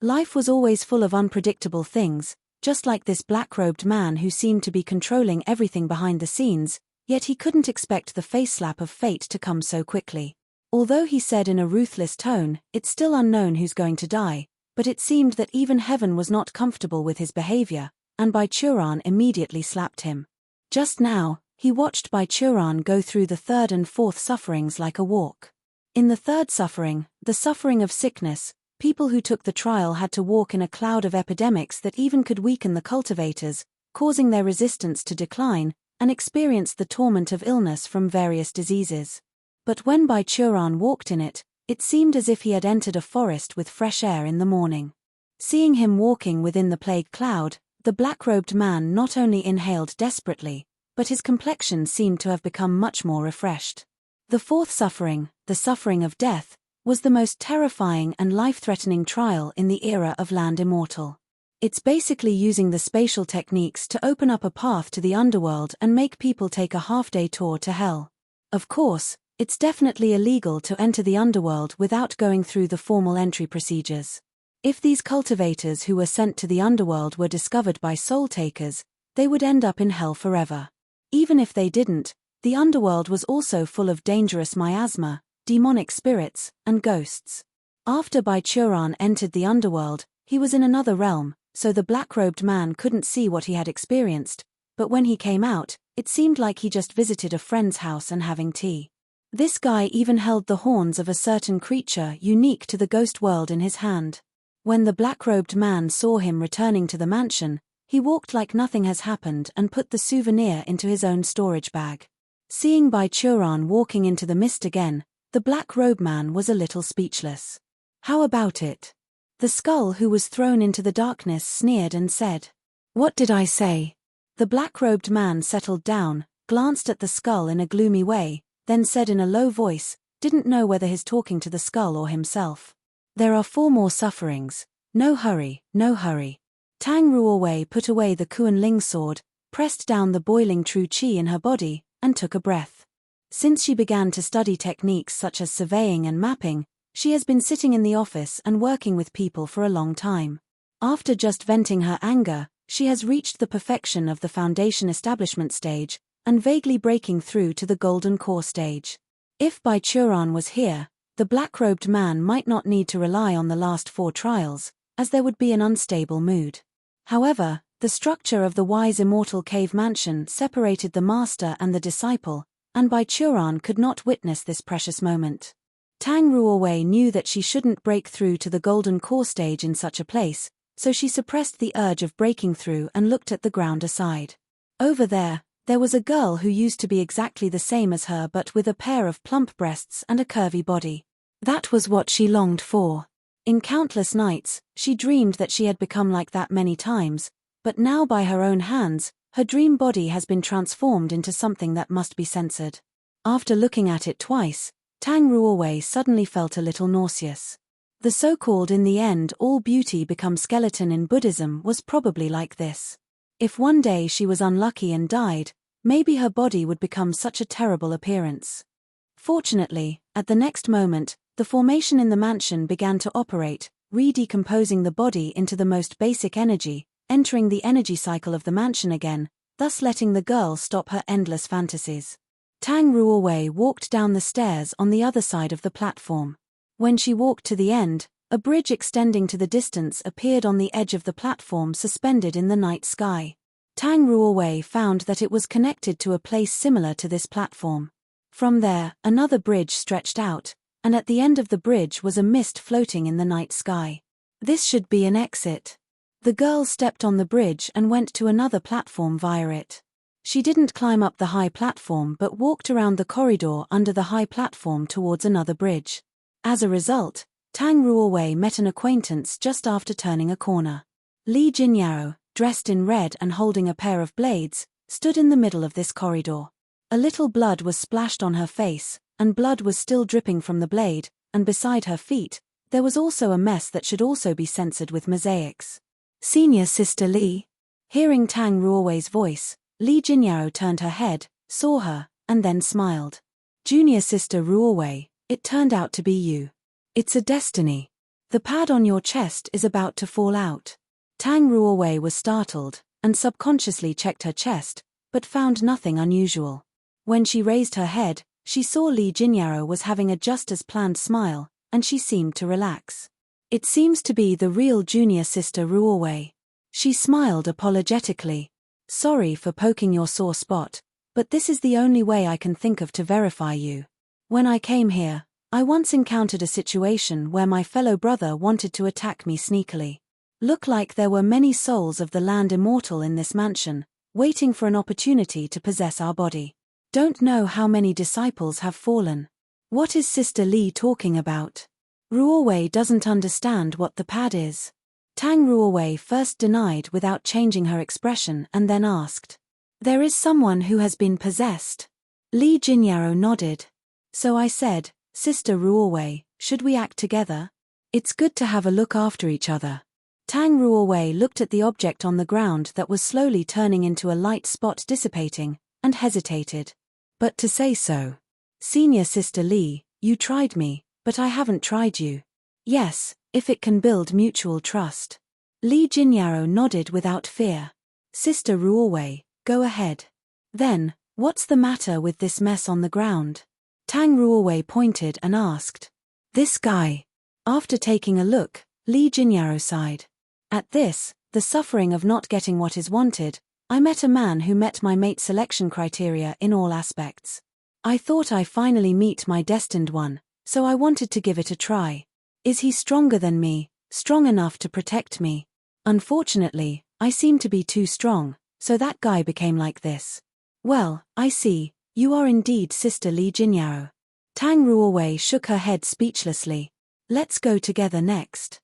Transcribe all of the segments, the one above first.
Life was always full of unpredictable things, just like this black-robed man who seemed to be controlling everything behind the scenes, yet he couldn't expect the face slap of fate to come so quickly. Although he said in a ruthless tone, "It's still unknown who's going to die," but it seemed that even heaven was not comfortable with his behavior, and Baichuran immediately slapped him. Just now, he watched Baichuran go through the third and fourth sufferings like a walk. In the third suffering, the suffering of sickness, people who took the trial had to walk in a cloud of epidemics that even could weaken the cultivators, causing their resistance to decline, and experienced the torment of illness from various diseases. But when Baichuran walked in it, it seemed as if he had entered a forest with fresh air in the morning. Seeing him walking within the plague cloud, the black-robed man not only inhaled desperately, but his complexion seemed to have become much more refreshed. The fourth suffering, the suffering of death, was the most terrifying and life-threatening trial in the era of Land Immortal. It's basically using the spatial techniques to open up a path to the underworld and make people take a half-day tour to hell. Of course, it's definitely illegal to enter the underworld without going through the formal entry procedures. If these cultivators who were sent to the underworld were discovered by soul takers, they would end up in hell forever. Even if they didn't, the underworld was also full of dangerous miasma, demonic spirits, and ghosts. After Baichuran entered the underworld, he was in another realm, so the black-robed man couldn't see what he had experienced, but when he came out, it seemed like he just visited a friend's house and having tea. This guy even held the horns of a certain creature unique to the ghost world in his hand. When the black-robed man saw him returning to the mansion, he walked like nothing has happened and put the souvenir into his own storage bag. Seeing Baichuran walking into the mist again, the black-robed man was a little speechless. "How about it?" The skull who was thrown into the darkness sneered and said. "What did I say?" The black-robed man settled down, glanced at the skull in a gloomy way, then said in a low voice, didn't know whether he's talking to the skull or himself. "There are 4 more sufferings. No hurry, no hurry." Tang Ruowei put away the Kuan Ling sword, pressed down the boiling true qi in her body, and took a breath. Since she began to study techniques such as surveying and mapping, she has been sitting in the office and working with people for a long time. After just venting her anger, she has reached the perfection of the foundation establishment stage, and vaguely breaking through to the golden core stage. If Baichuran was here, the black-robed man might not need to rely on the last 4 trials, as there would be an unstable mood. However, the structure of the wise immortal cave mansion separated the master and the disciple, and Baichuran could not witness this precious moment. Tang Ruowei knew that she shouldn't break through to the golden core stage in such a place, so she suppressed the urge of breaking through and looked at the ground aside. Over there was a girl who used to be exactly the same as her but with a pair of plump breasts and a curvy body. That was what she longed for. In countless nights, she dreamed that she had become like that many times, but now by her own hands, her dream body has been transformed into something that must be censored. After looking at it twice, Tang Ruowei suddenly felt a little nauseous. The so-called in the end all beauty becomes skeleton in Buddhism was probably like this. If one day she was unlucky and died, maybe her body would become such a terrible appearance. Fortunately, at the next moment, the formation in the mansion began to operate, re-decomposing the body into the most basic energy, entering the energy cycle of the mansion again, thus letting the girl stop her endless fantasies. Tang Ruowei walked down the stairs on the other side of the platform. When she walked to the end, a bridge extending to the distance appeared on the edge of the platform suspended in the night sky. Tang Ruowei found that it was connected to a place similar to this platform. From there, another bridge stretched out, and at the end of the bridge was a mist floating in the night sky. This should be an exit. The girl stepped on the bridge and went to another platform via it. She didn't climb up the high platform but walked around the corridor under the high platform towards another bridge. As a result, Tang Ruowei met an acquaintance just after turning a corner. Li Jinyao, dressed in red and holding a pair of blades, stood in the middle of this corridor. A little blood was splashed on her face, and blood was still dripping from the blade, and beside her feet, there was also a mess that should also be censored with mosaics. "Senior Sister Li." Hearing Tang Ruowei's voice, Li Jinyao turned her head, saw her, and then smiled. "Junior Sister Ruowei, it turned out to be you. It's a destiny." The pad on your chest is about to fall out. Tang Ruowei was startled, and subconsciously checked her chest, but found nothing unusual. When she raised her head, she saw Li Jinyaro was having a just-as-planned smile, and she seemed to relax. It seems to be the real junior sister Ruowei. She smiled apologetically. Sorry for poking your sore spot, but this is the only way I can think of to verify you. When I came here, I once encountered a situation where my fellow brother wanted to attack me sneakily. Looked like there were many souls of the land immortal in this mansion, waiting for an opportunity to possess our body. Don't know how many disciples have fallen. What is Sister Li talking about? Ruowei doesn't understand what the pad is. Tang Ruowei first denied without changing her expression and then asked. There is someone who has been possessed. Li Jinyaro nodded. So I said, Sister Ruowei, should we act together? It's good to have a look after each other. Tang Ruowei looked at the object on the ground that was slowly turning into a light spot dissipating, and hesitated. But to say so. Senior Sister Li, you tried me, but I haven't tried you. Yes, if it can build mutual trust. Li Jinyaro nodded without fear. Sister Ruowei, go ahead. Then, what's the matter with this mess on the ground? Tang Ruowei pointed and asked. This guy. After taking a look, Li Jinyaro sighed. At this, the suffering of not getting what is wanted, I met a man who met my mate selection criteria in all aspects. I thought I finally meet my destined one, so I wanted to give it a try. Is he stronger than me, strong enough to protect me? Unfortunately, I seem to be too strong, so that guy became like this. Well, I see, you are indeed Sister Li Jinyaro. Tang Ruowei shook her head speechlessly. Let's go together next.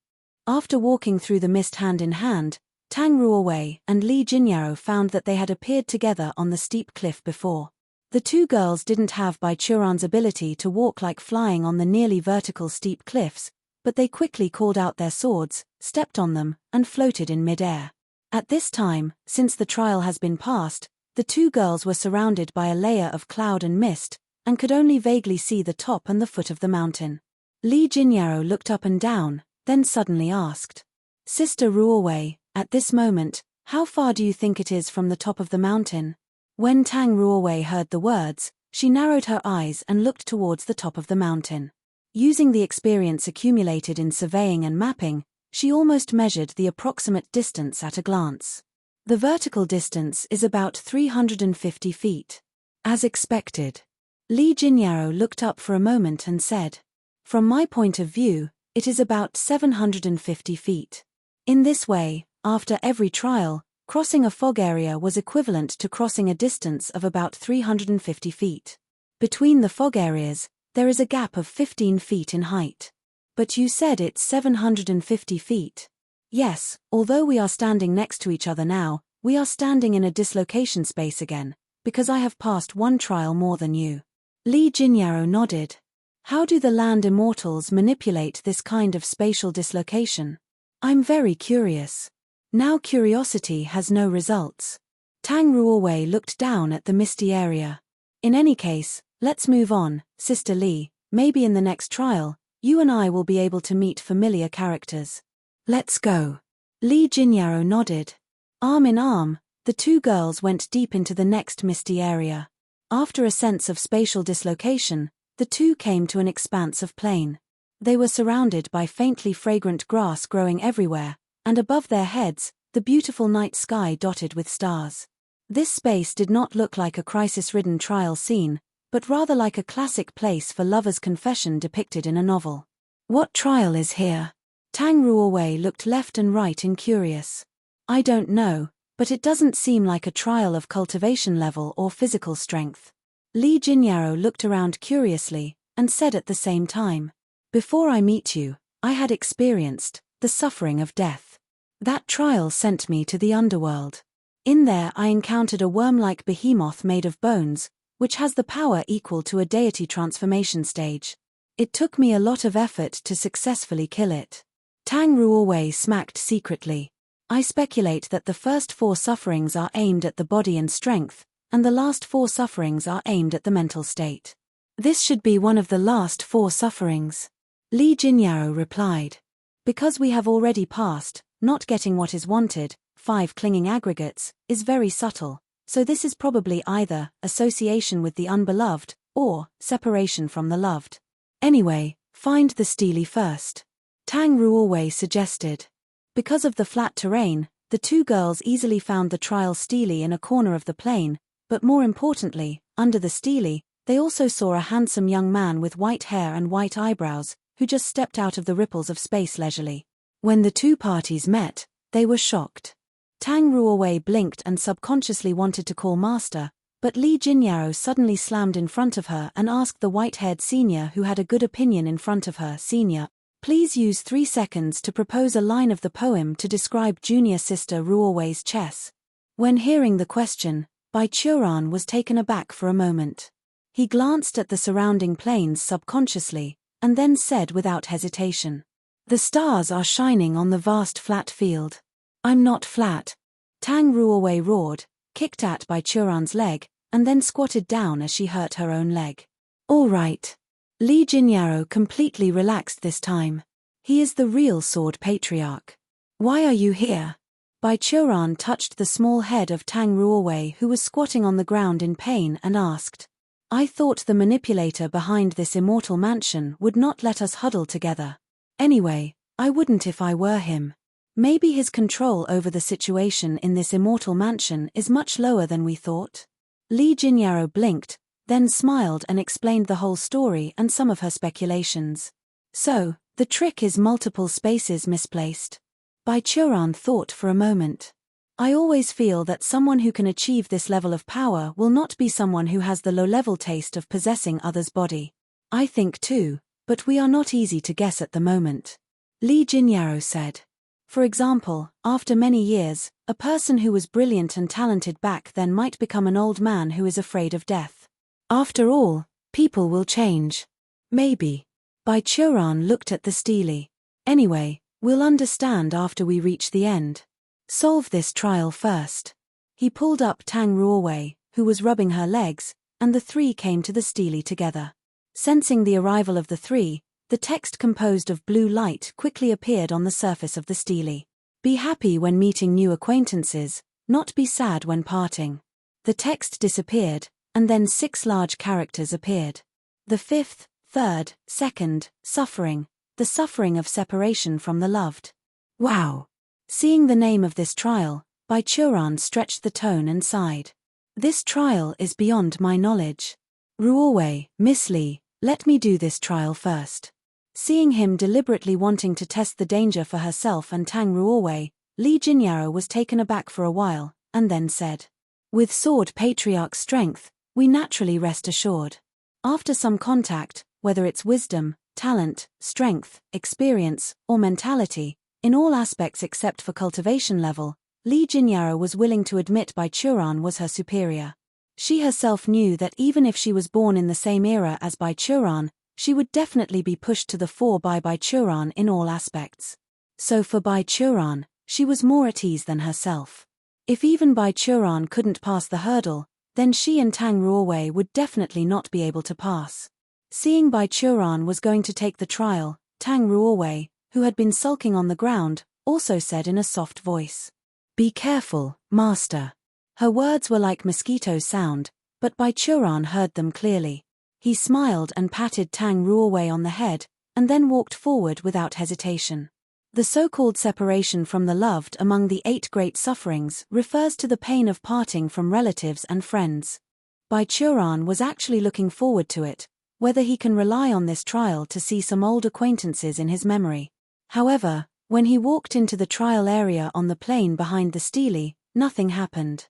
After walking through the mist hand in hand, Tang Ruowei and Li Jinyaro found that they had appeared together on the steep cliff before. The two girls didn't have Bai Churan's ability to walk like flying on the nearly vertical steep cliffs, but they quickly called out their swords, stepped on them, and floated in mid-air. At this time, since the trial has been passed, the two girls were surrounded by a layer of cloud and mist, and could only vaguely see the top and the foot of the mountain. Li Jinyaro looked up and down, then suddenly asked. Sister Ruowei, at this moment, how far do you think it is from the top of the mountain? When Tang Ruowei heard the words, she narrowed her eyes and looked towards the top of the mountain. Using the experience accumulated in surveying and mapping, she almost measured the approximate distance at a glance. The vertical distance is about 350 feet. As expected. Li Jinyaro looked up for a moment and said, From my point of view, it is about 750 feet. In this way, after every trial, crossing a fog area was equivalent to crossing a distance of about 350 feet. Between the fog areas, there is a gap of 15 feet in height. But you said it's 750 feet. Yes, although we are standing next to each other now, we are standing in a dislocation space again, because I have passed one trial more than you. Li Jinyaro nodded. How do the land immortals manipulate this kind of spatial dislocation? I'm very curious. Now curiosity has no results. Tang Ruowei looked down at the misty area. In any case, let's move on, Sister Li. Maybe in the next trial, you and I will be able to meet familiar characters. Let's go. Li Jinyaro nodded. Arm in arm, the two girls went deep into the next misty area. After a sense of spatial dislocation, the two came to an expanse of plain. They were surrounded by faintly fragrant grass growing everywhere, and above their heads, the beautiful night sky dotted with stars. This space did not look like a crisis-ridden trial scene, but rather like a classic place for lovers' confession depicted in a novel. What trial is here? Tang Ruowei looked left and right incurious. I don't know, but it doesn't seem like a trial of cultivation level or physical strength. Li Jinyaro looked around curiously, and said at the same time, Before I meet you, I had experienced the suffering of death. That trial sent me to the underworld. In there I encountered a worm-like behemoth made of bones, which has the power equal to a deity transformation stage. It took me a lot of effort to successfully kill it. Tang Ruowei smacked secretly. I speculate that the first 4 sufferings are aimed at the body and strength, and the last 4 sufferings are aimed at the mental state. This should be one of the last 4 sufferings. Li Jinyaro replied. Because we have already passed, not getting what is wanted, 5 clinging aggregates, is very subtle, so this is probably either association with the unbeloved, or separation from the loved. Anyway, find the stele first. Tang Ruowei suggested. Because of the flat terrain, the two girls easily found the trial stele in a corner of the plain, but more importantly, under the stele, they also saw a handsome young man with white hair and white eyebrows, who just stepped out of the ripples of space leisurely. When the two parties met, they were shocked. Tang Ruowei blinked and subconsciously wanted to call master, but Li Jinyao suddenly slammed in front of her and asked the white-haired senior who had a good opinion in front of her, "Senior, please use 3 seconds to propose a line of the poem to describe junior sister Ruowei's chess." When hearing the question, Bai Churan was taken aback for a moment. He glanced at the surrounding plains subconsciously, and then said without hesitation, "The stars are shining on the vast flat field." "I'm not flat," Tang Ruowei roared, kicked at Bai Churan's leg, and then squatted down as she hurt her own leg. "All right." Li Jinyao completely relaxed this time. He is the real sword patriarch. "Why are you here?" Bai Churan touched the small head of Tang Ruowei, who was squatting on the ground in pain, and asked, "I thought the manipulator behind this immortal mansion would not let us huddle together. Anyway, I wouldn't if I were him. Maybe his control over the situation in this immortal mansion is much lower than we thought." Li Jinyao blinked, then smiled and explained the whole story and some of her speculations. "So, the trick is multiple spaces misplaced." Bai Churan thought for a moment. "I always feel that someone who can achieve this level of power will not be someone who has the low-level taste of possessing others' body." "I think too, but we are not easy to guess at the moment," Li Jinyao said. "For example, after many years, a person who was brilliant and talented back then might become an old man who is afraid of death. After all, people will change. Maybe." Bai Churan looked at the stele. "Anyway, we'll understand after we reach the end. Solve this trial first." He pulled up Tang Ruowei, who was rubbing her legs, and the three came to the stele together. Sensing the arrival of the three, the text composed of blue light quickly appeared on the surface of the stele. "Be happy when meeting new acquaintances, not be sad when parting." The text disappeared, and then 6 large characters appeared. The 5th, 3rd, 2nd, suffering, the suffering of separation from the loved. "Wow." Seeing the name of this trial, Bai Churan stretched the tone and sighed. "This trial is beyond my knowledge. Ruowei, Miss Li, let me do this trial first." Seeing him deliberately wanting to test the danger for herself and Tang Ruowei, Li Jinyao was taken aback for a while, and then said, "With sword patriarch strength, we naturally rest assured. After some contact, whether it's wisdom, talent, strength, experience, or mentality, in all aspects except for cultivation level, Li Jinyao was willing to admit Bai Churan was her superior. She herself knew that even if she was born in the same era as Bai Churan, she would definitely be pushed to the fore by Bai Churan in all aspects. So for Bai Churan, she was more at ease than herself. If even Bai Churan couldn't pass the hurdle, then she and Tang Ruowei would definitely not be able to pass. Seeing Bai Churan was going to take the trial, Tang Ruowei, who had been sulking on the ground, also said in a soft voice, "Be careful, master." Her words were like mosquito sound, but Bai Churan heard them clearly. He smiled and patted Tang Ruowei on the head, and then walked forward without hesitation. The so-called separation from the loved among the 8 great sufferings refers to the pain of parting from relatives and friends. Bai Churan was actually looking forward to it, whether he can rely on this trial to see some old acquaintances in his memory. However, when he walked into the trial area on the plain behind the stele, nothing happened.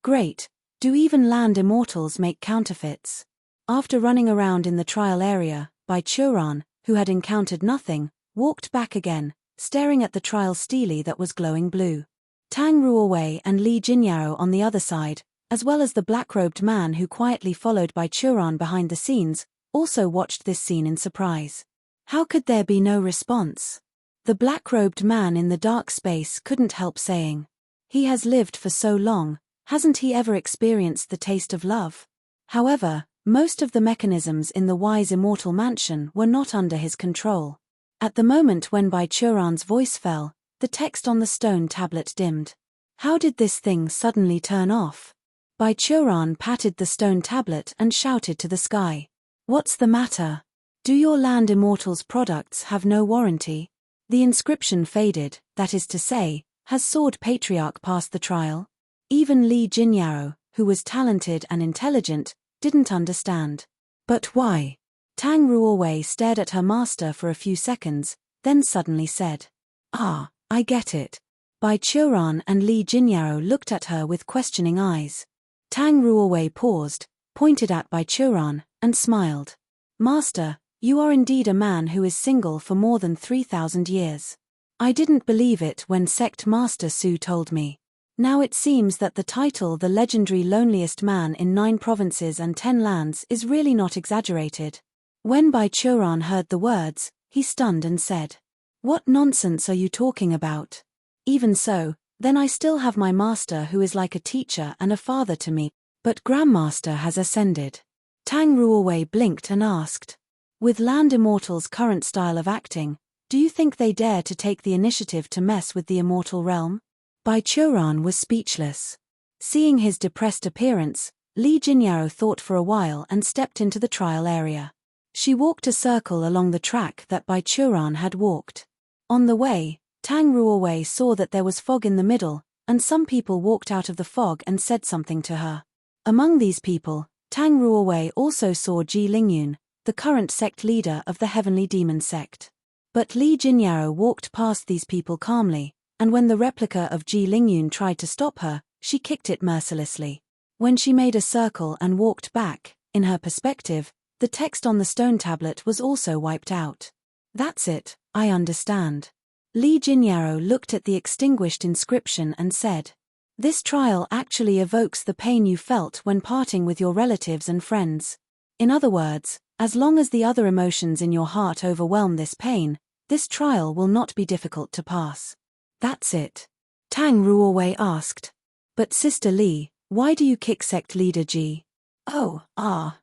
Great, do even land immortals make counterfeits? After running around in the trial area, Bai Churan, who had encountered nothing, walked back again, staring at the trial stele that was glowing blue. Tang Ruowei and Li Jinyao on the other side, as well as the black-robed man who quietly followed Bai Churan behind the scenes, also watched this scene in surprise. How could there be no response? The black-robed man in the dark space couldn't help saying, "He has lived for so long, hasn't he ever experienced the taste of love?" However, most of the mechanisms in the wise immortal mansion were not under his control. At the moment when Bai Churan's voice fell, the text on the stone tablet dimmed. How did this thing suddenly turn off? Bai Churan patted the stone tablet and shouted to the sky. What's the matter? Do your land immortals products have no warranty? The inscription faded, that is to say, has Sword Patriarch passed the trial? Even Li Jinyao, who was talented and intelligent, didn't understand. But why? Tang Ruowei stared at her master for a few seconds, then suddenly said, "Ah, I get it." Bai Churan and Li Jinyao looked at her with questioning eyes. Tang Ruowei paused, pointed at Bai Churan, and smiled. "Master, you are indeed a man who is single for more than 3,000 years. I didn't believe it when Sect Master Su told me. Now it seems that the title the legendary loneliest man in 9 provinces and 10 lands is really not exaggerated." When Bai Churan heard the words, he stunned and said, "What nonsense are you talking about? Even so, then I still have my master who is like a teacher and a father to me, but Grandmaster has ascended." Tang Ruowei blinked and asked, "With Land Immortal's current style of acting, do you think they dare to take the initiative to mess with the immortal realm?" Bai Churan was speechless. Seeing his depressed appearance, Li Jinyao thought for a while and stepped into the trial area. She walked a circle along the track that Bai Churan had walked. On the way, Tang Ruowei saw that there was fog in the middle, and some people walked out of the fog and said something to her. Among these people, Tang Ruowei also saw Ji Lingyun, the current sect leader of the Heavenly Demon sect. But Li Jinyao walked past these people calmly, and when the replica of Ji Lingyun tried to stop her, she kicked it mercilessly. When she made a circle and walked back, in her perspective, the text on the stone tablet was also wiped out. "That's it, I understand." Li Jinyao looked at the extinguished inscription and said, "This trial actually evokes the pain you felt when parting with your relatives and friends. In other words, as long as the other emotions in your heart overwhelm this pain, this trial will not be difficult to pass." "That's it?" Tang Ruowei asked. "But Sister Li, why do you kick sect leader Ji?"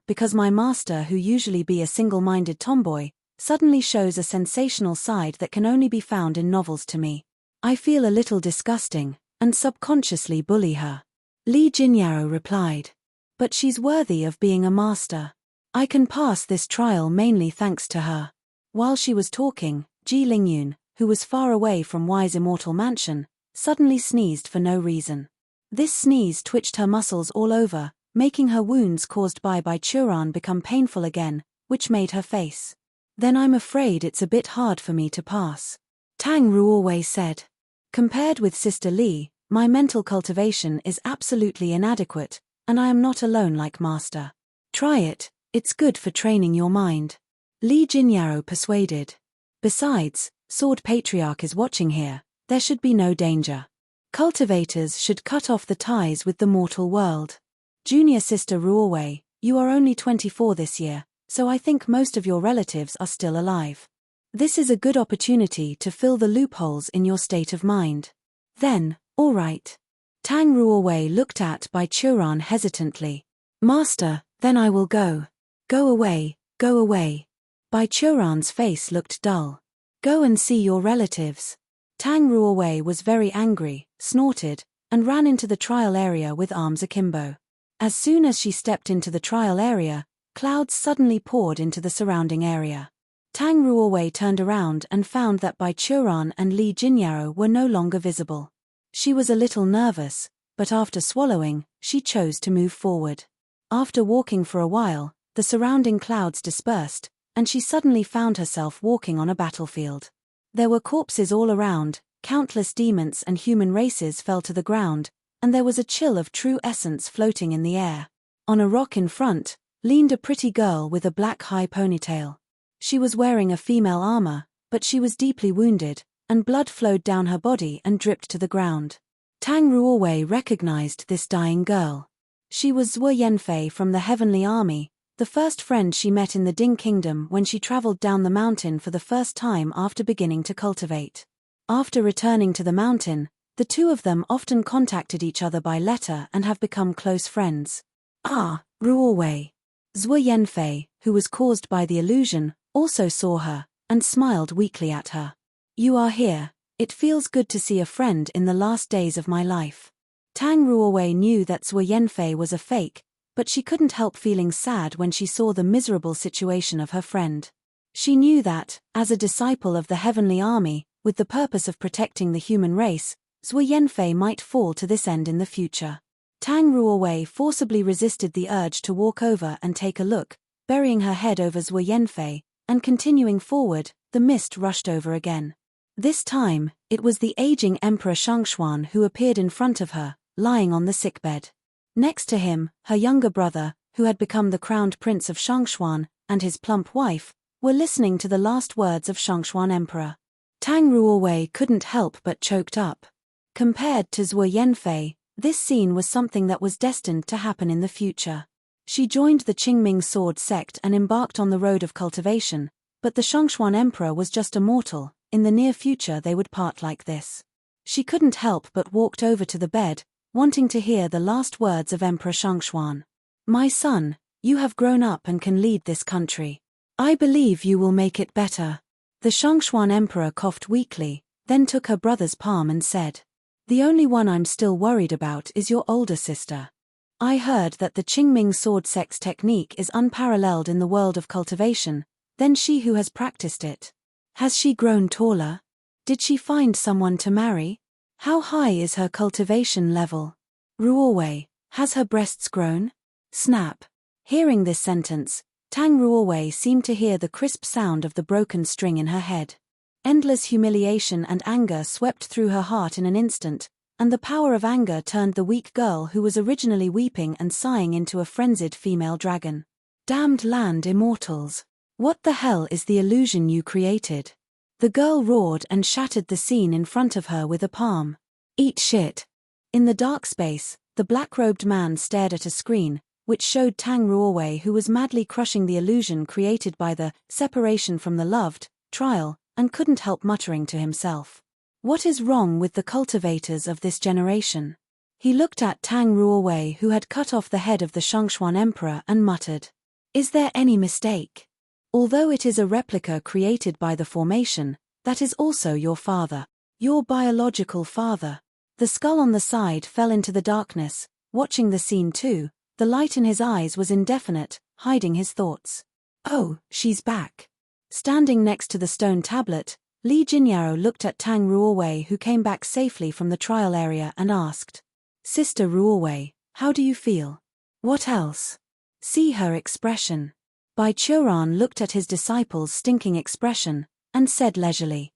Because my master, who usually be a single-minded tomboy, suddenly shows a sensational side that can only be found in novels to me. I feel a little disgusting, and subconsciously bully her." Li Jinyao replied. "But she's worthy of being a master. I can pass this trial mainly thanks to her." While she was talking, Ji Lingyun, who was far away from Wise Immortal Mansion, suddenly sneezed for no reason. This sneeze twitched her muscles all over, making her wounds caused by Bai Churan become painful again, which made her face. "Then I'm afraid it's a bit hard for me to pass," Tang Ruowei said. "Compared with Sister Li, my mental cultivation is absolutely inadequate, and I am not alone like Master. Try it, it's good for training your mind." Li Jinyao persuaded. "Besides, Sword Patriarch is watching here, there should be no danger. Cultivators should cut off the ties with the mortal world. Junior Sister Ruowei, you are only 24 this year, so I think most of your relatives are still alive. This is a good opportunity to fill the loopholes in your state of mind." "Then, all right." Tang Ruowei looked at Bai Churan hesitantly. "Master, then I will go." "Go away, go away." Bai Churan's face looked dull. "Go and see your relatives." Tang Ruowei was very angry, snorted, and ran into the trial area with arms akimbo. As soon as she stepped into the trial area, clouds suddenly poured into the surrounding area. Tang Ruowei turned around and found that Bai Churan and Li Jinyao were no longer visible. She was a little nervous, but after swallowing, she chose to move forward. After walking for a while, the surrounding clouds dispersed, and she suddenly found herself walking on a battlefield. There were corpses all around, countless demons and human races fell to the ground, and there was a chill of true essence floating in the air. On a rock in front, leaned a pretty girl with a black high ponytail. She was wearing a female armor, but she was deeply wounded, and blood flowed down her body and dripped to the ground. Tang Ruowei recognized this dying girl. She was Zhuo Yanfei from the Heavenly Army, the first friend she met in the Ding Kingdom when she traveled down the mountain for the first time after beginning to cultivate. After returning to the mountain, the two of them often contacted each other by letter and have become close friends. Ruowei. Zhuo Yanfei, who was caused by the illusion, also saw her, and smiled weakly at her. "You are here. It feels good to see a friend in the last days of my life." Tang Ruowei knew that Zhuo Yanfei was a fake, but she couldn't help feeling sad when she saw the miserable situation of her friend. She knew that, as a disciple of the Heavenly Army, with the purpose of protecting the human race, Zhuo Yanfei might fall to this end in the future. Tang Ruowei forcibly resisted the urge to walk over and take a look, burying her head over Zhuo Yanfei, and continuing forward, the mist rushed over again. This time, it was the aging Emperor Shangshuan who appeared in front of her, lying on the sickbed. Next to him, her younger brother, who had become the crowned prince of Shangshuan, and his plump wife, were listening to the last words of Shangshuan Emperor. Tang Ruowei couldn't help but choked up. Compared to Zhuo Yanfei, this scene was something that was destined to happen in the future. She joined the Qingming sword sect and embarked on the road of cultivation, but the Shangshuan Emperor was just a mortal. In the near future they would part like this. She couldn't help but walked over to the bed, wanting to hear the last words of Emperor Shangshuan. "My son, you have grown up and can lead this country. I believe you will make it better." The Shangshuan Emperor coughed weakly, then took her brother's palm and said, "The only one I'm still worried about is your older sister. I heard that the Qingming sword sect's technique is unparalleled in the world of cultivation, then she who has practiced it. Has she grown taller? Did she find someone to marry? How high is her cultivation level? Ruowei, has her breasts grown?" Snap. Hearing this sentence, Tang Ruowei seemed to hear the crisp sound of the broken string in her head. Endless humiliation and anger swept through her heart in an instant, and the power of anger turned the weak girl who was originally weeping and sighing into a frenzied female dragon. "Damned land immortals! What the hell is the illusion you created?" The girl roared and shattered the scene in front of her with a palm. "Eat shit." In the dark space, the black-robed man stared at a screen, which showed Tang Ruowei who was madly crushing the illusion created by the separation from the loved trial, and couldn't help muttering to himself, "What is wrong with the cultivators of this generation?" He looked at Tang Ruowei who had cut off the head of the Shangshuan Emperor and muttered, "Is there any mistake? Although it is a replica created by the formation, that is also your father. Your biological father." The skull on the side fell into the darkness. Watching the scene too, the light in his eyes was indefinite, hiding his thoughts. "Oh, she's back." Standing next to the stone tablet, Li Jinyao looked at Tang Ruowei who came back safely from the trial area and asked, "Sister Ruowei, how do you feel? What else?" See her expression. Bai Churan looked at his disciple's stinking expression, and said leisurely,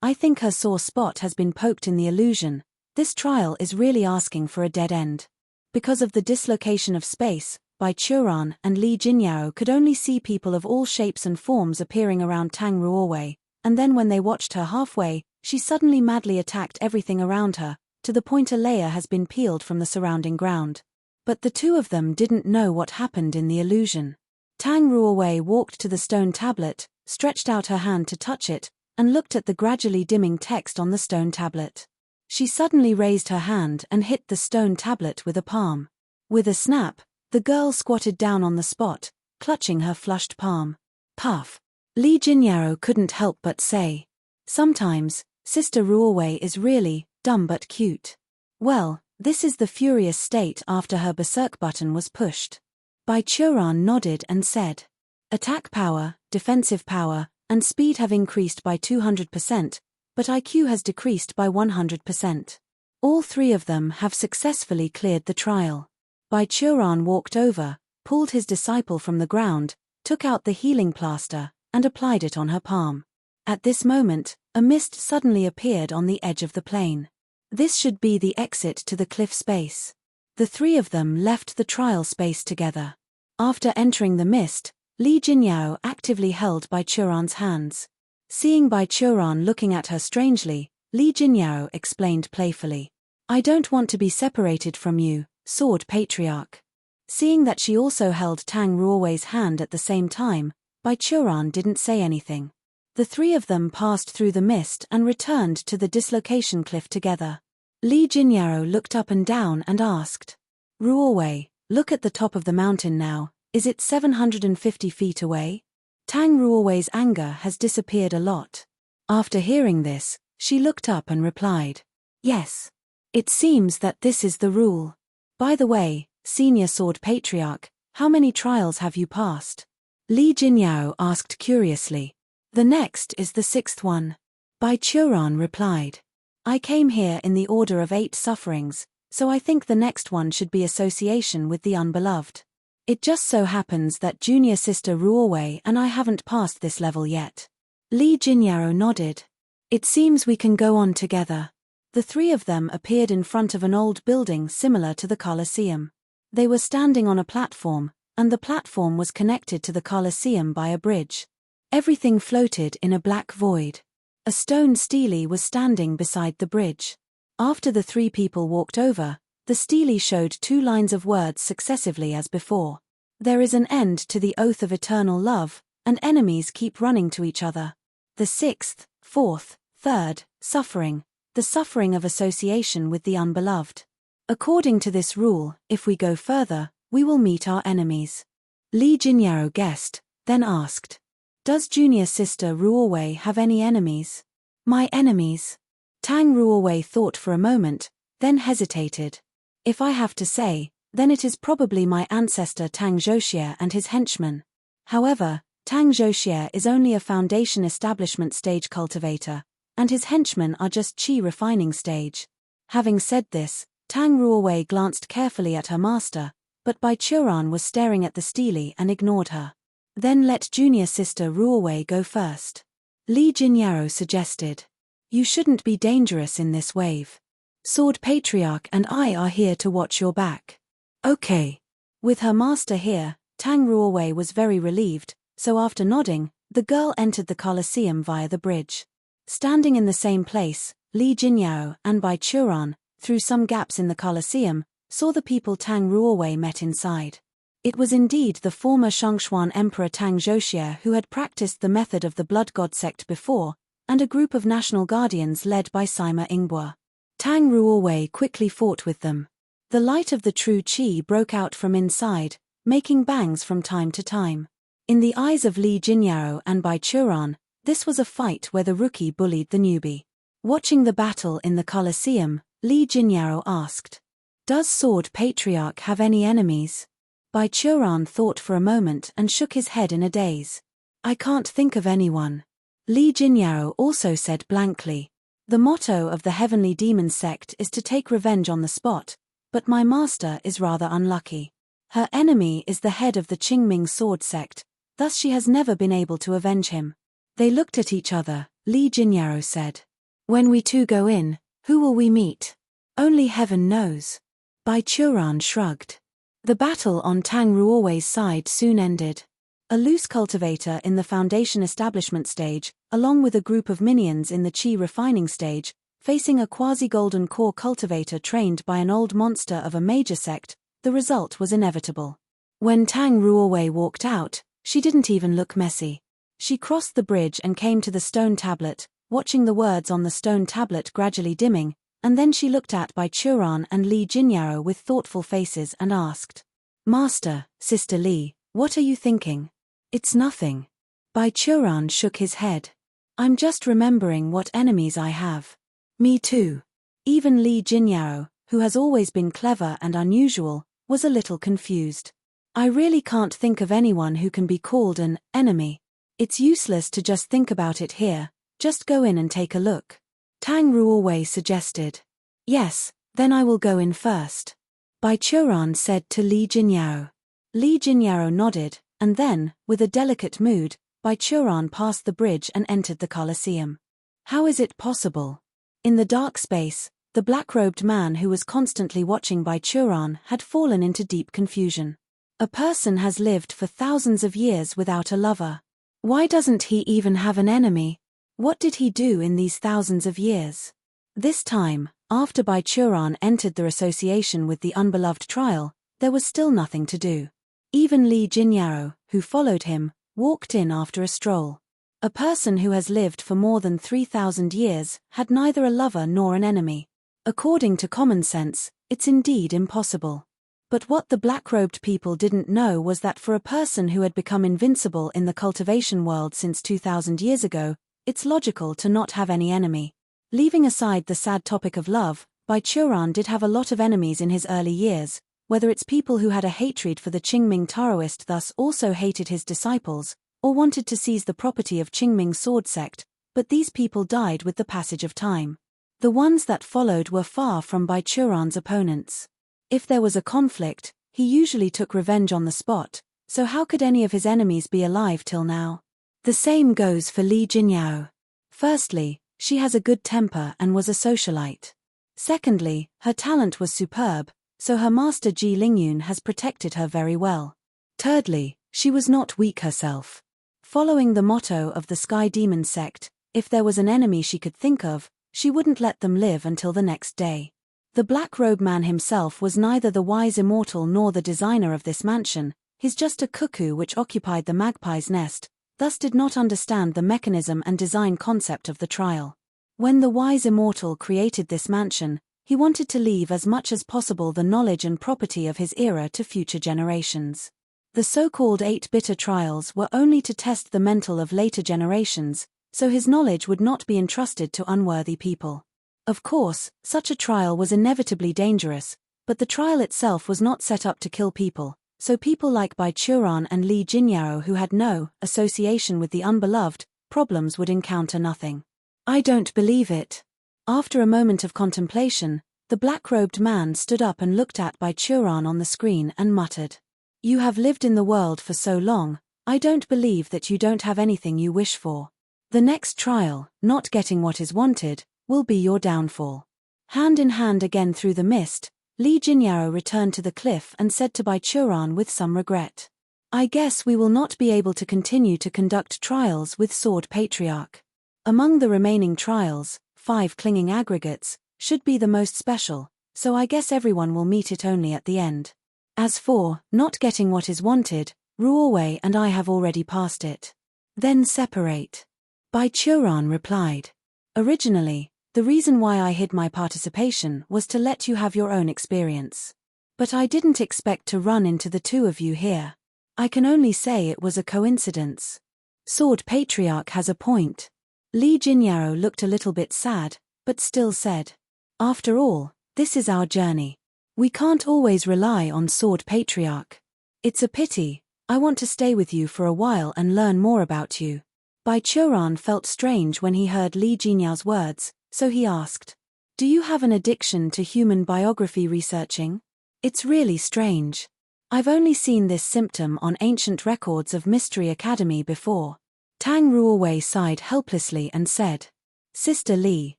"I think her sore spot has been poked in the illusion. This trial is really asking for a dead end." Because of the dislocation of space, Bai Churan and Li Jinyao could only see people of all shapes and forms appearing around Tang Ruowei, and then when they watched her halfway, she suddenly madly attacked everything around her, to the point a layer has been peeled from the surrounding ground. But the two of them didn't know what happened in the illusion. Tang Ruowei walked to the stone tablet, stretched out her hand to touch it, and looked at the gradually dimming text on the stone tablet. She suddenly raised her hand and hit the stone tablet with a palm. With a snap, the girl squatted down on the spot, clutching her flushed palm. Puff. Li Jinyao couldn't help but say, "Sometimes, Sister Ruowei is really dumb but cute." Well, this is the furious state after her berserk button was pushed. Bai Churan nodded and said, "Attack power, defensive power, and speed have increased by 200%, but IQ has decreased by 100%. All three of them have successfully cleared the trial." Bai Churan walked over, pulled his disciple from the ground, took out the healing plaster, and applied it on her palm. At this moment, a mist suddenly appeared on the edge of the plain. This should be the exit to the cliff space. The three of them left the trial space together. After entering the mist, Li Jinyao actively held Bai Churan's hands. Seeing Bai Churan looking at her strangely, Li Jinyao explained playfully, "I don't want to be separated from you, Sword Patriarch." Seeing that she also held Tang Ruowei's hand at the same time, Bai Churan didn't say anything. The three of them passed through the mist and returned to the dislocation cliff together. Li Jinyao looked up and down and asked, "Ruowei, look at the top of the mountain now, is it 750 feet away?" Tang Ruowei's anger has disappeared a lot. After hearing this, she looked up and replied, "Yes. It seems that this is the rule. By the way, Senior Sword Patriarch, how many trials have you passed?" Li Jinyao asked curiously. "The next is the 6th one." Bai Churan replied, "I came here in the order of 8 sufferings, so I think the next one should be association with the unbeloved. It just so happens that junior sister Ruowei and I haven't passed this level yet." Li Jinyao nodded. "It seems we can go on together." The 3 of them appeared in front of an old building similar to the Colosseum. They were standing on a platform, and the platform was connected to the Colosseum by a bridge. Everything floated in a black void. A stone stele was standing beside the bridge. After the 3 people walked over, the stele showed 2 lines of words successively as before. "There is an end to the oath of eternal love, and enemies keep running to each other. The 6th, 4th, 3rd, suffering, the suffering of association with the unbeloved. According to this rule, if we go further, we will meet our enemies." Li Jinyao guessed, then asked, "Does junior sister Ruowei have any enemies?" "My enemies?" Tang Ruowei thought for a moment, then hesitated. "If I have to say, then it is probably my ancestor Tang Zhoxie and his henchmen. However, Tang Zhoxie is only a foundation establishment stage cultivator, and his henchmen are just qi refining stage." Having said this, Tang Ruowei glanced carefully at her master, but Bai Churan was staring at the stele and ignored her. "Then let junior sister Ruowei go first," Li Jinyao suggested. "You shouldn't be dangerous in this wave. Sword Patriarch and I are here to watch your back." "Okay." With her master here, Tang Ruowei was very relieved, so after nodding, the girl entered the Colosseum via the bridge. Standing in the same place, Li Jinyao and Bai Churan, through some gaps in the Colosseum, saw the people Tang Ruowei met inside. It was indeed the former Shangxuan Emperor Tang Zhoxie who had practiced the method of the Blood God sect before, and a group of national guardians led by Sima Yingbua. Tang Ruowei quickly fought with them. The light of the true qi broke out from inside, making bangs from time to time. In the eyes of Li Jinyao and Bai Churan, this was a fight where the rookie bullied the newbie. Watching the battle in the Colosseum, Li Jinyao asked, "Does Sword Patriarch have any enemies?" Bai Churan thought for a moment and shook his head in a daze. "I can't think of anyone." Li Jinyao also said blankly, "The motto of the Heavenly Demon sect is to take revenge on the spot, but my master is rather unlucky. Her enemy is the head of the Qingming sword sect, thus she has never been able to avenge him." They looked at each other. Li Jinyao said, "When we 2 go in, who will we meet? Only heaven knows." Bai Churan shrugged. The battle on Tang Ruowei's side soon ended. A loose cultivator in the foundation establishment stage, along with a group of minions in the qi refining stage, facing a quasi-golden core cultivator trained by an old monster of a major sect, the result was inevitable. When Tang Ruowei walked out, she didn't even look messy. She crossed the bridge and came to the stone tablet, watching the words on the stone tablet gradually dimming, and then she looked at Bai Churan and Li Jinyao with thoughtful faces and asked, "Master, Sister Li, what are you thinking?" "It's nothing." Bai Churan shook his head. "I'm just remembering what enemies I have." "Me too." Even Li Jinyao, who has always been clever and unusual, was a little confused. "I really can't think of anyone who can be called an enemy. It's useless to just think about it here, just go in and take a look." Tang Ruowei suggested. "Yes, then I will go in first," Bai Churan said to Li Jinyao. Li Jinyao nodded, and then, with a delicate mood, Bai Churan passed the bridge and entered the Colosseum. How is it possible? In the dark space, the black-robed man who was constantly watching Bai Churan had fallen into deep confusion. A person has lived for thousands of years without a lover. Why doesn't he even have an enemy? What did he do in these thousands of years? This time, after Bai Churan entered their association with the unbeloved trial, there was still nothing to do. Even Li Jinyao, who followed him, walked in after a stroll. A person who has lived for more than 3,000 years had neither a lover nor an enemy. According to common sense, it's indeed impossible. But what the black-robed people didn't know was that for a person who had become invincible in the cultivation world since 2000 years ago, it's logical to not have any enemy. Leaving aside the sad topic of love, Baichuran did have a lot of enemies in his early years, whether it's people who had a hatred for the Qingming Taoist, thus also hated his disciples, or wanted to seize the property of Qingming sword sect, but these people died with the passage of time. The ones that followed were far from Baichuran's opponents. If there was a conflict, he usually took revenge on the spot, so how could any of his enemies be alive till now? The same goes for Li Jinyao. Firstly, she has a good temper and was a socialite. Secondly, her talent was superb, so her master Ji Lingyun has protected her very well. Thirdly, she was not weak herself. Following the motto of the Sky Demon sect, if there was an enemy she could think of, she wouldn't let them live until the next day. The Black Robe Man himself was neither the wise immortal nor the designer of this mansion, he's just a cuckoo which occupied the magpie's nest, thus did not understand the mechanism and design concept of the trial. When the wise immortal created this mansion, he wanted to leave as much as possible the knowledge and property of his era to future generations. The so-called 8 bitter trials were only to test the mental of later generations, so his knowledge would not be entrusted to unworthy people. Of course, such a trial was inevitably dangerous, but the trial itself was not set up to kill people, so people like Baichuran and Li Jinyao who had no association with the unbeloved problems would encounter nothing. I don't believe it. After a moment of contemplation, the black-robed man stood up and looked at Baichuran on the screen and muttered, "You have lived in the world for so long, I don't believe that you don't have anything you wish for. The next trial, not getting what is wanted, will be your downfall." Hand in hand again through the mist, Li Jinyao returned to the cliff and said to Baichuran with some regret, "I guess we will not be able to continue to conduct trials with Sword Patriarch. Among the remaining trials, 5 clinging aggregates should be the most special, so I guess everyone will meet it only at the end. As for not getting what is wanted, Ruowei and I have already passed it. Then separate." Baichuran replied, "Originally, the reason why I hid my participation was to let you have your own experience. But I didn't expect to run into the two of you here. I can only say it was a coincidence." Sword Patriarch has a point. Li Jinyao looked a little bit sad, but still said, "After all, this is our journey. We can't always rely on Sword Patriarch. It's a pity, I want to stay with you for a while and learn more about you." Baichuran felt strange when he heard Li Jinyao's words, so he asked, "Do you have an addiction to human biography researching? It's really strange. I've only seen this symptom on ancient records of Mystery Academy before." Tang Ruowei sighed helplessly and said, "Sister Li,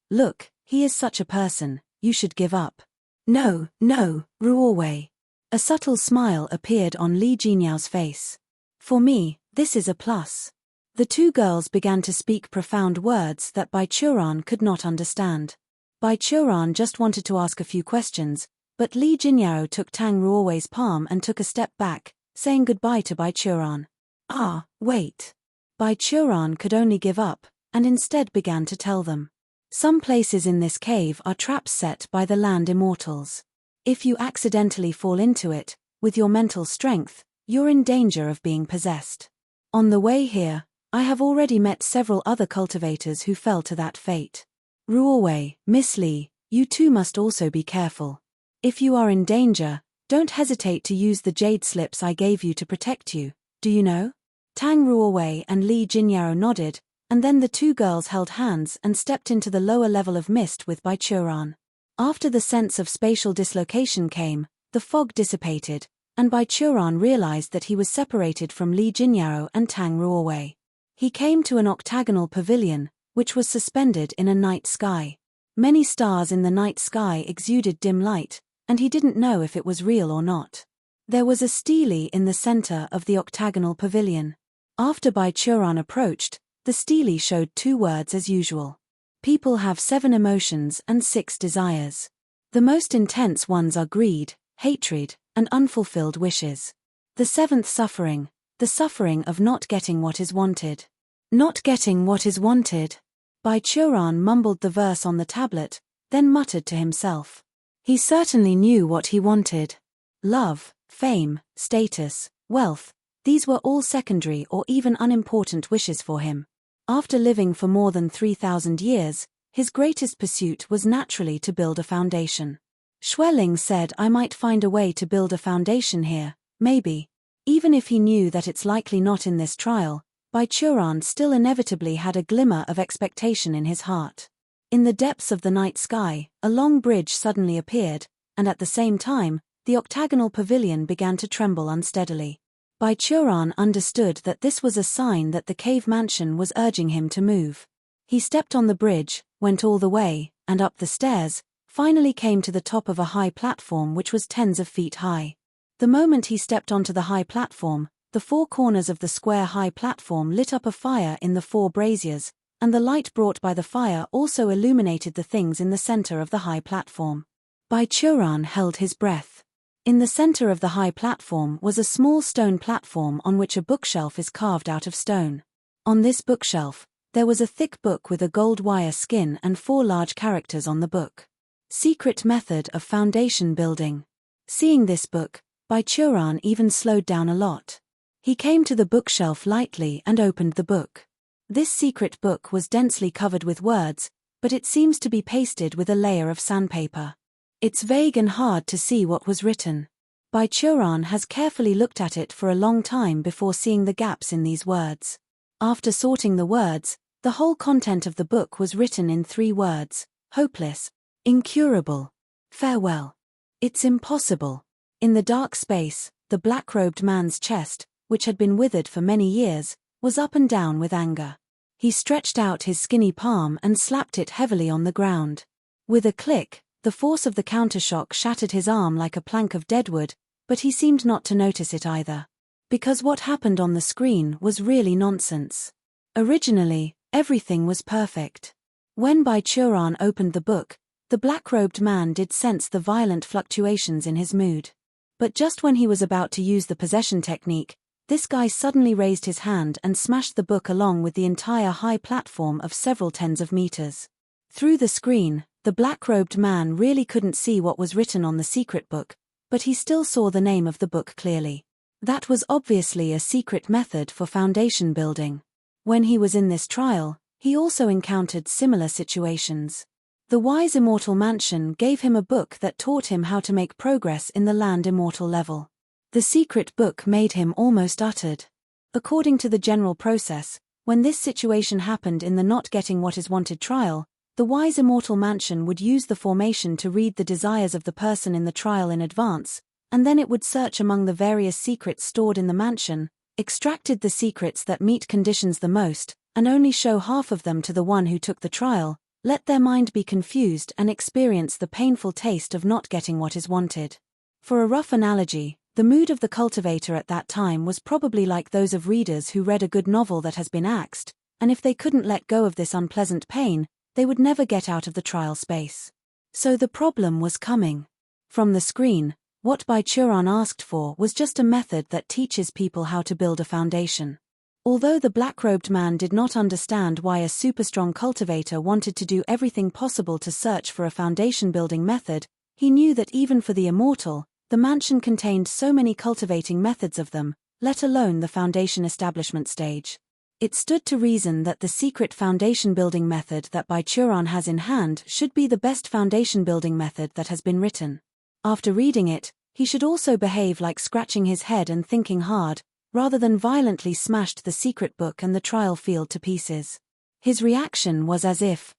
look, he is such a person, you should give up." "No, Ruowei." A subtle smile appeared on Li Jinyao's face. "For me, this is a plus." The two girls began to speak profound words that Baichuran could not understand. Baichuran just wanted to ask a few questions, but Li Jinyao took Tang Ruowei's palm and took a step back, saying goodbye to Baichuran. "Ah, wait." Baichuran could only give up, and instead began to tell them. Some places in this cave are traps set by the land immortals. If you accidentally fall into it, with your mental strength, you're in danger of being possessed. On the way here, I have already met several other cultivators who fell to that fate. Ruowei, Miss Li, you too must also be careful. If you are in danger, don't hesitate to use the jade slips I gave you to protect you, do you know? Tang Ruowei and Li Jinyao nodded, and then the two girls held hands and stepped into the lower level of mist with Baichuran. After the sense of spatial dislocation came, the fog dissipated, and Baichuran realized that he was separated from Li Jinyao and Tang Ruowei. He came to an octagonal pavilion, which was suspended in a night sky. Many stars in the night sky exuded dim light, and he didn't know if it was real or not. There was a stele in the center of the octagonal pavilion. After Baichuran approached, the stele showed 2 words as usual. People have 7 emotions and 6 desires. The most intense ones are greed, hatred, and unfulfilled wishes. The 7th suffering, the suffering of not getting what is wanted. Not getting what is wanted. Baichuran mumbled the verse on the tablet, then muttered to himself. He certainly knew what he wanted. Love, fame, status, wealth, these were all secondary or even unimportant wishes for him. After living for more than 3,000 years, his greatest pursuit was naturally to build a foundation. Schwelling said, "I might find a way to build a foundation here, maybe." Even if he knew that it's likely not in this trial, Baichuran still inevitably had a glimmer of expectation in his heart. In the depths of the night sky, a long bridge suddenly appeared, and at the same time, the octagonal pavilion began to tremble unsteadily. Baichuran understood that this was a sign that the cave mansion was urging him to move. He stepped on the bridge, went all the way, and up the stairs, finally came to the top of a high platform which was tens of feet high. The moment he stepped onto the high platform, the four corners of the square high platform lit up a fire in the four braziers, and the light brought by the fire also illuminated the things in the center of the high platform. Baichuran held his breath. In the center of the high platform was a small stone platform on which a bookshelf is carved out of stone. On this bookshelf, there was a thick book with a gold wire skin and 4 large characters on the book. Secret Method of Foundation Building. Seeing this book, Baichuran even slowed down a lot. He came to the bookshelf lightly and opened the book. This secret book was densely covered with words, but it seems to be pasted with a layer of sandpaper. It's vague and hard to see what was written. Baichuran has carefully looked at it for a long time before seeing the gaps in these words. After sorting the words, the whole content of the book was written in 3 words: hopeless, incurable, farewell. It's impossible. In the dark space, the black-robed man's chest, which had been withered for many years, was up and down with anger. He stretched out his skinny palm and slapped it heavily on the ground. With a click, the force of the countershock shattered his arm like a plank of deadwood, but he seemed not to notice it either. Because what happened on the screen was really nonsense. Originally, everything was perfect. When Baichuran opened the book, the black-robed man did sense the violent fluctuations in his mood. But just when he was about to use the possession technique, this guy suddenly raised his hand and smashed the book along with the entire high platform of several tens of meters. Through the screen, the black-robed man really couldn't see what was written on the secret book, but he still saw the name of the book clearly. That was obviously a secret method for foundation building. When he was in this trial, he also encountered similar situations. The Wise Immortal Mansion gave him a book that taught him how to make progress in the land immortal level. The secret book made him almost uttered. According to the general process, when this situation happened in the not getting what is wanted trial, the Wise Immortal Mansion would use the formation to read the desires of the person in the trial in advance, and then it would search among the various secrets stored in the mansion, extracted the secrets that meet conditions the most, and only show half of them to the one who took the trial, let their mind be confused and experience the painful taste of not getting what is wanted. For a rough analogy, the mood of the cultivator at that time was probably like those of readers who read a good novel that has been axed, and if they couldn't let go of this unpleasant pain, they would never get out of the trial space. So the problem was coming. From the screen, what Baichuran asked for was just a method that teaches people how to build a foundation. Although the black-robed man did not understand why a super-strong cultivator wanted to do everything possible to search for a foundation-building method, he knew that even for the immortal, the mansion contained so many cultivating methods of them, let alone the foundation establishment stage. It stood to reason that the secret foundation-building method that Baichuran has in hand should be the best foundation-building method that has been written. After reading it, he should also behave like scratching his head and thinking hard, rather than violently smashed the secret book and the trial field to pieces. His reaction was as if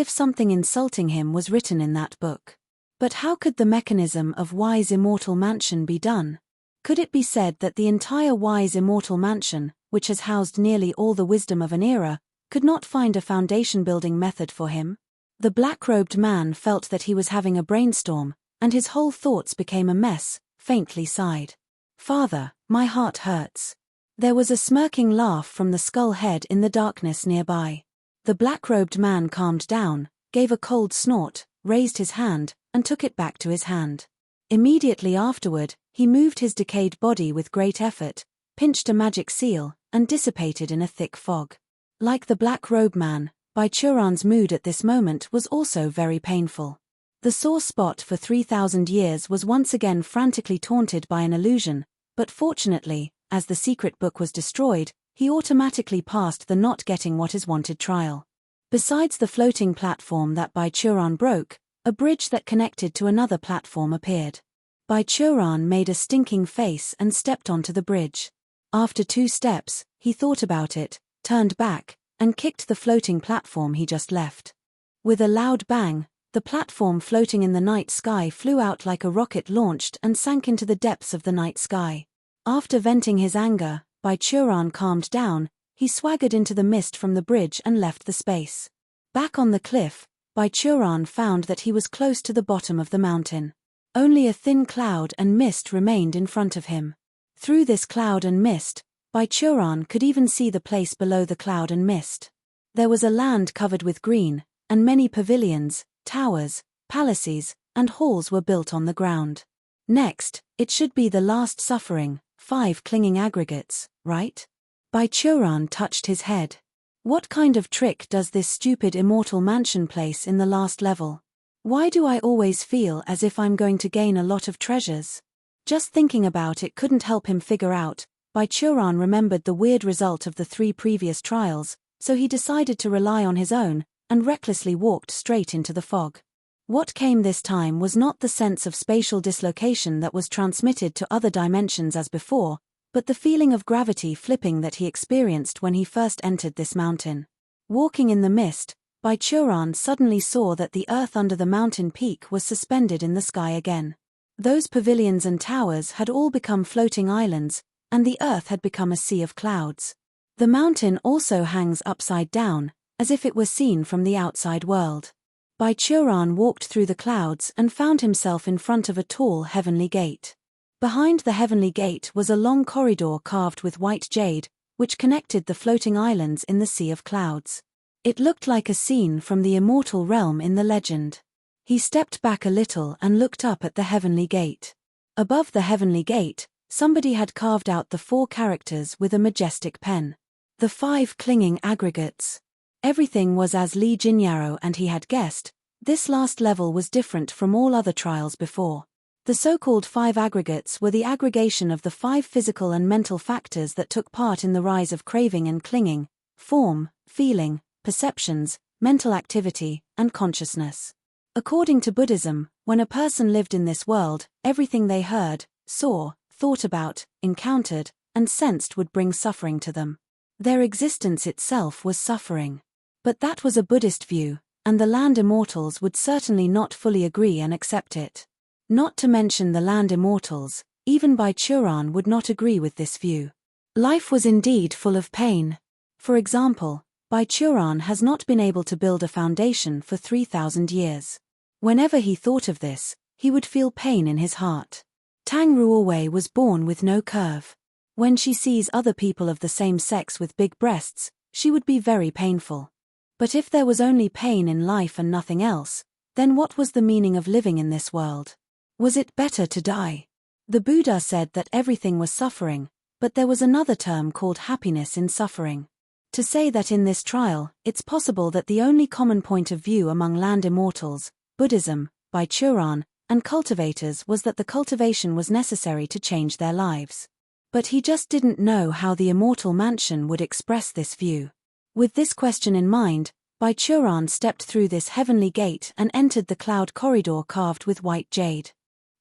something insulting him was written in that book. But how could the mechanism of Wise Immortal Mansion be done? Could it be said that the entire Wise Immortal Mansion, which has housed nearly all the wisdom of an era, could not find a foundation-building method for him? The black-robed man felt that he was having a brainstorm, and his whole thoughts became a mess, faintly sighed. "Father, my heart hurts." There was a smirking laugh from the skull head in the darkness nearby. The black-robed man calmed down, gave a cold snort, raised his hand, and took it back to his hand. Immediately afterward, he moved his decayed body with great effort, pinched a magic seal, and dissipated in a thick fog. Like the black-robe man, Baichuran's mood at this moment was also very painful. The sore spot for 3,000 years was once again frantically taunted by an illusion, but fortunately, as the secret book was destroyed, he automatically passed the not getting what is wanted trial. Besides the floating platform that Baichuran broke, a bridge that connected to another platform appeared. Baichuran made a stinking face and stepped onto the bridge. After 2 steps, he thought about it, turned back, and kicked the floating platform he just left. With a loud bang, the platform floating in the night sky flew out like a rocket launched and sank into the depths of the night sky. After venting his anger, Baichuran calmed down, he swaggered into the mist from the bridge and left the space. Back on the cliff, Baichuran found that he was close to the bottom of the mountain. Only a thin cloud and mist remained in front of him. Through this cloud and mist, Baichuran could even see the place below the cloud and mist. There was a land covered with green, and many pavilions, towers, palaces, and halls were built on the ground. Next, it should be the last suffering, 5 clinging aggregates, right? Baichuran touched his head. What kind of trick does this stupid immortal mansion place in the last level? Why do I always feel as if I'm going to gain a lot of treasures? Just thinking about it couldn't help him figure out. Baichuran remembered the weird result of the 3 previous trials, so he decided to rely on his own, and recklessly walked straight into the fog. What came this time was not the sense of spatial dislocation that was transmitted to other dimensions as before, but the feeling of gravity flipping that he experienced when he first entered this mountain. Walking in the mist, Baichuran suddenly saw that the earth under the mountain peak was suspended in the sky again. Those pavilions and towers had all become floating islands, and the earth had become a sea of clouds. The mountain also hangs upside down, as if it were seen from the outside world. Baichuran walked through the clouds and found himself in front of a tall heavenly gate. Behind the heavenly gate was a long corridor carved with white jade, which connected the floating islands in the sea of clouds. It looked like a scene from the immortal realm in the legend. He stepped back a little and looked up at the heavenly gate. Above the heavenly gate, somebody had carved out the 4 characters with a majestic pen. The 5 clinging aggregates. Everything was as Li Jinyaro and he had guessed. This last level was different from all other trials before. The so-called 5 aggregates were the aggregation of the 5 physical and mental factors that took part in the rise of craving and clinging: form, feeling, perceptions, mental activity, and consciousness. According to Buddhism, when a person lived in this world, everything they heard, saw, thought about, encountered, and sensed would bring suffering to them. Their existence itself was suffering. But that was a Buddhist view, and the land immortals would certainly not fully agree and accept it. Not to mention the land immortals, even Baichuran would not agree with this view. Life was indeed full of pain. For example, Baichuran has not been able to build a foundation for 3,000 years. Whenever he thought of this, he would feel pain in his heart. Tang Ruowei was born with no curve. When she sees other people of the same sex with big breasts, she would be very painful. But if there was only pain in life and nothing else, then what was the meaning of living in this world? Was it better to die? The Buddha said that everything was suffering, but there was another term called happiness in suffering. To say that in this trial, it's possible that the only common point of view among land immortals, Buddhism, Baichuran, and cultivators was that the cultivation was necessary to change their lives. But he just didn't know how the immortal mansion would express this view. With this question in mind, Baichuran stepped through this heavenly gate and entered the cloud corridor carved with white jade.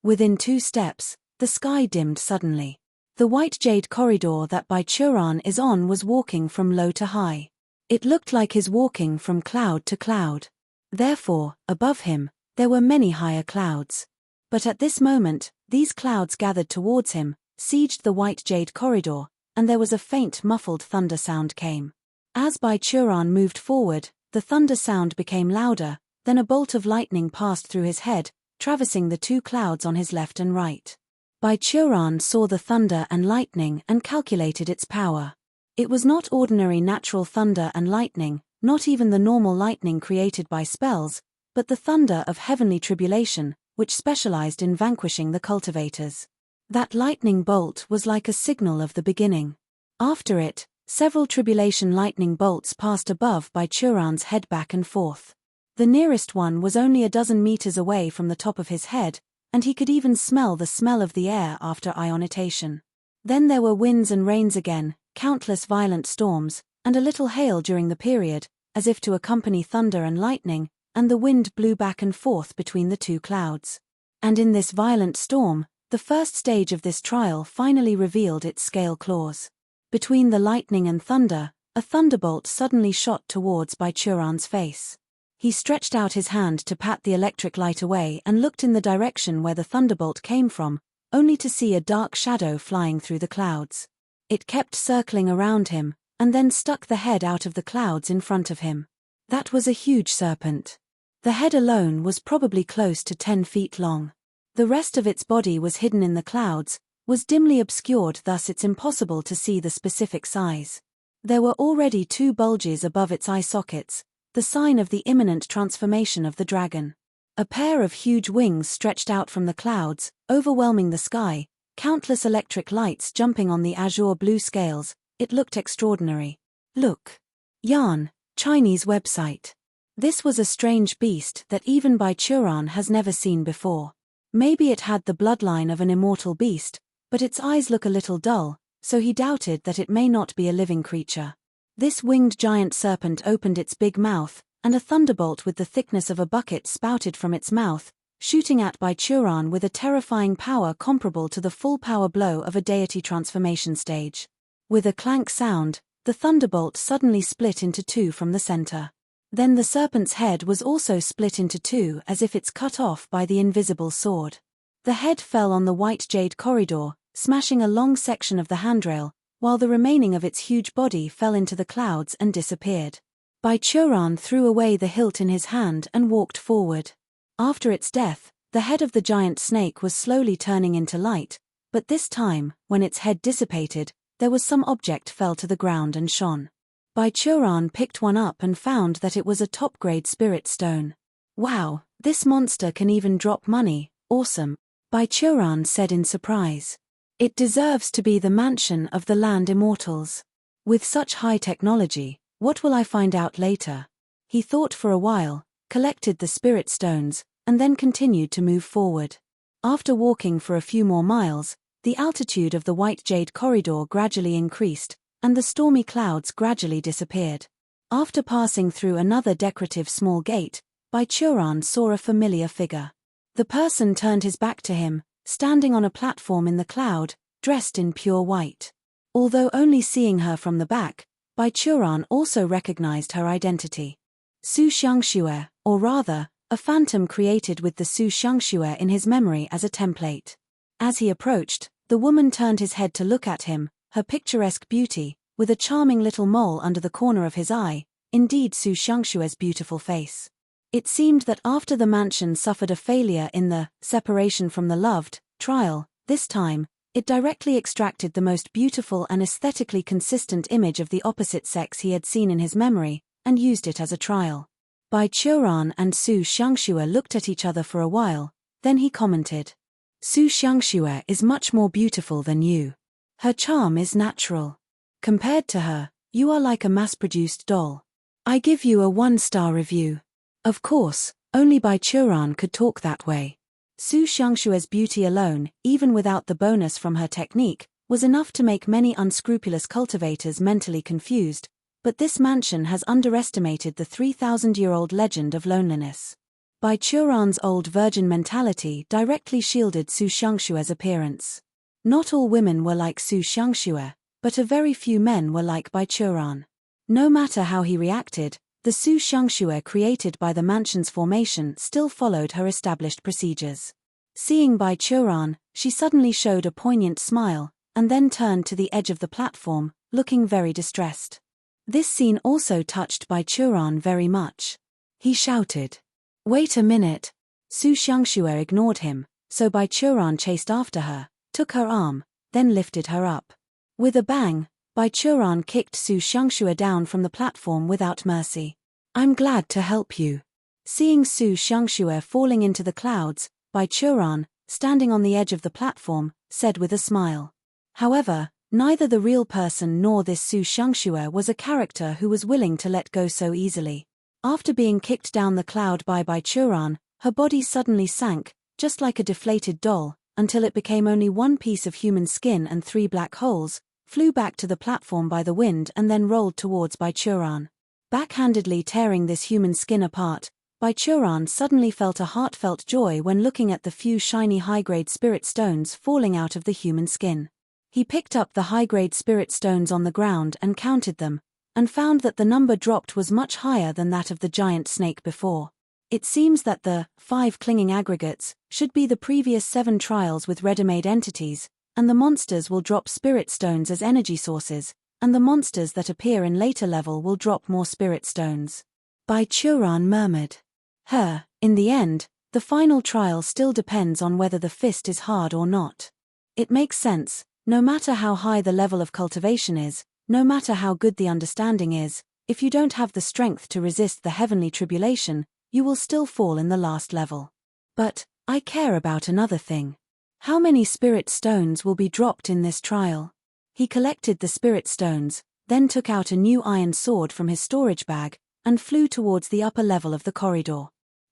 Within 2 steps, the sky dimmed suddenly. The white jade corridor that Baichuran is on was walking from low to high. It looked like his walking from cloud to cloud. Therefore, above him, there were many higher clouds. But at this moment, these clouds gathered towards him, sieged the white jade corridor, and there was a faint muffled thunder sound came. As Baichuran moved forward, the thunder sound became louder, then a bolt of lightning passed through his head, traversing the 2 clouds on his left and right. Baichuran saw the thunder and lightning and calculated its power. It was not ordinary natural thunder and lightning, not even the normal lightning created by spells, but the thunder of heavenly tribulation, which specialized in vanquishing the cultivators. That lightning bolt was like a signal of the beginning. After it, several tribulation lightning bolts passed above Baichuran's head back and forth. The nearest one was only a dozen meters away from the top of his head, and he could even smell the smell of the air after ionization. Then there were winds and rains again, countless violent storms, and a little hail during the period, as if to accompany thunder and lightning, and the wind blew back and forth between the two clouds. And in this violent storm, the first stage of this trial finally revealed its scale clause. Between the lightning and thunder, a thunderbolt suddenly shot towards Baichuran's face. He stretched out his hand to pat the electric light away and looked in the direction where the thunderbolt came from, only to see a dark shadow flying through the clouds. It kept circling around him, and then stuck the head out of the clouds in front of him. That was a huge serpent. The head alone was probably close to 10 feet long. The rest of its body was hidden in the clouds, was dimly obscured, thus it's impossible to see the specific size. There were already 2 bulges above its eye sockets, the sign of the imminent transformation of the dragon. A pair of huge wings stretched out from the clouds, overwhelming the sky, countless electric lights jumping on the azure blue scales. It looked extraordinary. Look. Yan, Chinese website. This was a strange beast that even Baichuran has never seen before. Maybe it had the bloodline of an immortal beast, but its eyes look a little dull, so he doubted that it may not be a living creature. This winged giant serpent opened its big mouth, and a thunderbolt with the thickness of a bucket spouted from its mouth, shooting at Baichuran with a terrifying power comparable to the full power blow of a deity transformation stage. With a clank sound, the thunderbolt suddenly split into 2 from the center. Then the serpent's head was also split into 2 as if it's cut off by the invisible sword. The head fell on the white jade corridor, smashing a long section of the handrail, while the remaining of its huge body fell into the clouds and disappeared. Baichuran threw away the hilt in his hand and walked forward. After its death, the head of the giant snake was slowly turning into light, but this time, when its head dissipated, there was some object fell to the ground and shone. Baichuran picked one up and found that it was a top-grade spirit stone. Wow, this monster can even drop money, awesome, Baichuran said in surprise. It deserves to be the mansion of the land immortals. With such high technology, what will I find out later? He thought for a while, collected the spirit stones, and then continued to move forward. After walking for a few more miles, the altitude of the white jade corridor gradually increased, and the stormy clouds gradually disappeared. After passing through another decorative small gate, Baichuran saw a familiar figure. The person turned his back to him, standing on a platform in the cloud, dressed in pure white. Although only seeing her from the back, Baichuran also recognized her identity. Su Xiangxue, or rather, a phantom created with the Su Xiangxue in his memory as a template. As he approached, the woman turned his head to look at him, her picturesque beauty, with a charming little mole under the corner of his eye, indeed Su Xiangxue's beautiful face. It seemed that after the mansion suffered a failure in the separation from the loved trial, this time, it directly extracted the most beautiful and aesthetically consistent image of the opposite sex he had seen in his memory, and used it as a trial. Baichuran and Su Xiangxue looked at each other for a while, then he commented. Su Xiangxue is much more beautiful than you. Her charm is natural. Compared to her, you are like a mass-produced doll. I give you a 1-star review. Of course, only Baichuran could talk that way. Su Xiangxue's beauty alone, even without the bonus from her technique, was enough to make many unscrupulous cultivators mentally confused, but this mansion has underestimated the 3,000-year-old legend of loneliness. Baichuran's old virgin mentality directly shielded Su Xiangxue's appearance. Not all women were like Su Xiangxue, but a very few men were like Baichuran. No matter how he reacted, the Su Xiangxue created by the mansion's formation still followed her established procedures. Seeing Baichuran, she suddenly showed a poignant smile, and then turned to the edge of the platform, looking very distressed. This scene also touched Baichuran very much. He shouted, "Wait a minute!" Su Xiangxue ignored him, so Baichuran chased after her, took her arm, then lifted her up. With a bang, Baichuran kicked Su Xiangxue down from the platform without mercy. "I'm glad to help you." Seeing Su Xiangxue falling into the clouds, Baichuran, standing on the edge of the platform, said with a smile. However, neither the real person nor this Su Xiangxue was a character who was willing to let go so easily. After being kicked down the cloud by Baichuran, her body suddenly sank, just like a deflated doll, until it became only one piece of human skin and 3 black holes, flew back to the platform by the wind and then rolled towards Baichuran. Backhandedly tearing this human skin apart, Baichuran suddenly felt a heartfelt joy when looking at the few shiny high-grade spirit stones falling out of the human skin. He picked up the high-grade spirit stones on the ground and counted them, and found that the number dropped was much higher than that of the giant snake before. It seems that the 5 clinging aggregates should be the previous 7 trials with ready-made entities, and the monsters will drop spirit stones as energy sources, and the monsters that appear in later level will drop more spirit stones. Baichuran murmured. In the end, the final trial still depends on whether the fist is hard or not. It makes sense, no matter how high the level of cultivation is, no matter how good the understanding is, if you don't have the strength to resist the heavenly tribulation, you will still fall in the last level. But, I care about another thing. How many spirit stones will be dropped in this trial? He collected the spirit stones, then took out a new iron sword from his storage bag, and flew towards the upper level of the corridor.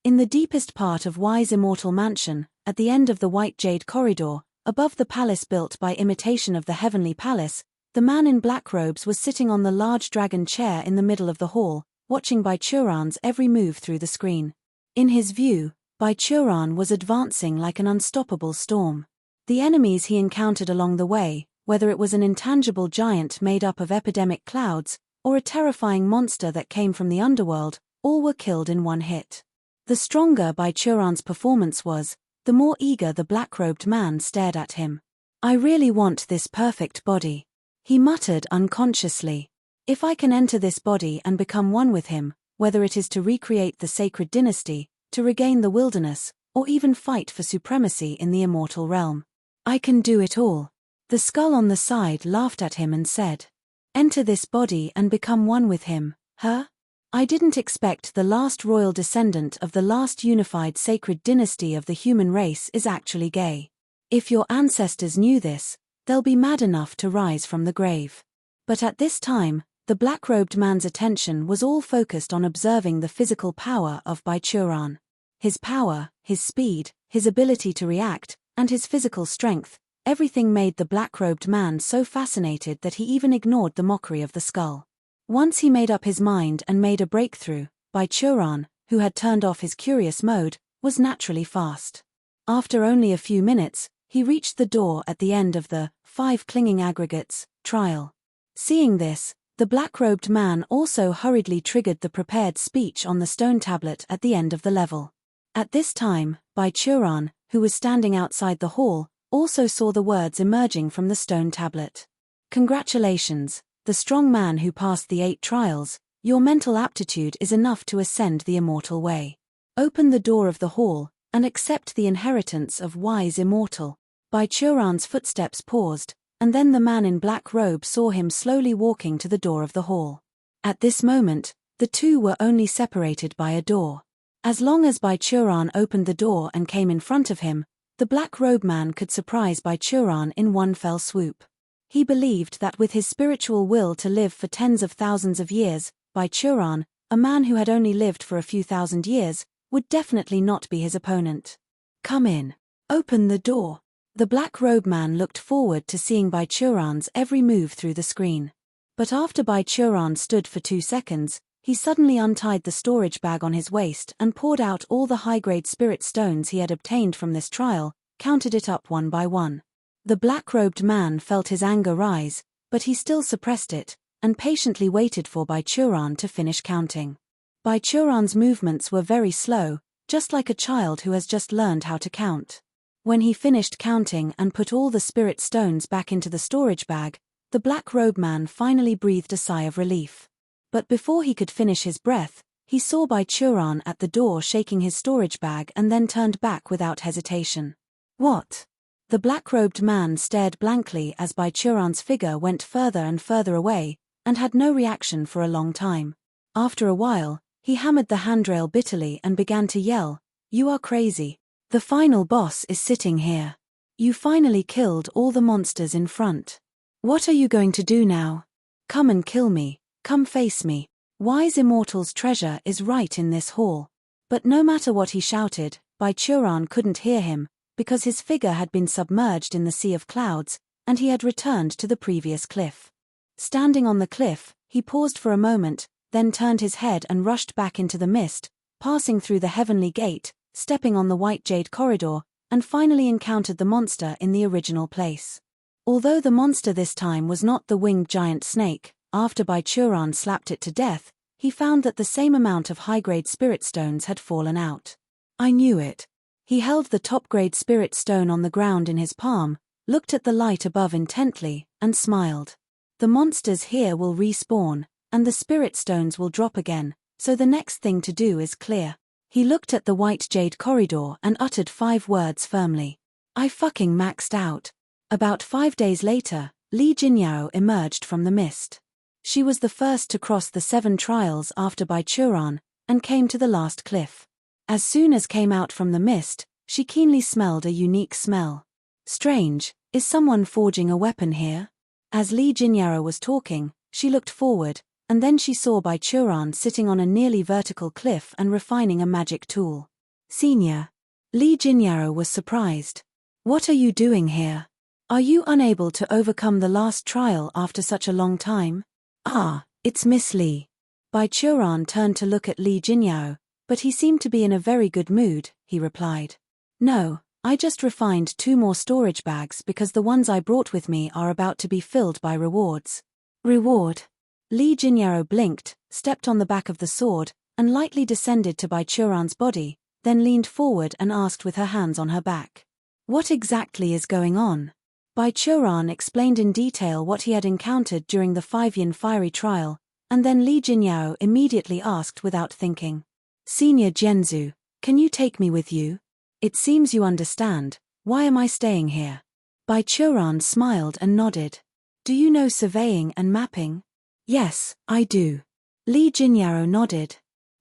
In the deepest part of Y's immortal mansion, at the end of the white jade corridor, above the palace built by imitation of the heavenly palace, the man in black robes was sitting on the large dragon chair in the middle of the hall, watching Baichuran's every move through the screen. In his view, Baichuran was advancing like an unstoppable storm. The enemies he encountered along the way, whether it was an intangible giant made up of epidemic clouds, or a terrifying monster that came from the underworld, all were killed in one hit. The stronger Baichuran's performance was, the more eager the black-robed man stared at him. "I really want this perfect body," he muttered unconsciously. "If I can enter this body and become one with him, whether it is to recreate the sacred dynasty, to regain the wilderness, or even fight for supremacy in the immortal realm, I can do it all." The skull on the side laughed at him and said, "Enter this body and become one with him, huh? I didn't expect the last royal descendant of the last unified sacred dynasty of the human race is actually gay. If your ancestors knew this, they'll be mad enough to rise from the grave." But at this time, the black-robed man's attention was all focused on observing the physical power of Baichuran. His power, his speed, his ability to react, and his physical strength, everything made the black-robed man so fascinated that he even ignored the mockery of the skull. Once he made up his mind and made a breakthrough, Baichuran, who had turned off his curious mode, was naturally fast. After only a few minutes, he reached the door at the end of the 5 clinging aggregates trial. Seeing this, the black-robed man also hurriedly triggered the prepared speech on the stone tablet at the end of the level. At this time, Baichuran, who was standing outside the hall, also saw the words emerging from the stone tablet. "Congratulations, the strong man who passed the 8 trials, your mental aptitude is enough to ascend the immortal way. Open the door of the hall, and accept the inheritance of Y's immortal." Baichuran's footsteps paused, and then the man in black robe saw him slowly walking to the door of the hall. At this moment, the two were only separated by a door. As long as Baichuran opened the door and came in front of him, the black robe man could surprise Baichuran in one fell swoop. He believed that with his spiritual will to live for tens of thousands of years, Baichuran, a man who had only lived for a few thousand years, would definitely not be his opponent. "Come in. Open the door." The black robe man looked forward to seeing Baichuran's every move through the screen. But after Baichuran stood for 2 seconds, he suddenly untied the storage bag on his waist and poured out all the high-grade spirit stones he had obtained from this trial, counted it up one by one. The black-robed man felt his anger rise, but he still suppressed it, and patiently waited for Baichuran to finish counting. Baichuran's movements were very slow, just like a child who has just learned how to count. When he finished counting and put all the spirit stones back into the storage bag, the black robe man finally breathed a sigh of relief. But before he could finish his breath, he saw Baichuran at the door shaking his storage bag and then turned back without hesitation. "What?" The black-robed man stared blankly as Baichuran's figure went further and further away, and had no reaction for a long time. After a while, he hammered the handrail bitterly and began to yell, "You are crazy. The final boss is sitting here. You finally killed all the monsters in front. What are you going to do now? Come and kill me, come face me." Wise immortal's treasure is right in this hall. But no matter what he shouted, Baichuran couldn't hear him, because his figure had been submerged in the sea of clouds, and he had returned to the previous cliff. Standing on the cliff, he paused for a moment, then turned his head and rushed back into the mist, passing through the heavenly gate, stepping on the white jade corridor, and finally encountered the monster in the original place. Although the monster this time was not the winged giant snake, after Baichuran slapped it to death, he found that the same amount of high-grade spirit stones had fallen out. I knew it. He held the top-grade spirit stone on the ground in his palm, looked at the light above intently, and smiled. The monsters here will respawn, and the spirit stones will drop again, so the next thing to do is clear. He looked at the white jade corridor and uttered 5 words firmly. I fucking maxed out. About 5 days later, Li Jinyao emerged from the mist. She was the first to cross the 7 trials after Baichuran, and came to the last cliff. As soon as came out from the mist, she keenly smelled a unique smell. Strange, is someone forging a weapon here? As Li Jinyao was talking, she looked forward, and then she saw Baichuran sitting on a nearly vertical cliff and refining a magic tool. Senior. Li Jinyao was surprised. What are you doing here? Are you unable to overcome the last trial after such a long time? Ah, it's Miss Li. Baichuran turned to look at Li Jinyao, but he seemed to be in a very good mood, he replied. No, I just refined 2 more storage bags because the ones I brought with me are about to be filled by rewards. Reward? Li Jinyao blinked, stepped on the back of the sword, and lightly descended to Baichuran's body, then leaned forward and asked with her hands on her back. What exactly is going on? Baichuran explained in detail what he had encountered during the 5-yin fiery trial, and then Li Jinyao immediately asked without thinking. Senior Jianzu, can you take me with you? It seems you understand. Why am I staying here? Baichuran smiled and nodded. Do you know surveying and mapping? Yes, I do. Li Jinyao nodded.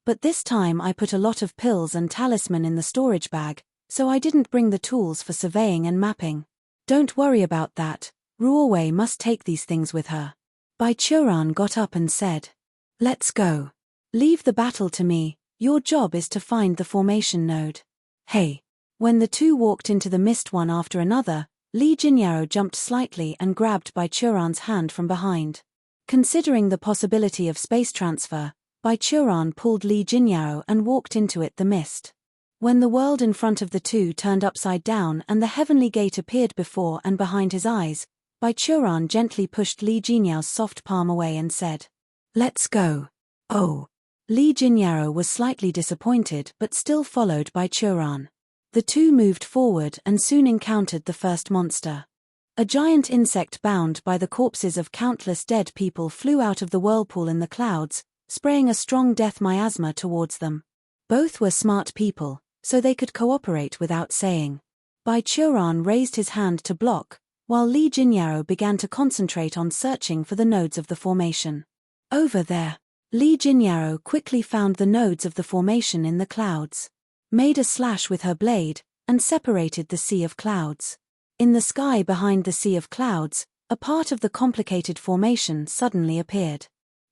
But this time I put a lot of pills and talisman in the storage bag, so I didn't bring the tools for surveying and mapping. Don't worry about that, Ruowei must take these things with her. Baichuran got up and said. Let's go. Leave the battle to me, your job is to find the formation node. Hey. When the 2 walked into the mist one after another, Li Jinyao jumped slightly and grabbed Baichuran's hand from behind. Considering the possibility of space transfer, Baichuran pulled Li Jinyao and walked into the mist. When the world in front of the 2 turned upside down and the heavenly gate appeared before and behind his eyes, Baichuran gently pushed Li Jinyao's soft palm away and said, Let's go. Oh. Li Jinyao was slightly disappointed but still followed Baichuran. The 2 moved forward and soon encountered the first monster. A giant insect bound by the corpses of countless dead people flew out of the whirlpool in the clouds, spraying a strong death miasma towards them. Both were smart people, so they could cooperate without saying. Baichuran raised his hand to block, while Li Jinyao began to concentrate on searching for the nodes of the formation. Over there. Li Jinyao quickly found the nodes of the formation in the clouds, made a slash with her blade, and separated the sea of clouds. In the sky behind the sea of clouds, a part of the complicated formation suddenly appeared.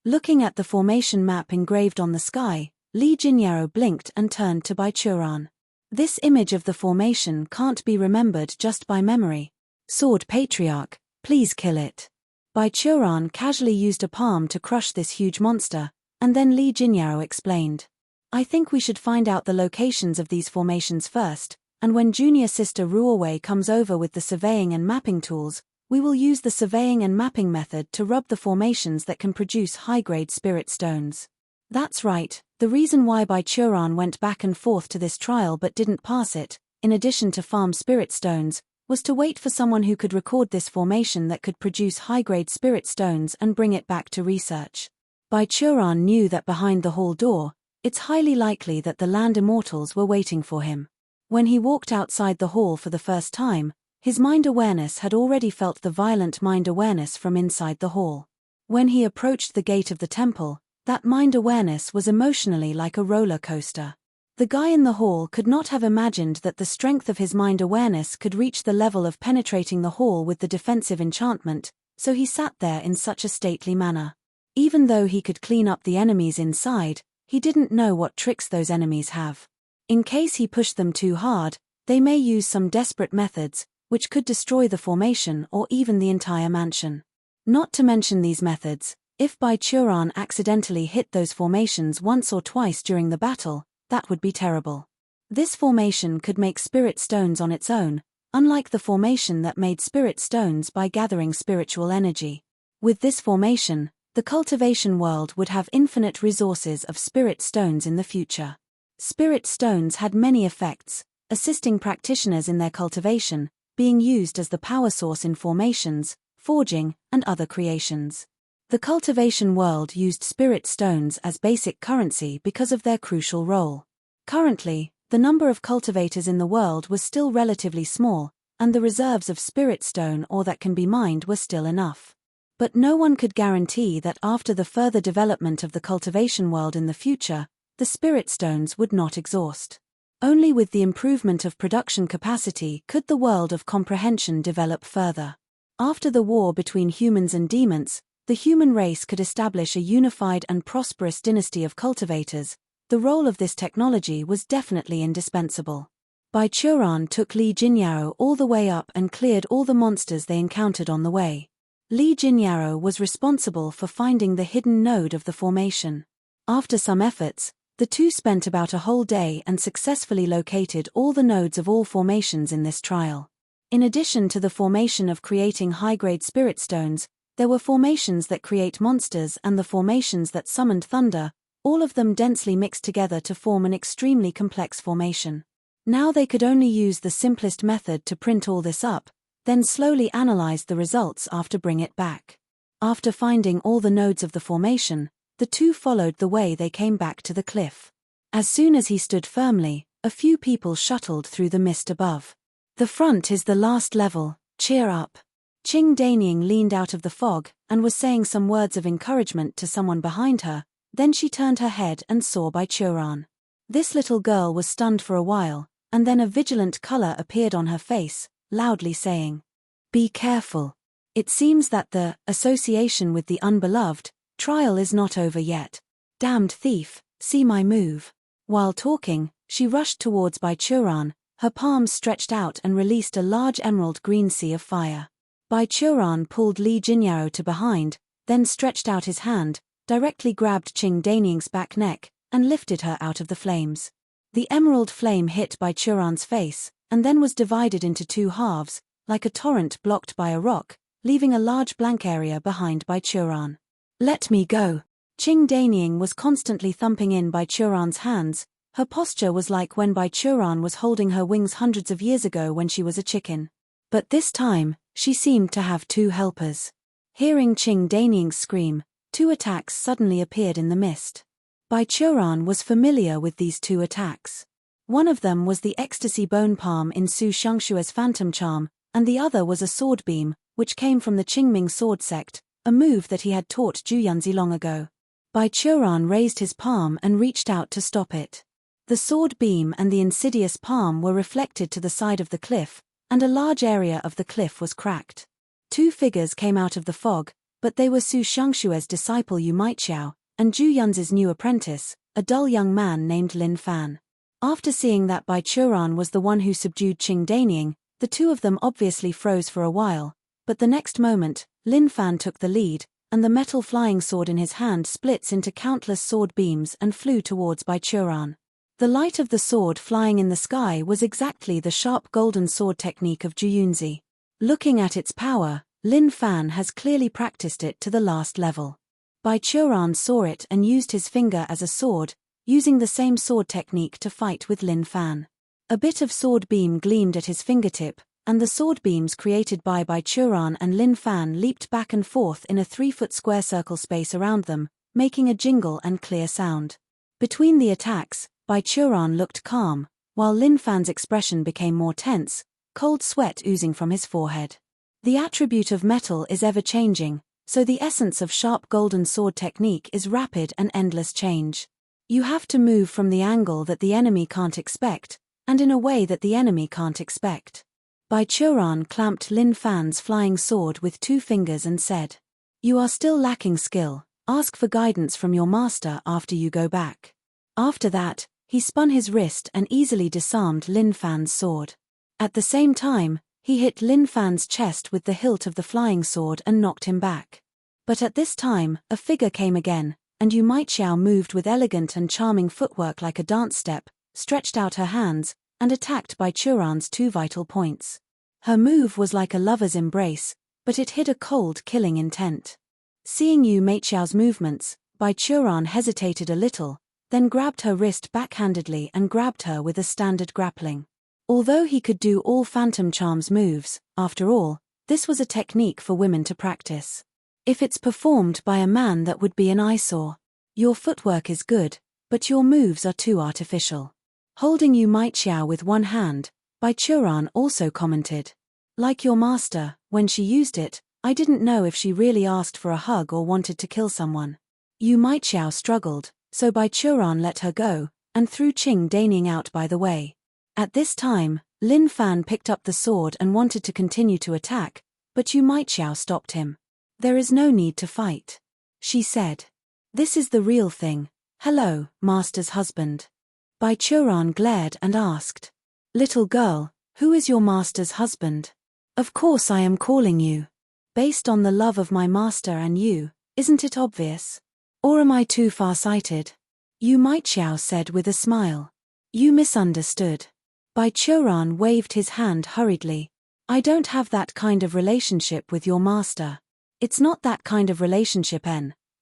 Looking at the formation map engraved on the sky, Li Jinyao blinked and turned to Baichuran. This image of the formation can't be remembered just by memory. Sword Patriarch, please kill it. Baichuran casually used a palm to crush this huge monster, and then Li Jinyao explained. I think we should find out the locations of these formations first, and when junior sister Ruowei comes over with the surveying and mapping tools, we will use the surveying and mapping method to rub the formations that can produce high-grade spirit stones. That's right, the reason why Baichuran went back and forth to this trial but didn't pass it, in addition to farm spirit stones, was to wait for someone who could record this formation that could produce high-grade spirit stones and bring it back to research. Baichuran knew that behind the hall door, it's highly likely that the land immortals were waiting for him. When he walked outside the hall for the first time, his mind awareness had already felt the violent mind awareness from inside the hall. When he approached the gate of the temple, that mind awareness was emotionally like a roller coaster. The guy in the hall could not have imagined that the strength of his mind awareness could reach the level of penetrating the hall with the defensive enchantment, so he sat there in such a stately manner. Even though he could clean up the enemies inside, he didn't know what tricks those enemies have. In case he pushed them too hard, they may use some desperate methods, which could destroy the formation or even the entire mansion. Not to mention these methods, if Baichuran accidentally hit those formations once or twice during the battle, that would be terrible. This formation could make spirit stones on its own, unlike the formation that made spirit stones by gathering spiritual energy. With this formation, the cultivation world would have infinite resources of spirit stones in the future. Spirit stones had many effects, assisting practitioners in their cultivation, being used as the power source in formations, forging, and other creations. The cultivation world used spirit stones as basic currency because of their crucial role. Currently, the number of cultivators in the world was still relatively small, and the reserves of spirit stone or that can be mined were still enough. But no one could guarantee that after the further development of the cultivation world in the future, the spirit stones would not exhaust. Only with the improvement of production capacity could the world of comprehension develop further. After the war between humans and demons, the human race could establish a unified and prosperous dynasty of cultivators. The role of this technology was definitely indispensable. Baichuran took Li Jinyao all the way up and cleared all the monsters they encountered on the way. Li Jinyao was responsible for finding the hidden node of the formation. After some efforts, the two spent about a whole day and successfully located all the nodes of all formations in this trial. In addition to the formation of creating high-grade spirit stones, there were formations that create monsters and the formations that summoned thunder, all of them densely mixed together to form an extremely complex formation. Now they could only use the simplest method to print all this up, then slowly analyze the results after bring it back. After finding all the nodes of the formation, the two followed the way they came back to the cliff. As soon as he stood firmly, a few people shuttled through the mist above. The front is the last level, cheer up. Qing Danying leaned out of the fog and was saying some words of encouragement to someone behind her, then she turned her head and saw Baichuran. This little girl was stunned for a while, and then a vigilant color appeared on her face, loudly saying, "Be careful. It seems that the association with the unbeloved trial is not over yet. Damned thief, see my move." While talking, she rushed towards Baichuran, her palms stretched out and released a large emerald green sea of fire. Baichuran pulled Li Jinyao to behind, then stretched out his hand, directly grabbed Qing Danying's back neck, and lifted her out of the flames. The emerald flame hit Baichuran's face, and then was divided into two halves, like a torrent blocked by a rock, leaving a large blank area behind Baichuran. "Let me go." Qing Danying was constantly thumping in Baichuran's hands. Her posture was like when Baichuran was holding her wings hundreds of years ago when she was a chicken. But this time, she seemed to have two helpers. Hearing Qing Danying's scream, two attacks suddenly appeared in the mist. Baichuran was familiar with these two attacks. One of them was the ecstasy bone palm in Su Xiangshue's phantom charm, and the other was a sword beam, which came from the Qingming sword sect, a move that he had taught Juyanzi long ago. Baichuran raised his palm and reached out to stop it. The sword beam and the insidious palm were reflected to the side of the cliff, and a large area of the cliff was cracked. Two figures came out of the fog, but they were Su Xiangshue's disciple Yu Maiqiao, and Juyanzi's new apprentice, a dull young man named Lin Fan. After seeing that Baichuran was the one who subdued Qing Danying, the two of them obviously froze for a while, but the next moment, Lin Fan took the lead, and the metal flying sword in his hand splits into countless sword beams and flew towards Baichuran. The light of the sword flying in the sky was exactly the sharp golden sword technique of Juyunzi. Looking at its power, Lin Fan has clearly practiced it to the last level. Baichuran saw it and used his finger as a sword, using the same sword technique to fight with Lin Fan. A bit of sword beam gleamed at his fingertip, and the sword beams created by Baichuran and Lin Fan leaped back and forth in a 3-foot square circle space around them, making a jingle and clear sound. Between the attacks, Baichuran looked calm, while Lin Fan's expression became more tense, cold sweat oozing from his forehead. The attribute of metal is ever-changing, so the essence of sharp golden sword technique is rapid and endless change. You have to move from the angle that the enemy can't expect, and in a way that the enemy can't expect. Baichuran clamped Lin Fan's flying sword with 2 fingers and said, "You are still lacking skill, Ask for guidance from your master after you go back. After that, he spun his wrist and easily disarmed Lin Fan's sword. At the same time, he hit Lin Fan's chest with the hilt of the flying sword and knocked him back. But at this time, a figure came again, and Yu Maiqiao moved with elegant and charming footwork like a dance step, stretched out her hands, and attacked Bai Churan's 2 vital points. Her move was like a lover's embrace, but it hid a cold, killing intent. Seeing Yu Maiqiao's movements, Bai Churan hesitated a little, then grabbed her wrist backhandedly and grabbed her with a standard grappling. Although he could do all Phantom Charm's moves, after all, this was a technique for women to practice. If it's performed by a man, that would be an eyesore. Your footwork is good, but your moves are too artificial. Holding Yu Maiqiao with one hand, Bai Churan also commented. Like your master, when she used it, I didn't know if she really asked for a hug or wanted to kill someone. Yu Maiqiao struggled, so Bai Churan let her go, and threw Qing Daning out by the way. At this time, Lin Fan picked up the sword and wanted to continue to attack, but Yu Maiqiao stopped him. There is no need to fight, she said. This is the real thing. Hello, master's husband. Bai Churan glared and asked. Little girl, who is your master's husband? Of course I am calling you. Based on the love of my master and you, isn't it obvious? Or am I too far-sighted? Yu Maiqiao said with a smile. You misunderstood. Bai Churan waved his hand hurriedly. I don't have that kind of relationship with your master. It's not that kind of relationship,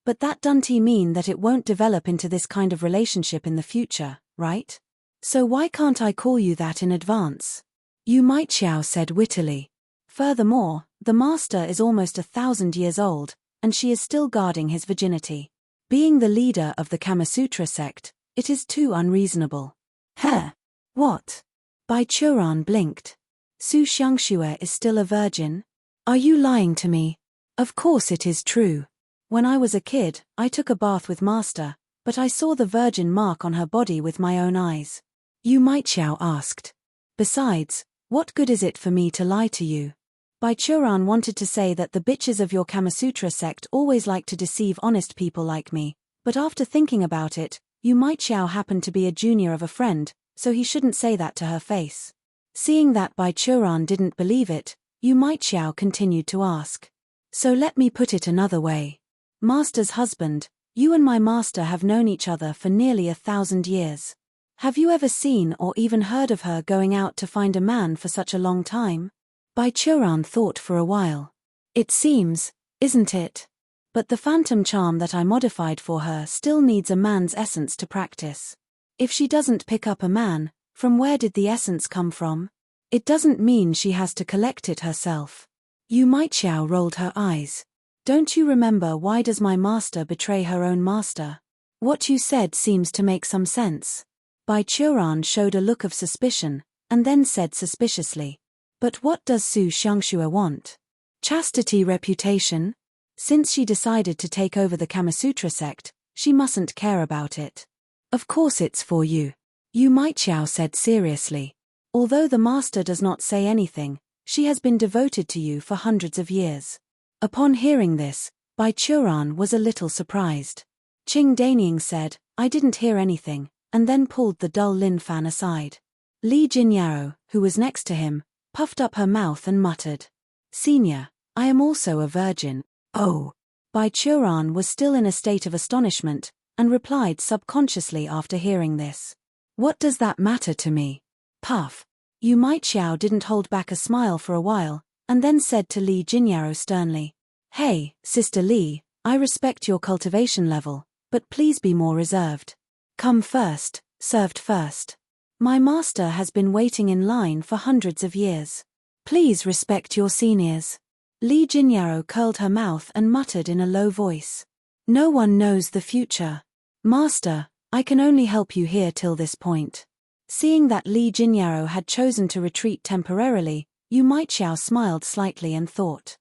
but that doesn't mean that it won't develop into this kind of relationship in the future, right? So why can't I call you that in advance? Yu Maiqiao said wittily. Furthermore, the master is almost 1,000 years old, and she is still guarding his virginity. Being the leader of the Kamasutra sect, it is too unreasonable. Heh? What? Bai Churan blinked. Su Xiangxue is still a virgin? Are you lying to me? Of course it is true. When I was a kid, I took a bath with master, but I saw the virgin mark on her body with my own eyes. Yu Maiqiao asked. Besides, what good is it for me to lie to you? Bai Churan wanted to say that the bitches of your Kamasutra sect always like to deceive honest people like me, but after thinking about it, Yu Maiqiao happened to be a junior of a friend, so he shouldn't say that to her face. Seeing that Bai Churan didn't believe it, Yu Maiqiao continued to ask. So let me put it another way. Master's husband, you and my master have known each other for nearly 1,000 years. Have you ever seen or even heard of her going out to find a man for such a long time? Bai Churan thought for a while. It seems, isn't it? But the phantom charm that I modified for her still needs a man's essence to practice. If she doesn't pick up a man, from where did the essence come from? It doesn't mean she has to collect it herself. Yu Maiqiao rolled her eyes. Don't you remember why does my master betray her own master? What you said seems to make some sense. Bai Churan showed a look of suspicion, and then said suspiciously. But what does Su Xiangxue want? Chastity reputation? Since she decided to take over the Kamasutra sect, she mustn't care about it. Of course it's for you. Yu Maiqiao said seriously. Although the master does not say anything, she has been devoted to you for hundreds of years. Upon hearing this, Bai Churan was a little surprised. Qing Daning said, I didn't hear anything, and then pulled the dull Lin Fan aside. Li Jinyao, who was next to him, puffed up her mouth and muttered. Senior, I am also a virgin. Oh. Bai Churan was still in a state of astonishment, and replied subconsciously after hearing this. What does that matter to me? Puff. Yu Maiqiao didn't hold back a smile for a while, and then said to Li Jinyao sternly. Hey, Sister Li, I respect your cultivation level, but please be more reserved. Come first, served first. My master has been waiting in line for hundreds of years. Please respect your seniors. Li Jinyao curled her mouth and muttered in a low voice. No one knows the future. Master, I can only help you here till this point. Seeing that Li Jinyao had chosen to retreat temporarily, Yu Maiqiao smiled slightly and thought.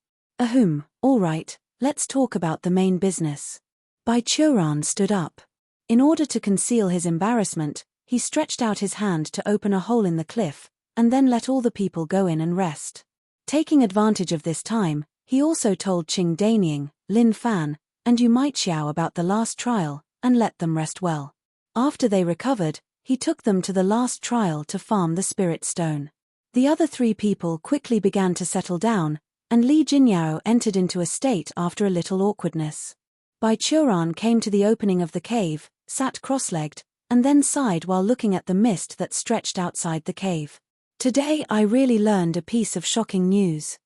All right, let's talk about the main business. Bai Churan stood up. In order to conceal his embarrassment, he stretched out his hand to open a hole in the cliff, and then let all the people go in and rest. Taking advantage of this time, he also told Qing Daning, Lin Fan, and Yu Might about the last trial, and let them rest well. After they recovered, he took them to the last trial to farm the spirit stone. The other 3 people quickly began to settle down, and Li Jinyao entered into a state after a little awkwardness. Bai Churan came to the opening of the cave, sat cross-legged, and then sighed while looking at the mist that stretched outside the cave. Today I really learned a piece of shocking news.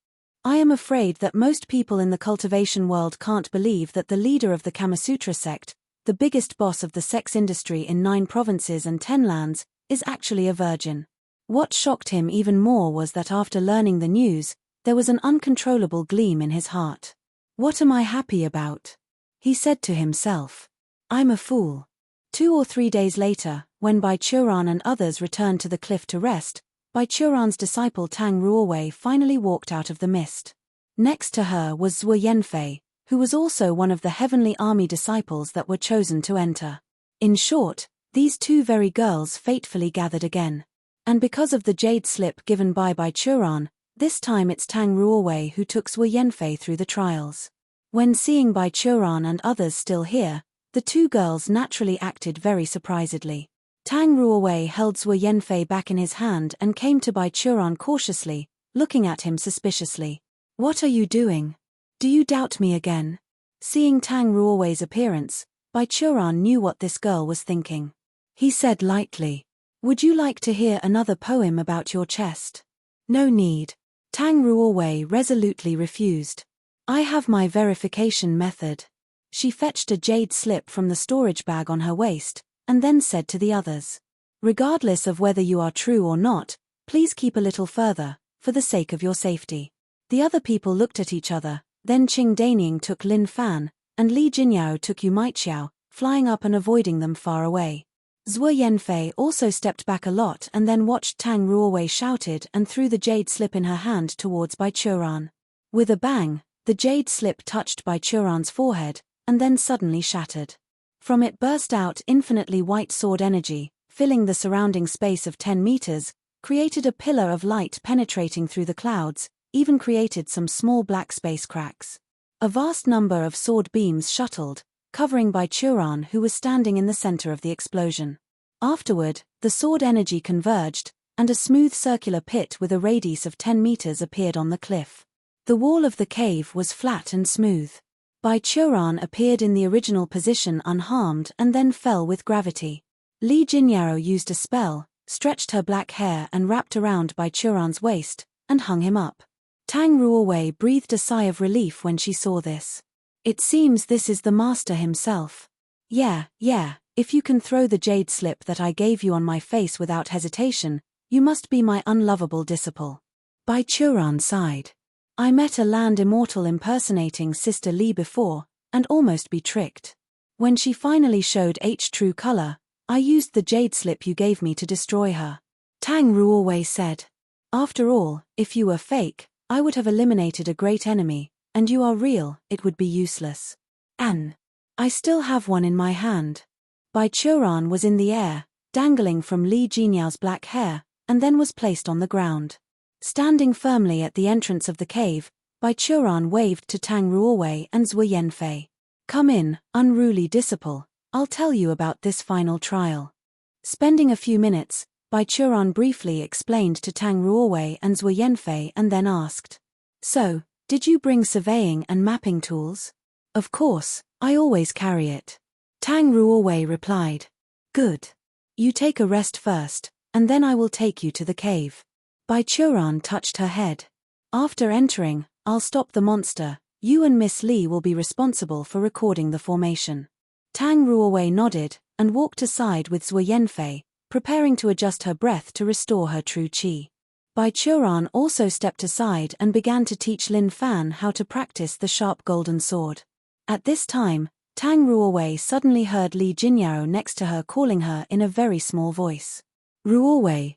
I am afraid that most people in the cultivation world can't believe that the leader of the Kamasutra sect, the biggest boss of the sex industry in 9 provinces and 10 lands, is actually a virgin. What shocked him even more was that after learning the news, there was an uncontrollable gleam in his heart. What am I happy about? He said to himself. I'm a fool. 2 or 3 days later, when Bai Churan and others returned to the cliff to rest, Bai Churan's disciple Tang Ruowei finally walked out of the mist. Next to her was Zhuo Yanfei, who was also one of the heavenly army disciples that were chosen to enter. In short, these 2 very girls fatefully gathered again. And because of the jade slip given by Bai Churan, this time it's Tang Ruowei who took Zhuo Yanfei through the trials. When seeing Bai Churan and others still here, the 2 girls naturally acted very surprisedly. Tang Ruowei held Zhuo Yanfei back in his hand and came to Bai Churan cautiously, looking at him suspiciously. What are you doing? Do you doubt me again? Seeing Tang Ruowei's appearance, Bai Churan knew what this girl was thinking. He said lightly, would you like to hear another poem about your chest? No need. Tang Ruowei resolutely refused. I have my verification method. She fetched a jade slip from the storage bag on her waist, and then said to the others, regardless of whether you are true or not, please keep a little further, for the sake of your safety. The other people looked at each other, then Qing Danying took Lin Fan, and Li Jinyao took Yu Might, flying up and avoiding them far away. Zhuo Yanfei also stepped back a lot and then watched Tang Ruowei shouted and threw the jade slip in her hand towards Bai Churan. With a bang, the jade slip touched Bai Churan's forehead, and then suddenly shattered. From it burst out infinitely white sword energy, filling the surrounding space of 10 meters, created a pillar of light penetrating through the clouds, even created some small black space cracks. A vast number of sword beams shuttled, covering Bai Churan who was standing in the center of the explosion. Afterward, the sword energy converged, and a smooth circular pit with a radius of 10 meters appeared on the cliff. The wall of the cave was flat and smooth. Bai Churan appeared in the original position unharmed and then fell with gravity. Li Jinyao used a spell, stretched her black hair and wrapped around Bai Churan's waist, and hung him up. Tang Ruowei breathed a sigh of relief when she saw this. It seems this is the master himself. Yeah, if you can throw the jade slip that I gave you on my face without hesitation, you must be my unlovable disciple. Bai Churan sighed. I met a land immortal impersonating Sister Li before, and almost be tricked. When she finally showed true color, I used the jade slip you gave me to destroy her. Tang Ruowei said. After all, if you were fake, I would have eliminated a great enemy, and you are real, it would be useless. I still have one in my hand. Bai Churan was in the air, dangling from Li Jinyao's black hair, and then was placed on the ground. Standing firmly at the entrance of the cave, Bai Churan waved to Tang Ruowei and Zhuo Yanfei. Come in, unruly disciple, I'll tell you about this final trial. Spending a few minutes, Bai Churan briefly explained to Tang Ruowei and Zhuo Yanfei and then asked, so, did you bring surveying and mapping tools? Of course, I always carry it. Tang Ruowei replied. Good. You take a rest first, and then I will take you to the cave. Bai Churan touched her head. After entering, I'll stop the monster. You and Miss Li will be responsible for recording the formation. Tang Ruowei nodded, and walked aside with Zhuo Yanfei, preparing to adjust her breath to restore her true qi. Bai Churan also stepped aside and began to teach Lin Fan how to practice the sharp golden sword. At this time, Tang Ruowei suddenly heard Li Jinyao next to her calling her in a very small voice. Ruowei,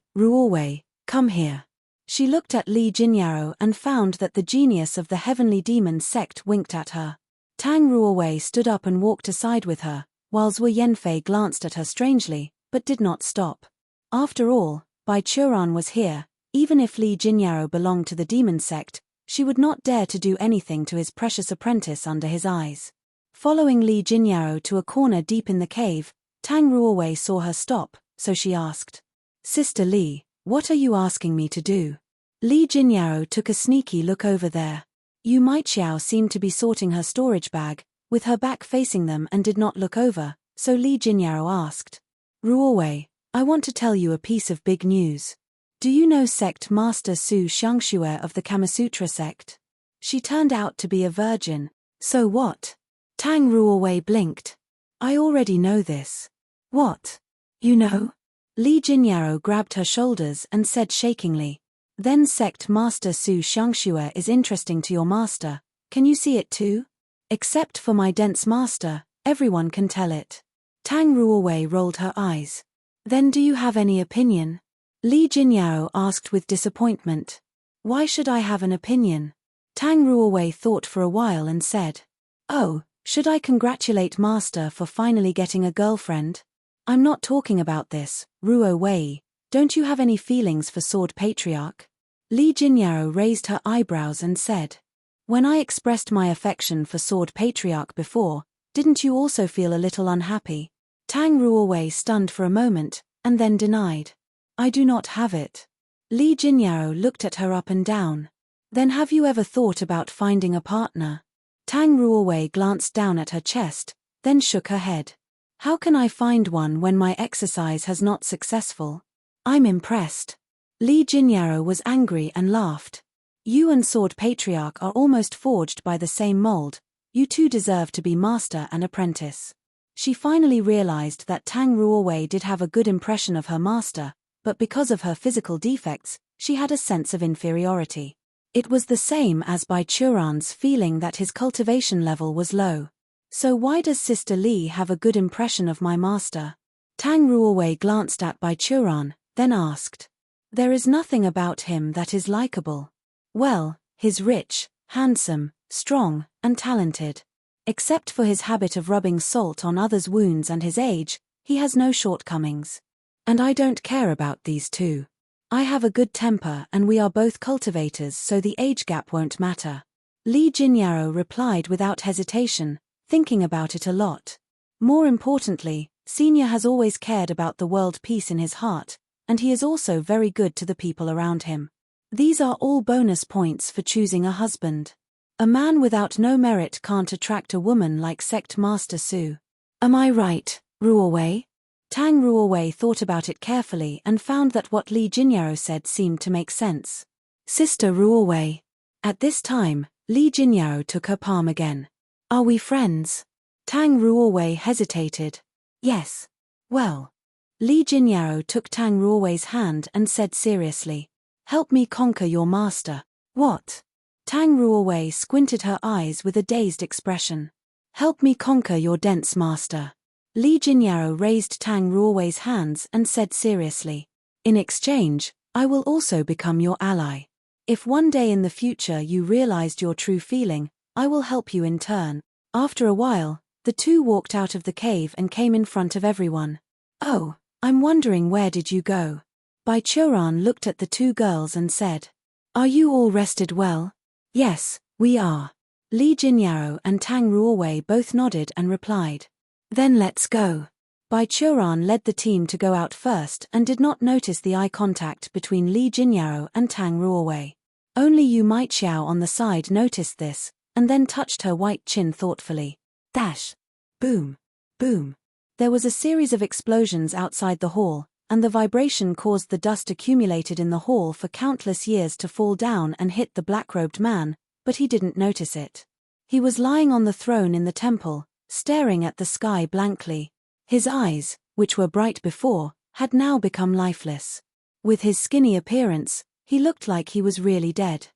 come here. She looked at Li Jinyao and found that the genius of the heavenly demon sect winked at her. Tang Ruowei stood up and walked aside with her, while Zhuo Yanfei glanced at her strangely, but did not stop. After all, Bai Churan was here. Even if Li Jinyao belonged to the demon sect, she would not dare to do anything to his precious apprentice under his eyes. Following Li Jinyao to a corner deep in the cave, Tang Ruowei saw her stop, so she asked, "Sister Li, what are you asking me to do?" Li Jinyao took a sneaky look over there. Yu Maiqiao seemed to be sorting her storage bag, with her back facing them, and did not look over, so Li Jinyao asked, "Ruowei, I want to tell you a piece of big news. Do you know sect Master Su Xiangxue of the Kamasutra sect? She turned out to be a virgin." "So what?" Tang Ruowei blinked. "I already know this." "What? You know?" Li Jinyao grabbed her shoulders and said shakingly, "Then sect Master Su Xiangxue is interesting to your master, can you see it too?" "Except for my dense master, everyone can tell it." Tang Ruowei rolled her eyes. "Then do you have any opinion?" Li Jinyao asked with disappointment. "Why should I have an opinion?" Tang Ruowei thought for a while and said, "Oh, should I congratulate master for finally getting a girlfriend?" "I'm not talking about this, Ruowei. Don't you have any feelings for Sword Patriarch?" Li Jinyao raised her eyebrows and said, "When I expressed my affection for Sword Patriarch before, didn't you also feel a little unhappy?" Tang Ruowei stunned for a moment, and then denied, "I do not have it." Li Jinyao looked at her up and down. "Then have you ever thought about finding a partner?" Tang Ruowei glanced down at her chest, then shook her head. "How can I find one when my exercise has not successful? I'm impressed." Li Jinyao was angry and laughed. "You and Sword Patriarch are almost forged by the same mold, you two deserve to be master and apprentice." She finally realized that Tang Ruowei did have a good impression of her master, but because of her physical defects, she had a sense of inferiority. It was the same as Bai Churan's feeling that his cultivation level was low. "So why does Sister Li have a good impression of my master?" Tang Ruowei glanced at Bai Churan, then asked. "There is nothing about him that is likable. Well, he's rich, handsome, strong, and talented. Except for his habit of rubbing salt on others' wounds and his age, he has no shortcomings. And I don't care about these two. I have a good temper and we are both cultivators, so the age gap won't matter." Li Jinyao replied without hesitation, thinking about it a lot. More importantly, Senior has always cared about the world peace in his heart, and he is also very good to the people around him. These are all bonus points for choosing a husband. A man without no merit can't attract a woman like sect Master Su. Am I right, Ruowei? Tang Ruowei thought about it carefully and found that what Li Jinyao said seemed to make sense. "Sister Ruowei." At this time, Li Jinyao took her palm again. "Are we friends?" Tang Ruowei hesitated. "Yes." "Well." Li Jinyao took Tang Ruowei's hand and said seriously, "Help me conquer your master." "What?" Tang Ruowei squinted her eyes with a dazed expression. "Help me conquer your dense master." Li Jinyao raised Tang Ruowei's hands and said seriously, "In exchange, I will also become your ally. If one day in the future you realized your true feeling, I will help you in turn." After a while, the two walked out of the cave and came in front of everyone. "Oh, I'm wondering, where did you go?" Bai Churan looked at the two girls and said, "Are you all rested well?" "Yes, we are." Li Jinyao and Tang Ruowei both nodded and replied, "Then let's go." Bai Churan led the team to go out first and did not notice the eye contact between Li Jinyao and Tang Ruowei. Only Yu Maiqiao on the side noticed this, and then touched her white chin thoughtfully. Dash! Boom! Boom! There was a series of explosions outside the hall, and the vibration caused the dust accumulated in the hall for countless years to fall down and hit the black-robed man, but he didn't notice it. He was lying on the throne in the temple, staring at the sky blankly. His eyes, which were bright before, had now become lifeless. With his skinny appearance, he looked like he was really dead.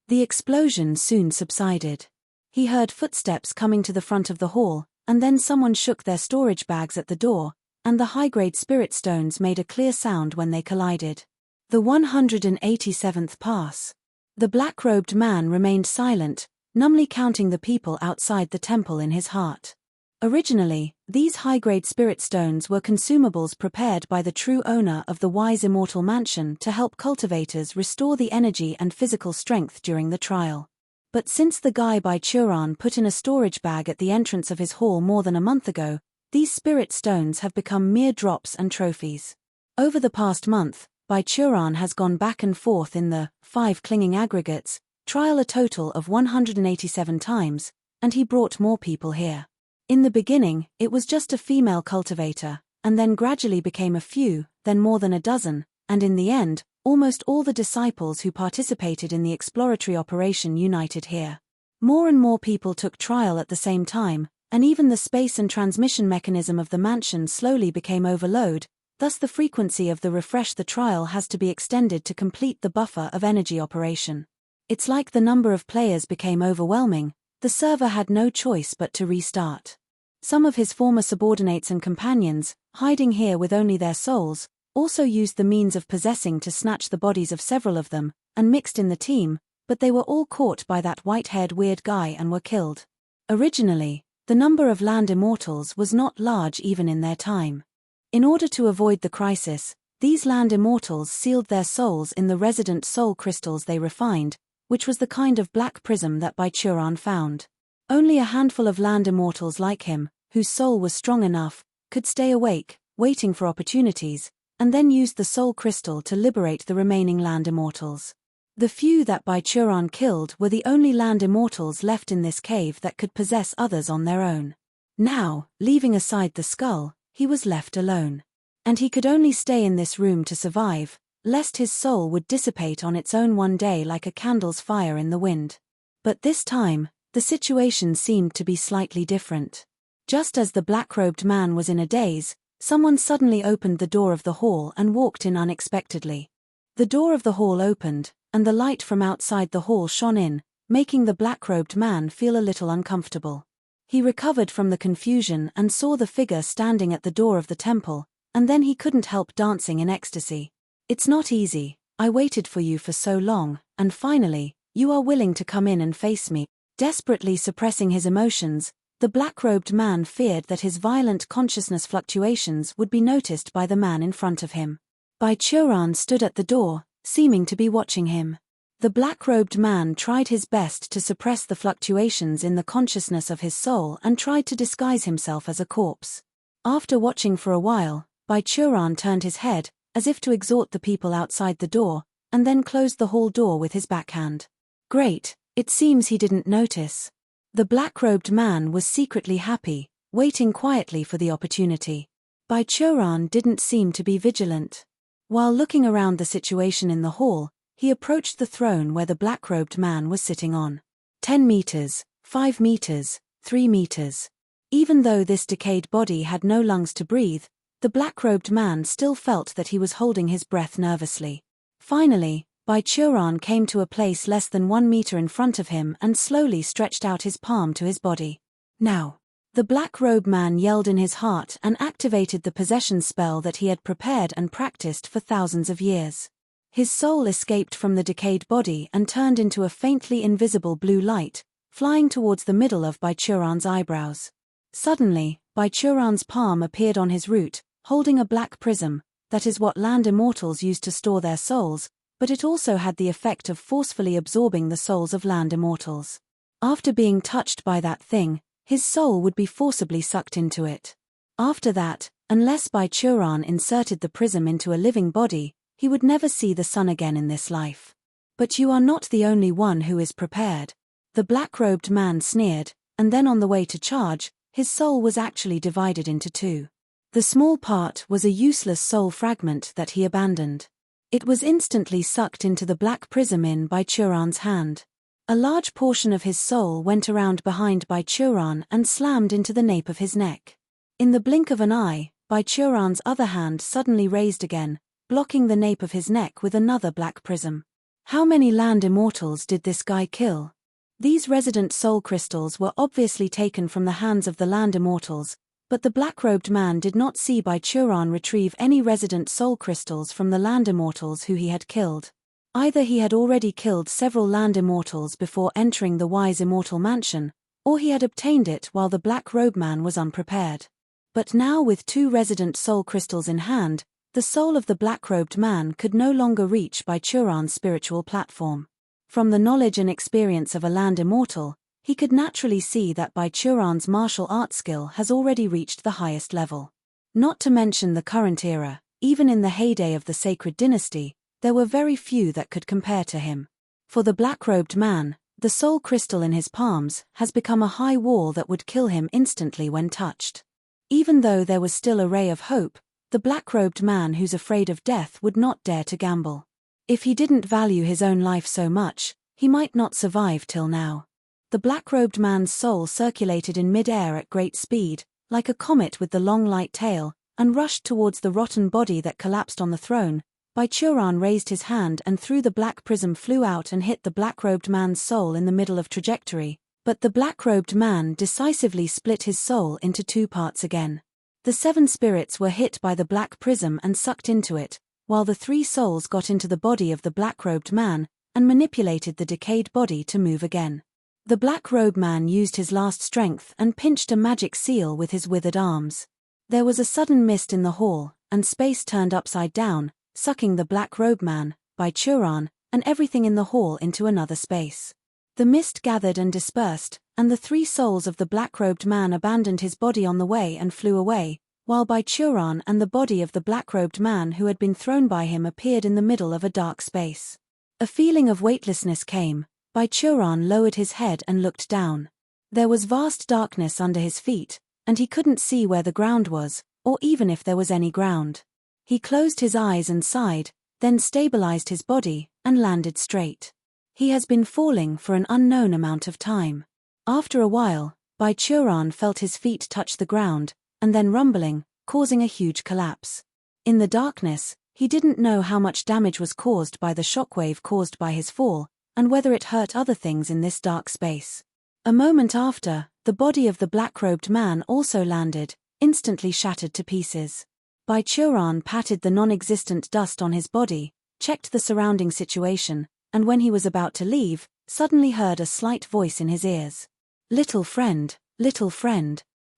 The explosion soon subsided. He heard footsteps coming to the front of the hall, and then someone shook their storage bags at the door, and the high-grade spirit stones made a clear sound when they collided. The 187th pass. The black-robed man remained silent, numbly counting the people outside the temple in his heart. Originally, these high-grade spirit stones were consumables prepared by the true owner of the wise immortal mansion to help cultivators restore the energy and physical strength during the trial. But since the guy Bai Churan put in a storage bag at the entrance of his hall more than a month ago, these spirit stones have become mere drops and trophies. Over the past month, Bai Churan has gone back and forth in the 5 clinging aggregates trial a total of 187 times, and he brought more people here. In the beginning, it was just a female cultivator, and then gradually became a few, then more than a dozen, and in the end, almost all the disciples who participated in the exploratory operation united here. More and more people took trial at the same time, and even the space and transmission mechanism of the mansion slowly became overload, thus the frequency of the refresh the trial has to be extended to complete the buffer of energy operation. It's like the number of players became overwhelming, the server had no choice but to restart. Some of his former subordinates and companions, hiding here with only their souls, also used the means of possessing to snatch the bodies of several of them, and mixed in the team, but they were all caught by that white-haired weird guy and were killed. Originally, the number of land immortals was not large even in their time. In order to avoid the crisis, these land immortals sealed their souls in the resident soul crystals they refined, which was the kind of black prism that Bai Churan found. Only a handful of land immortals like him, whose soul was strong enough, could stay awake, waiting for opportunities, and then used the soul crystal to liberate the remaining land immortals. The few that Bai Churan killed were the only land immortals left in this cave that could possess others on their own. Now, leaving aside the skull, he was left alone. And he could only stay in this room to survive, lest his soul would dissipate on its own one day like a candle's fire in the wind. But this time, the situation seemed to be slightly different. Just as the black-robed man was in a daze, someone suddenly opened the door of the hall and walked in unexpectedly. The door of the hall opened, and the light from outside the hall shone in, making the black-robed man feel a little uncomfortable. He recovered from the confusion and saw the figure standing at the door of the temple, and then he couldn't help dancing in ecstasy. "It's not easy, I waited for you for so long, and finally, you are willing to come in and face me." Desperately suppressing his emotions, the black-robed man feared that his violent consciousness fluctuations would be noticed by the man in front of him. Bai Churan stood at the door, seeming to be watching him. The black-robed man tried his best to suppress the fluctuations in the consciousness of his soul and tried to disguise himself as a corpse. After watching for a while, Bai Churan turned his head, as if to exhort the people outside the door, and then closed the hall door with his backhand. Great, it seems he didn't notice. The black-robed man was secretly happy, waiting quietly for the opportunity. Bai Churan didn't seem to be vigilant. While looking around the situation in the hall, he approached the throne where the black-robed man was sitting on. 10 meters, 5 meters, 3 meters. Even though this decayed body had no lungs to breathe, the black-robed man still felt that he was holding his breath nervously. Finally, Bai Churan came to a place less than 1 meter in front of him and slowly stretched out his palm to his body. "Now!" The black-robe man yelled in his heart and activated the possession spell that he had prepared and practiced for thousands of years. His soul escaped from the decayed body and turned into a faintly invisible blue light, flying towards the middle of Bai Churan's eyebrows. Suddenly, Bai Churan's palm appeared on his root, holding a black prism, that is what land immortals use to store their souls, but it also had the effect of forcefully absorbing the souls of land immortals. After being touched by that thing, his soul would be forcibly sucked into it. After that, unless Bai Churan inserted the prism into a living body, he would never see the sun again in this life. "But you are not the only one who is prepared." The black-robed man sneered, and then on the way to charge, his soul was actually divided into two. The small part was a useless soul fragment that he abandoned. It was instantly sucked into the black prism in Bai Churan's hand. A large portion of his soul went around behind Bai Churan and slammed into the nape of his neck. In the blink of an eye, Bai Churan's other hand suddenly raised again, blocking the nape of his neck with another black prism. How many land immortals did this guy kill? These resident soul crystals were obviously taken from the hands of the land immortals, but the black-robed man did not see Bai Churan retrieve any resident soul crystals from the land immortals who he had killed. Either he had already killed several land immortals before entering the wise immortal mansion, or he had obtained it while the black-robe man was unprepared. But now with 2 resident soul crystals in hand, the soul of the black-robed man could no longer reach Bai Churan's spiritual platform. From the knowledge and experience of a land immortal, he could naturally see that Baichuran's martial arts skill has already reached the highest level. Not to mention the current era, even in the heyday of the sacred dynasty, there were very few that could compare to him. For the black-robed man, the soul crystal in his palms has become a high wall that would kill him instantly when touched. Even though there was still a ray of hope, the black-robed man who's afraid of death would not dare to gamble. If he didn't value his own life so much, he might not survive till now. The black-robed man's soul circulated in mid-air at great speed, like a comet with the long light tail, and rushed towards the rotten body that collapsed on the throne. Baichuran raised his hand and through the black prism flew out and hit the black-robed man's soul in the middle of trajectory, but the black-robed man decisively split his soul into two parts again. The 7 spirits were hit by the black prism and sucked into it, while the 3 souls got into the body of the black-robed man and manipulated the decayed body to move again. The black-robed man used his last strength and pinched a magic seal with his withered arms. There was a sudden mist in the hall, and space turned upside down, sucking the black-robed man, Baichuran, and everything in the hall into another space. The mist gathered and dispersed, and the 3 souls of the black-robed man abandoned his body on the way and flew away, while Baichuran and the body of the black-robed man who had been thrown by him appeared in the middle of a dark space. A feeling of weightlessness came. Baichuran lowered his head and looked down. There was vast darkness under his feet, and he couldn't see where the ground was, or even if there was any ground. He closed his eyes and sighed, then stabilized his body, and landed straight. He has been falling for an unknown amount of time. After a while, Baichuran felt his feet touch the ground, and then rumbling, causing a huge collapse. In the darkness, he didn't know how much damage was caused by the shockwave caused by his fall, and whether it hurt other things in this dark space. A moment after, the body of the black-robed man also landed, instantly shattered to pieces. Baichuran patted the non-existent dust on his body, checked the surrounding situation, and when he was about to leave, suddenly heard a slight voice in his ears. Little friend,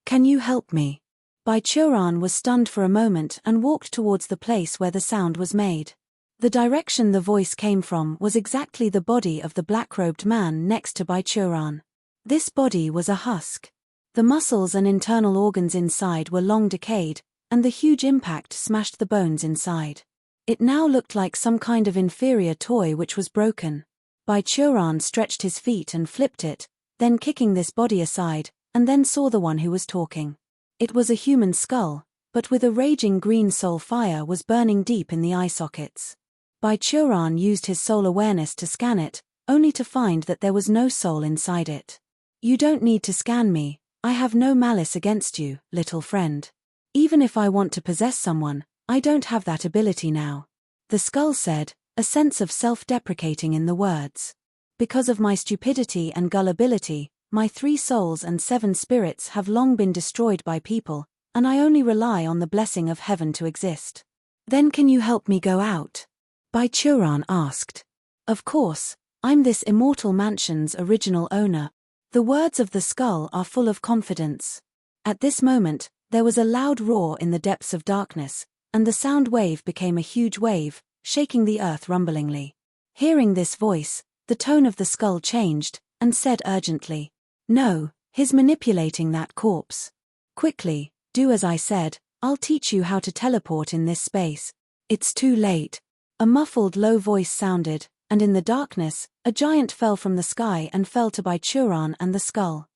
can you help me?" Baichuran was stunned for a moment and walked towards the place where the sound was made. The direction the voice came from was exactly the body of the black-robed man next to Baichuran. This body was a husk. The muscles and internal organs inside were long decayed, and the huge impact smashed the bones inside. It now looked like some kind of inferior toy which was broken. Baichuran stretched his feet and flipped it, then kicking this body aside, and then saw the one who was talking. It was a human skull, but with a raging green soul fire was burning deep in the eye sockets. Baichuran used his soul awareness to scan it, only to find that there was no soul inside it. "You don't need to scan me, I have no malice against you, little friend. Even if I want to possess someone, I don't have that ability now," the skull said, a sense of self-deprecating in the words. "Because of my stupidity and gullibility, my 3 souls and 7 spirits have long been destroyed by people, and I only rely on the blessing of heaven to exist." "Then can you help me go out?" Baichuran asked. "Of course, I'm this immortal mansion's original owner." The words of the skull are full of confidence. At this moment, there was a loud roar in the depths of darkness, and the sound wave became a huge wave, shaking the earth rumblingly. Hearing this voice, the tone of the skull changed, and said urgently, "No, he's manipulating that corpse. Quickly, do as I said, I'll teach you how to teleport in this space." "It's too late." A muffled low voice sounded, and in the darkness, a giant fell from the sky and fell to Baichuran and the skull.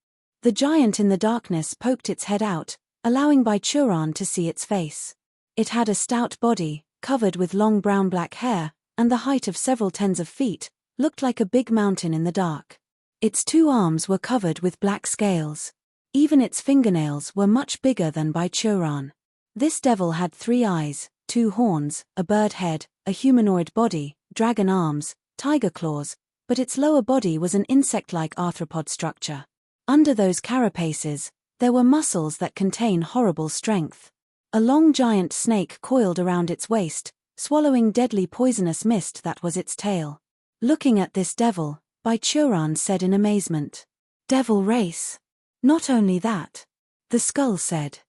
The giant in the darkness poked its head out, allowing Baichuran to see its face. It had a stout body, covered with long brown-black hair, and the height of several tens of feet, looked like a big mountain in the dark. Its 2 arms were covered with black scales. Even its fingernails were much bigger than Baichuran. This devil had 3 eyes, 2 horns, a bird head, a humanoid body, dragon arms, tiger claws, but its lower body was an insect-like arthropod structure. Under those carapaces, there were muscles that contain horrible strength. A long giant snake coiled around its waist, swallowing deadly poisonous mist that was its tail. Looking at this devil, Baichuran said in amazement, "Devil race." "Not only that," the skull said.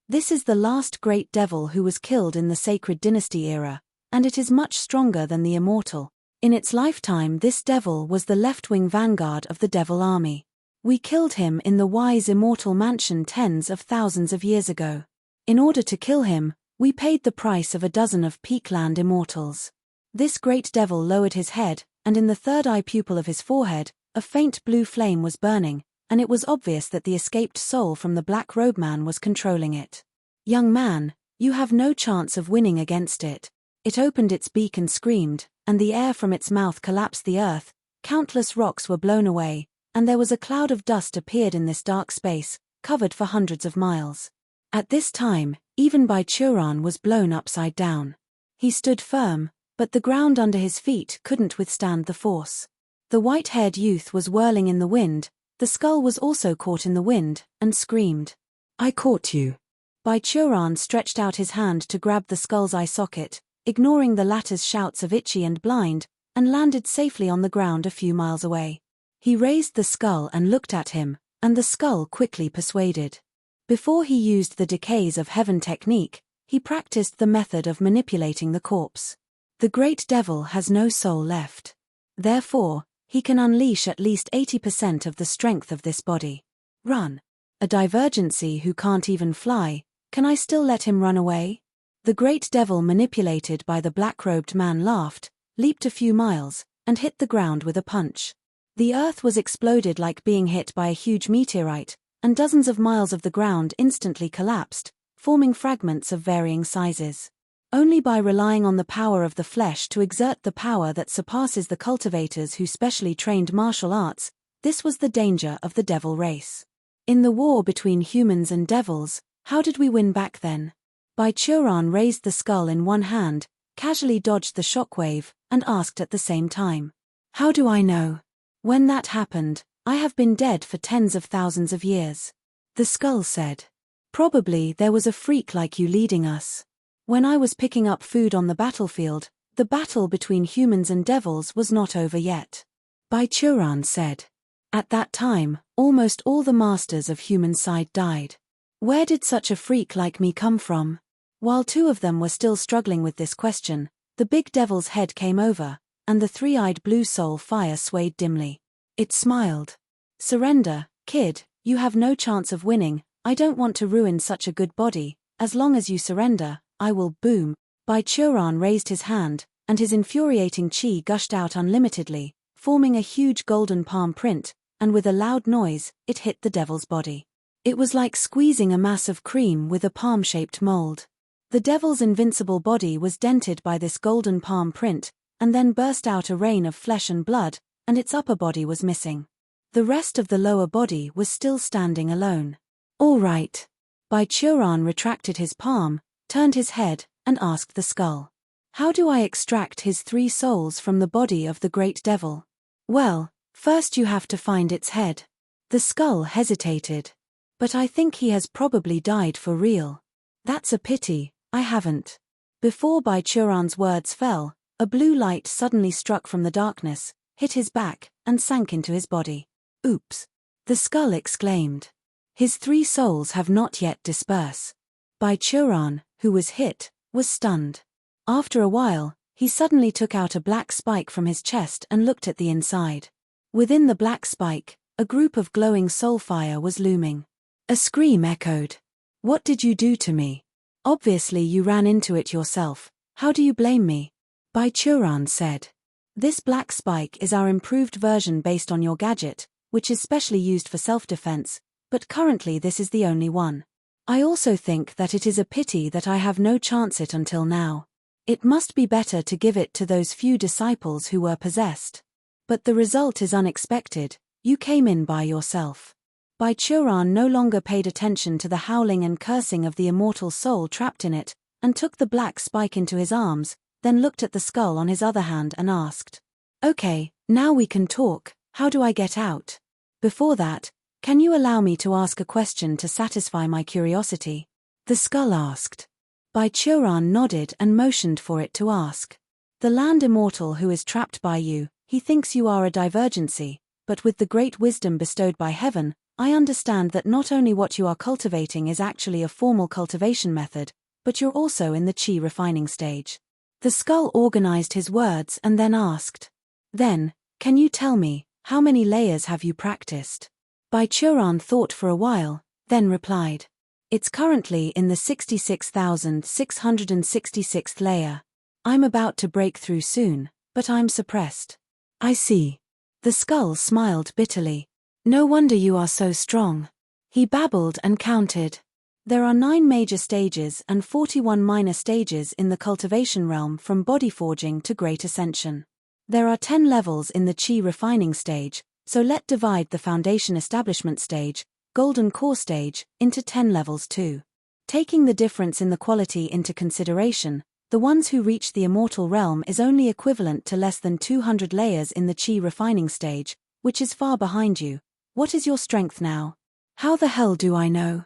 "This is the last great devil who was killed in the sacred dynasty era, and it is much stronger than the immortal. In its lifetime, this devil was the left-wing vanguard of the devil army. We killed him in the wise immortal mansion tens of thousands of years ago. In order to kill him, we paid the price of a dozen of Peakland immortals. This great devil lowered his head, and in the third eye pupil of his forehead, a faint blue flame was burning, and it was obvious that the escaped soul from the black robe man was controlling it. Young man, you have no chance of winning against it. It opened its beak and screamed, and the air from its mouth collapsed the earth, countless rocks were blown away, and there was a cloud of dust appeared in this dark space, covered for hundreds of miles. At this time, even Baichuran was blown upside down. He stood firm, but the ground under his feet couldn't withstand the force. The white-haired youth was whirling in the wind, the skull was also caught in the wind, and screamed, "I caught you." Baichuran stretched out his hand to grab the skull's eye socket, ignoring the latter's shouts of itchy and blind, and landed safely on the ground a few miles away. He raised the skull and looked at him, and the skull quickly persuaded. Before he used the decays of heaven technique, he practiced the method of manipulating the corpse. The great devil has no soul left. Therefore, he can unleash at least 80% of the strength of this body. Run. A divergency who can't even fly, can I still let him run away? The great devil manipulated by the black-robed man laughed, leaped a few miles, and hit the ground with a punch. The earth was exploded like being hit by a huge meteorite, and dozens of miles of the ground instantly collapsed, forming fragments of varying sizes. Only by relying on the power of the flesh to exert the power that surpasses the cultivators who specially trained martial arts, this was the danger of the devil race. In the war between humans and devils, how did we win back then? Baichuran raised the skull in one hand, casually dodged the shockwave, and asked at the same time, "How do I know? When that happened, I have been dead for tens of thousands of years." The skull said, "Probably there was a freak like you leading us. When I was picking up food on the battlefield, the battle between humans and devils was not over yet." Baichuran said, "At that time, almost all the masters of human side died. Where did such a freak like me come from?" While two of them were still struggling with this question, the big devil's head came over, and the three-eyed blue soul fire swayed dimly. It smiled. "Surrender, kid, you have no chance of winning. I don't want to ruin such a good body. As long as you surrender, I will." Boom. Baichuran raised his hand, and his infuriating chi gushed out unlimitedly, forming a huge golden palm print, and with a loud noise, it hit the devil's body. It was like squeezing a mass of cream with a palm-shaped mold. The devil's invincible body was dented by this golden palm print, and then burst out a rain of flesh and blood, and its upper body was missing. The rest of the lower body was still standing alone. "All right." Baichuran retracted his palm, turned his head, and asked the skull, "How do I extract his 3 souls from the body of the great devil?" "Well, first you have to find its head." The skull hesitated. "But I think he has probably died for real." "That's a pity, I haven't." Before Baichuran's words fell, a blue light suddenly struck from the darkness, hit his back, and sank into his body. "Oops!" the skull exclaimed. "His 3 souls have not yet dispersed." Baichuran, who was hit, was stunned. After a while, he suddenly took out a black spike from his chest and looked at the inside. Within the black spike, a group of glowing soul fire was looming. A scream echoed. "What did you do to me? Obviously you ran into it yourself. How do you blame me?" Baichuran said. "This black spike is our improved version based on your gadget, which is specially used for self-defense, but currently this is the only one. I also think that it is a pity that I have no chance it until now. It must be better to give it to those few disciples who were possessed. But the result is unexpected, you came in by yourself." Baichuran no longer paid attention to the howling and cursing of the immortal soul trapped in it, and took the black spike into his arms, then looked at the skull on his other hand and asked, "Okay, now we can talk. How do I get out? Before that, can you allow me to ask a question to satisfy my curiosity?" the skull asked. Baichuran nodded and motioned for it to ask. "The land immortal who is trapped by you, he thinks you are a divergency, but with the great wisdom bestowed by heaven, I understand that not only what you are cultivating is actually a formal cultivation method, but you're also in the chi refining stage. The skull organized his words and then asked. Then, can you tell me, how many layers have you practiced? Baichuran thought for a while, then replied. It's currently in the 66,666th layer. I'm about to break through soon, but I'm suppressed. I see. The skull smiled bitterly. No wonder you are so strong. He babbled and counted. There are 9 major stages and 41 minor stages in the cultivation realm from body forging to great ascension. There are 10 levels in the chi refining stage, so let's divide the foundation establishment stage, golden core stage, into 10 levels too. Taking the difference in the quality into consideration, the ones who reach the immortal realm is only equivalent to less than 200 layers in the chi refining stage, which is far behind you. What is your strength now? How the hell do I know?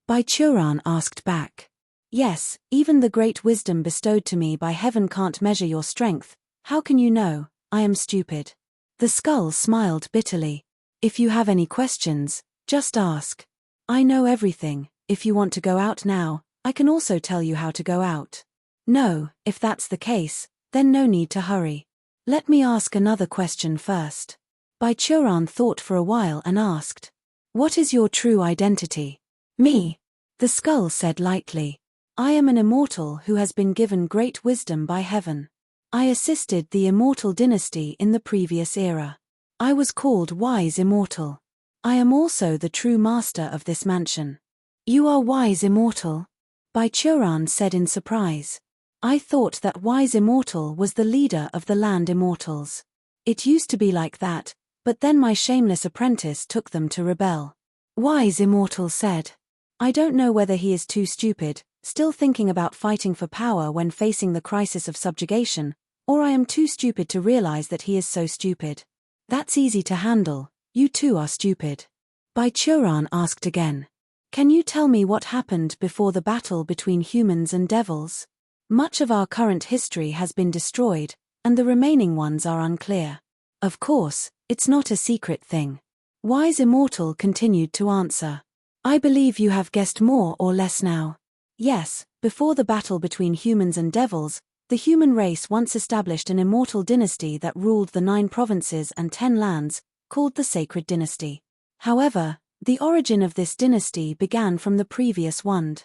Baichuran asked back. Yes, even the great wisdom bestowed to me by heaven can't measure your strength. How can you know? I am stupid. The skull smiled bitterly. If you have any questions, just ask. I know everything. If you want to go out now, I can also tell you how to go out. No, if that's the case, then no need to hurry. Let me ask another question first. Baichuran thought for a while and asked. What is your true identity? Me. The skull said lightly. I am an immortal who has been given great wisdom by heaven. I assisted the immortal dynasty in the previous era. I was called Wise Immortal. I am also the true master of this mansion. You are Wise Immortal? Baichuran said in surprise. I thought that Wise Immortal was the leader of the land immortals. It used to be like that, but then my shameless apprentice took them to rebel. Wise Immortal said. I don't know whether he is too stupid, still thinking about fighting for power when facing the crisis of subjugation, or I am too stupid to realize that he is so stupid. That's easy to handle, you too are stupid. Baichuran asked again. Can you tell me what happened before the battle between humans and devils? Much of our current history has been destroyed, and the remaining ones are unclear. Of course, it's not a secret thing. Wise Immortal continued to answer. I believe you have guessed more or less now. Yes, before the battle between humans and devils, the human race once established an immortal dynasty that ruled the 9 provinces and 10 lands, called the Sacred Dynasty. However, the origin of this dynasty began from the previous one.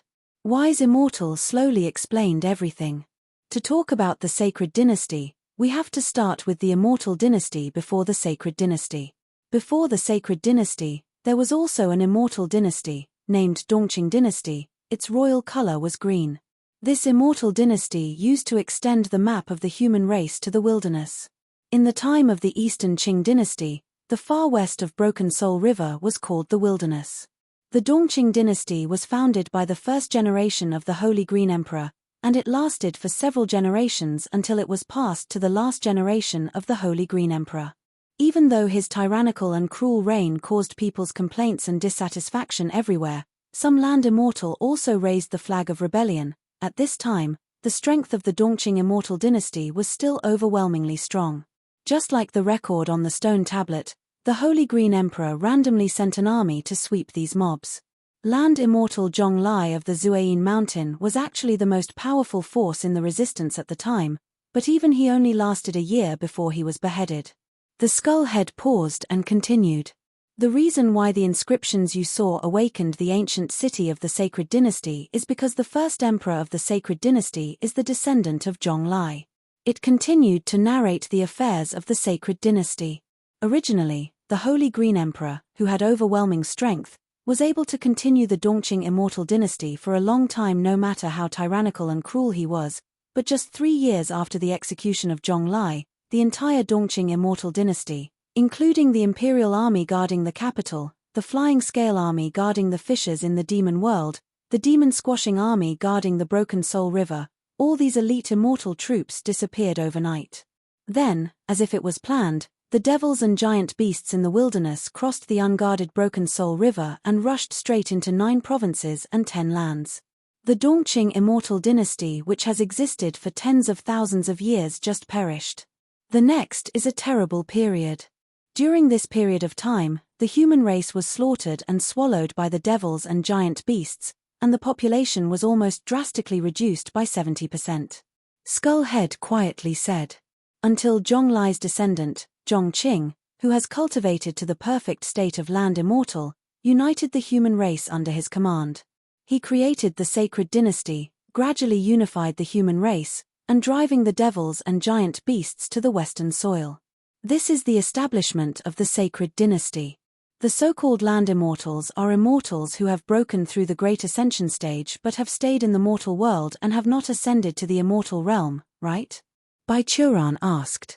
Wise Immortal slowly explained everything. To talk about the Sacred Dynasty, we have to start with the immortal dynasty before the Sacred Dynasty. Before the Sacred Dynasty, there was also an immortal dynasty, named Dongqing Dynasty. Its royal color was green. This immortal dynasty used to extend the map of the human race to the wilderness. In the time of the Eastern Qing Dynasty, the far west of Broken Soul River was called the wilderness. The Dongqing Dynasty was founded by the first generation of the Holy Green Emperor, and it lasted for several generations until it was passed to the last generation of the Holy Green Emperor. Even though his tyrannical and cruel reign caused people's complaints and dissatisfaction everywhere, some land immortal also raised the flag of rebellion. At this time, the strength of the Dongqing immortal dynasty was still overwhelmingly strong. Just like the record on the stone tablet, the Holy Green Emperor randomly sent an army to sweep these mobs. Land immortal Zhonglai of the Zuayin Mountain was actually the most powerful force in the resistance at the time, but even he only lasted a year before he was beheaded. The skull head paused and continued. The reason why the inscriptions you saw awakened the ancient city of the Sacred Dynasty is because the first emperor of the Sacred Dynasty is the descendant of Zhonglai. It continued to narrate the affairs of the Sacred Dynasty. Originally, the Holy Green Emperor, who had overwhelming strength, was able to continue the Dongqing immortal dynasty for a long time no matter how tyrannical and cruel he was, but just 3 years after the execution of Zhonglai, the entire Dongqing immortal dynasty, including the imperial army guarding the capital, the flying scale army guarding the fissures in the demon world, the demon squashing army guarding the Broken Soul River, all these elite immortal troops disappeared overnight. Then, as if it was planned, the devils and giant beasts in the wilderness crossed the unguarded Broken Soul River and rushed straight into 9 provinces and 10 lands. The Dongqing immortal dynasty, which has existed for tens of thousands of years, just perished. The next is a terrible period. During this period of time, the human race was slaughtered and swallowed by the devils and giant beasts, and the population was almost drastically reduced by 70%. Skullhead quietly said. Until Zhonglai's descendant, Zhongqing, who has cultivated to the perfect state of land immortal, united the human race under his command. He created the sacred dynasty, gradually unified the human race, and driving the devils and giant beasts to the western soil. This is the establishment of the sacred dynasty. The so-called land immortals are immortals who have broken through the great ascension stage but have stayed in the mortal world and have not ascended to the immortal realm, right? Bai Churan asked.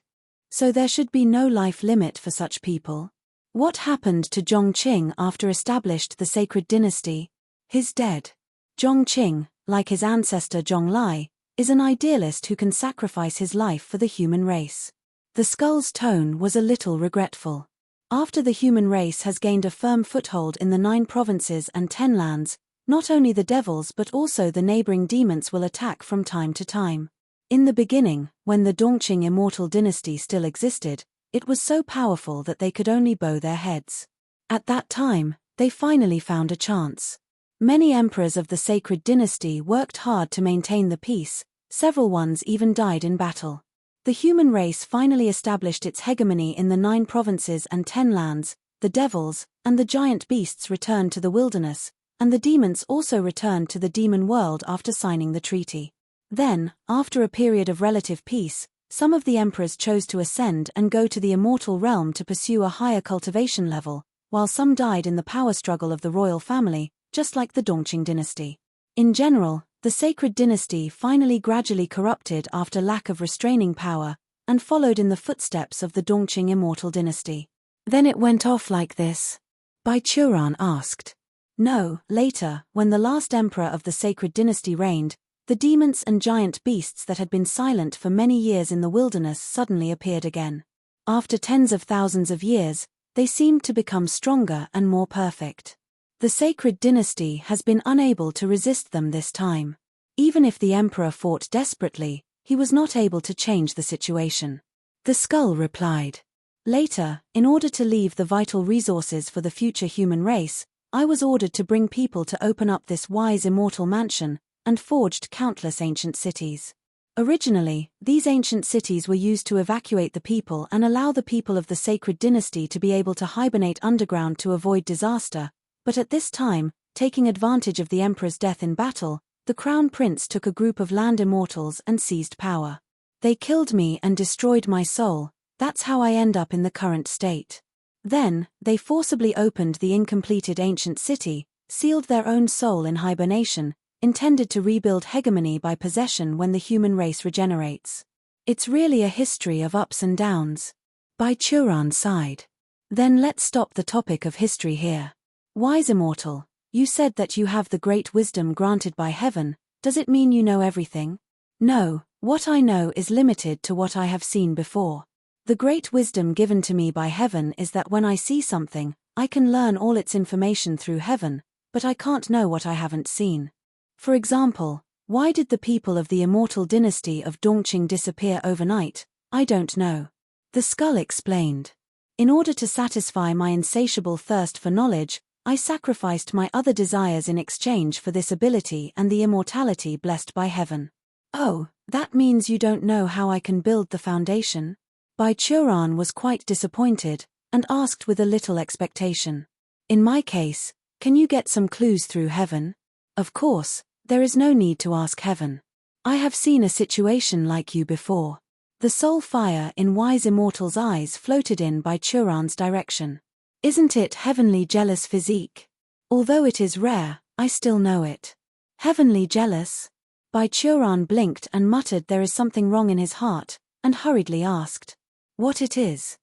So there should be no life limit for such people? What happened to Zhongqing after established the sacred dynasty? He's dead. Zhongqing, like his ancestor Zhonglai, is an idealist who can sacrifice his life for the human race. The skull's tone was a little regretful. After the human race has gained a firm foothold in the 9 provinces and 10 lands, not only the devils but also the neighboring demons will attack from time to time. In the beginning, when the Dongqing immortal dynasty still existed, it was so powerful that they could only bow their heads. At that time, they finally found a chance. Many emperors of the sacred dynasty worked hard to maintain the peace, several ones even died in battle. The human race finally established its hegemony in the 9 provinces and 10 lands, the devils and the giant beasts returned to the wilderness, and the demons also returned to the demon world after signing the treaty. Then, after a period of relative peace, some of the emperors chose to ascend and go to the immortal realm to pursue a higher cultivation level, while some died in the power struggle of the royal family, just like the Dongqing dynasty. In general, the sacred dynasty finally gradually corrupted after lack of restraining power, and followed in the footsteps of the Dongqing immortal dynasty. Then it went off like this? Bai Churan asked. No, later, when the last emperor of the sacred dynasty reigned, the demons and giant beasts that had been silent for many years in the wilderness suddenly appeared again. After tens of thousands of years, they seemed to become stronger and more perfect. The sacred dynasty has been unable to resist them this time. Even if the emperor fought desperately, he was not able to change the situation. The skull replied. Later, in order to leave the vital resources for the future human race, I was ordered to bring people to open up this wise immortal mansion, and forged countless ancient cities. Originally, these ancient cities were used to evacuate the people and allow the people of the sacred dynasty to be able to hibernate underground to avoid disaster, but at this time, taking advantage of the emperor's death in battle, the crown prince took a group of land immortals and seized power. They killed me and destroyed my soul, that's how I end up in the current state. Then, they forcibly opened the incompleted ancient city, sealed their own soul in hibernation, intended to rebuild hegemony by possession when the human race regenerates. It's really a history of ups and downs. Bai Churan sighed. Then let's stop the topic of history here. Wise immortal, you said that you have the great wisdom granted by heaven, does it mean you know everything? No, what I know is limited to what I have seen before. The great wisdom given to me by heaven is that when I see something, I can learn all its information through heaven, but I can't know what I haven't seen. For example, why did the people of the immortal dynasty of Dongqing disappear overnight? I don't know. The skull explained. In order to satisfy my insatiable thirst for knowledge, I sacrificed my other desires in exchange for this ability and the immortality blessed by heaven. Oh, that means you don't know how I can build the foundation? Bai Churan was quite disappointed, and asked with a little expectation. In my case, can you get some clues through heaven? Of course, there is no need to ask heaven. I have seen a situation like you before. The soul fire in wise immortal's eyes floated in Bai Churan's direction. Isn't it heavenly jealous physique? Although it is rare, I still know it. Heavenly jealous? Bai Churan blinked and muttered there is something wrong in his heart, and hurriedly asked. What it is?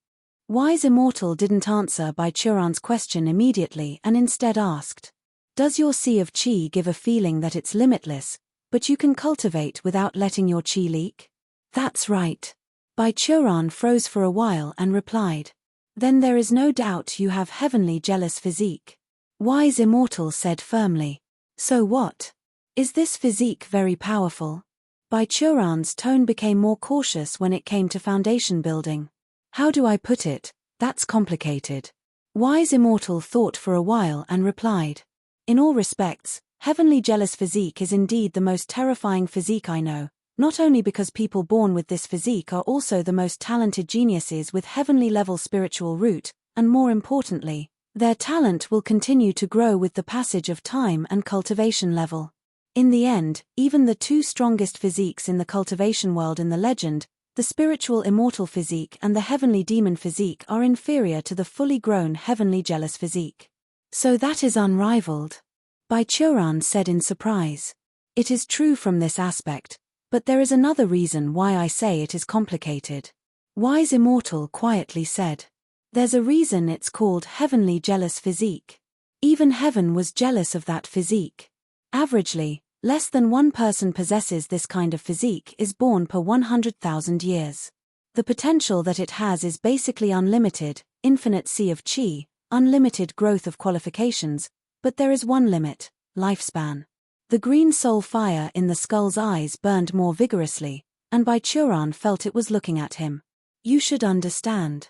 Wise immortal didn't answer Bai Churan's question immediately and instead asked. Does your sea of qi give a feeling that it's limitless, but you can cultivate without letting your qi leak? That's right. Bai Churan froze for a while and replied. Then there is no doubt you have heavenly jealous physique. Wise immortal said firmly. So what? Is this physique very powerful? Bai Churan's tone became more cautious when it came to foundation building. How do I put it? That's complicated. Wise immortal thought for a while and replied. In all respects, heavenly jealous physique is indeed the most terrifying physique I know, Not only because people born with this physique are also the most talented geniuses with heavenly-level spiritual root, and more importantly, their talent will continue to grow with the passage of time and cultivation level. In the end, even the two strongest physiques in the cultivation world in the legend, the spiritual immortal physique and the heavenly demon physique, are inferior to the fully grown heavenly jealous physique. So that is unrivaled? Baichuran said in surprise. It is true from this aspect, but there is another reason why I say it is complicated. Wise Immortal quietly said. There's a reason it's called heavenly jealous physique. Even heaven was jealous of that physique. Averagely, less than one person possesses this kind of physique is born per 100,000 years. The potential that it has is basically unlimited, infinite sea of chi, unlimited growth of qualifications, but there is one limit: lifespan. The green soul fire in the skull's eyes burned more vigorously, and Baichuran felt it was looking at him. You should understand.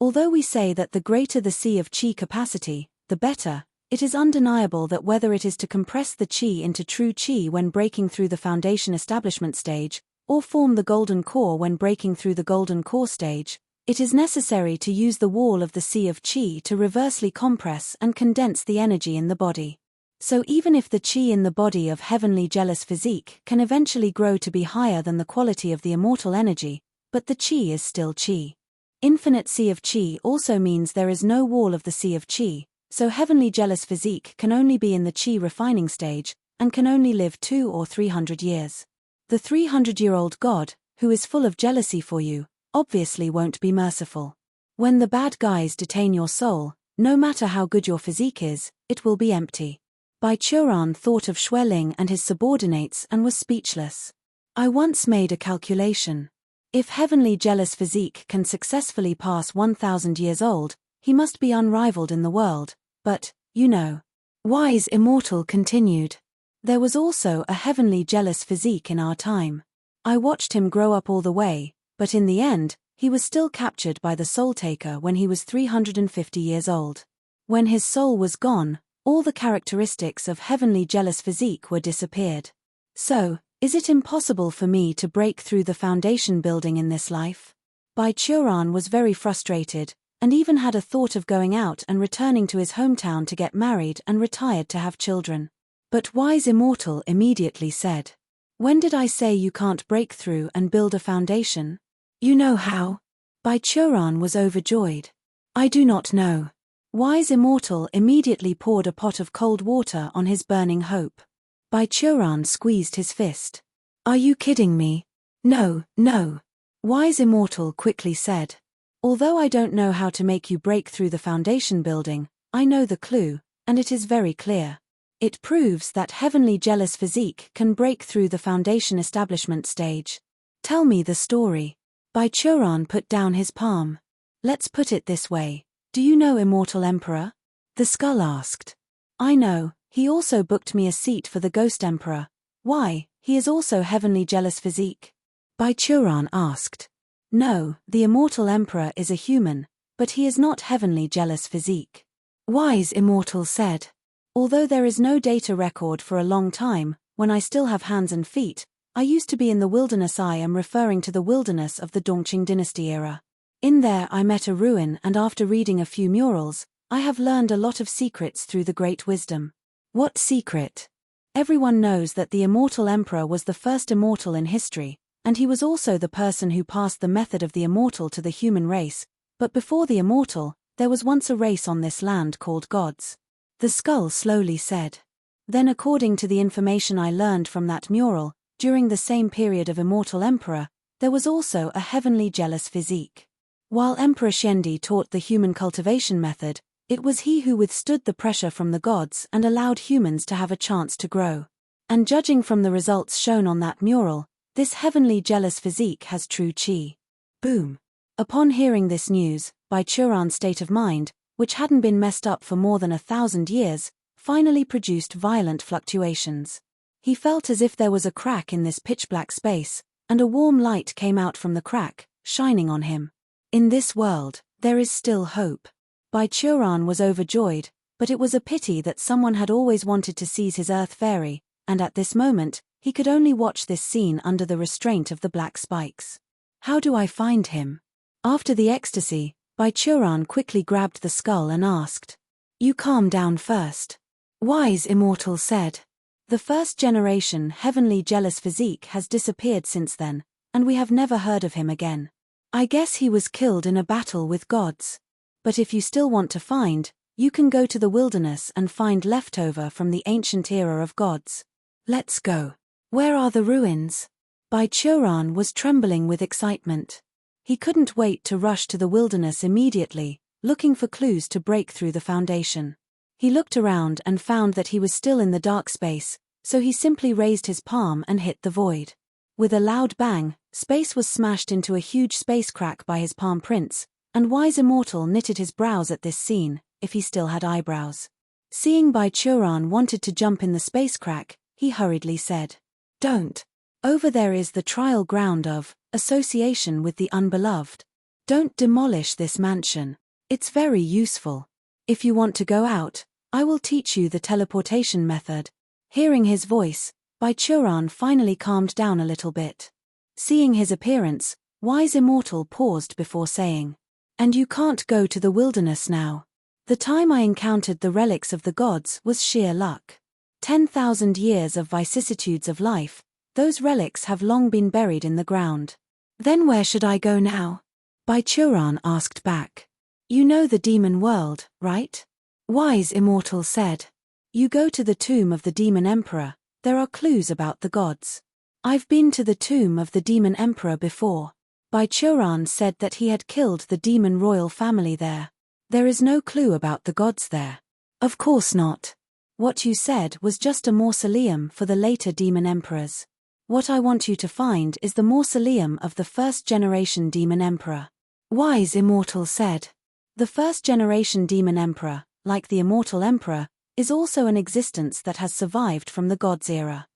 Although we say that the greater the sea of chi capacity, the better, it is undeniable that whether it is to compress the chi into true chi when breaking through the foundation establishment stage, or form the golden core when breaking through the golden core stage, it is necessary to use the wall of the sea of chi to reversely compress and condense the energy in the body. So even if the chi in the body of heavenly jealous physique can eventually grow to be higher than the quality of the immortal energy, but the chi is still chi. Infinite sea of chi also means there is no wall of the sea of chi, so heavenly jealous physique can only be in the chi refining stage, and can only live 200 or 300 years. The 300-year-old god, who is full of jealousy for you, obviously won't be merciful. When the bad guys detain your soul, no matter how good your physique is, it will be empty. Baichuran thought of Xueling and his subordinates and was speechless. I once made a calculation. If heavenly jealous physique can successfully pass 1,000 years old, he must be unrivaled in the world, but, you know. Wise Immortal continued. There was also a heavenly jealous physique in our time. I watched him grow up all the way, but in the end, he was still captured by the Soul Taker when he was 350 years old. When his soul was gone, all the characteristics of heavenly jealous physique were disappeared. So, is it impossible for me to break through the foundation building in this life? Baichuran was very frustrated, and even had a thought of going out and returning to his hometown to get married and retired to have children. But Wise Immortal immediately said, "When did I say you can't break through and build a foundation? You know how?" Baichuran was overjoyed. "I do not know." Wise Immortal immediately poured a pot of cold water on his burning hope. Baichuran squeezed his fist. "Are you kidding me?" "No, no." Wise Immortal quickly said. "Although I don't know how to make you break through the foundation building, I know the clue, and it is very clear. It proves that heavenly jealous physique can break through the foundation establishment stage. Tell me the story." Baichuran put down his palm. "Let's put it this way. Do you know Immortal Emperor?" The skull asked. "I know, he also booked me a seat for the Ghost Emperor. Why, he is also heavenly jealous physique?" Baichuran asked. "No, the Immortal Emperor is a human, but he is not heavenly jealous physique." Wise Immortal said. "Although there is no data record for a long time, when I still have hands and feet, I used to be in the wilderness. I am referring to the wilderness of the Dongqing dynasty era. In there I met a ruin, and after reading a few murals, I have learned a lot of secrets through the great wisdom." "What secret?" "Everyone knows that the Immortal Emperor was the first immortal in history, and he was also the person who passed the method of the immortal to the human race, but before the immortal, there was once a race on this land called gods." The skull slowly said. "Then according to the information I learned from that mural, during the same period of Immortal Emperor, there was also a heavenly jealous physique. While Emperor Xiandi taught the human cultivation method, it was he who withstood the pressure from the gods and allowed humans to have a chance to grow. And judging from the results shown on that mural, this heavenly jealous physique has true chi." Boom. Upon hearing this news, Baichuran's state of mind, which hadn't been messed up for more than 1,000 years, finally produced violent fluctuations. He felt as if there was a crack in this pitch-black space, and a warm light came out from the crack, shining on him. In this world, there is still hope. Baichuran was overjoyed, but it was a pity that someone had always wanted to seize his earth fairy, and at this moment, He could only watch this scene under the restraint of the black spikes. How do I find him? After the ecstasy, Baichuran quickly grabbed the skull and asked. You calm down first. Wise Immortal said. The first generation heavenly jealous physique has disappeared since then, and we have never heard of him again. I guess he was killed in a battle with gods. But if you still want to find, you can go to the wilderness and find leftover from the ancient era of gods. Let's go. Where are the ruins? Baichuran was trembling with excitement. He couldn't wait to rush to the wilderness immediately, looking for clues to break through the foundation. He looked around and found that he was still in the dark space, so he simply raised his palm and hit the void. With a loud bang, space was smashed into a huge space crack by his palm prints, and Wise Immortal knitted his brows at this scene, if he still had eyebrows. Seeing Baichuran wanted to jump in the space crack, he hurriedly said, Don't. Over there is the trial ground of association with the unbeloved. Don't demolish this mansion. It's very useful. If you want to go out, I will teach you the teleportation method. Hearing his voice, Baichuran finally calmed down a little bit. Seeing his appearance, Wise Immortal paused before saying, And you can't go to the wilderness now. The time I encountered the relics of the gods was sheer luck. 10,000 years of vicissitudes of life, those relics have long been buried in the ground. Then where should I go now? Baichuran asked back. You know the demon world, right? Wise Immortal said. You go to the tomb of the demon emperor, there are clues about the gods. I've been to the tomb of the demon emperor before. Baichuran said that he had killed the demon royal family there. There is no clue about the gods there. Of course not. What you said was just a mausoleum for the later demon emperors. What I want you to find is the mausoleum of the first-generation demon emperor. Wise Immortal said. The first-generation demon emperor, like the immortal emperor, is also an existence that has survived from the gods' era.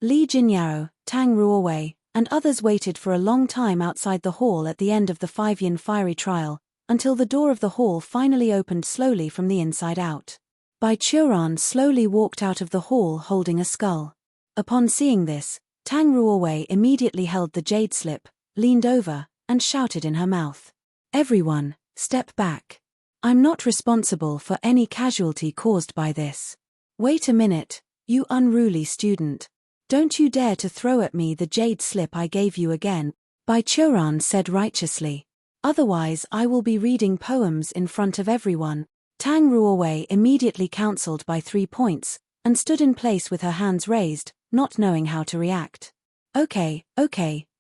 Li Jinyao, Tang Ruowei, and others waited for a long time outside the hall at the end of the 5-yin fiery trial, until the door of the hall finally opened slowly from the inside out. Baichuran slowly walked out of the hall holding a skull. Upon seeing this, Tang Ruowei immediately held the jade slip, leaned over, and shouted in her mouth. Everyone, step back. I'm not responsible for any casualty caused by this. Wait a minute, you unruly student. Don't you dare to throw at me the jade slip I gave you again, Baichuran said righteously. Otherwise I will be reading poems in front of everyone. Tang Ruowei immediately counseled by 3 points, and stood in place with her hands raised, not knowing how to react. Okay,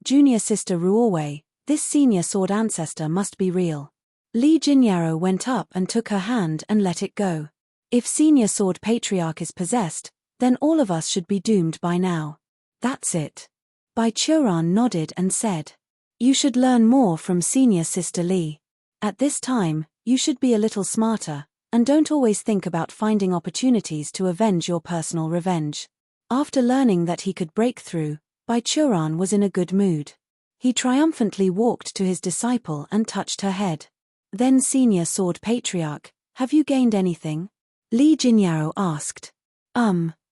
junior sister Ruowei, this senior sword ancestor must be real. Li Jinyao went up and took her hand and let it go. If senior sword patriarch is possessed, then all of us should be doomed by now. That's it. Baichuran nodded and said. You should learn more from senior sister Li. At this time, you should be a little smarter, and don't always think about finding opportunities to avenge your personal revenge. After learning that he could break through, Baichuran was in a good mood. He triumphantly walked to his disciple and touched her head. Then senior sword patriarch, have you gained anything? Li Jinyao asked.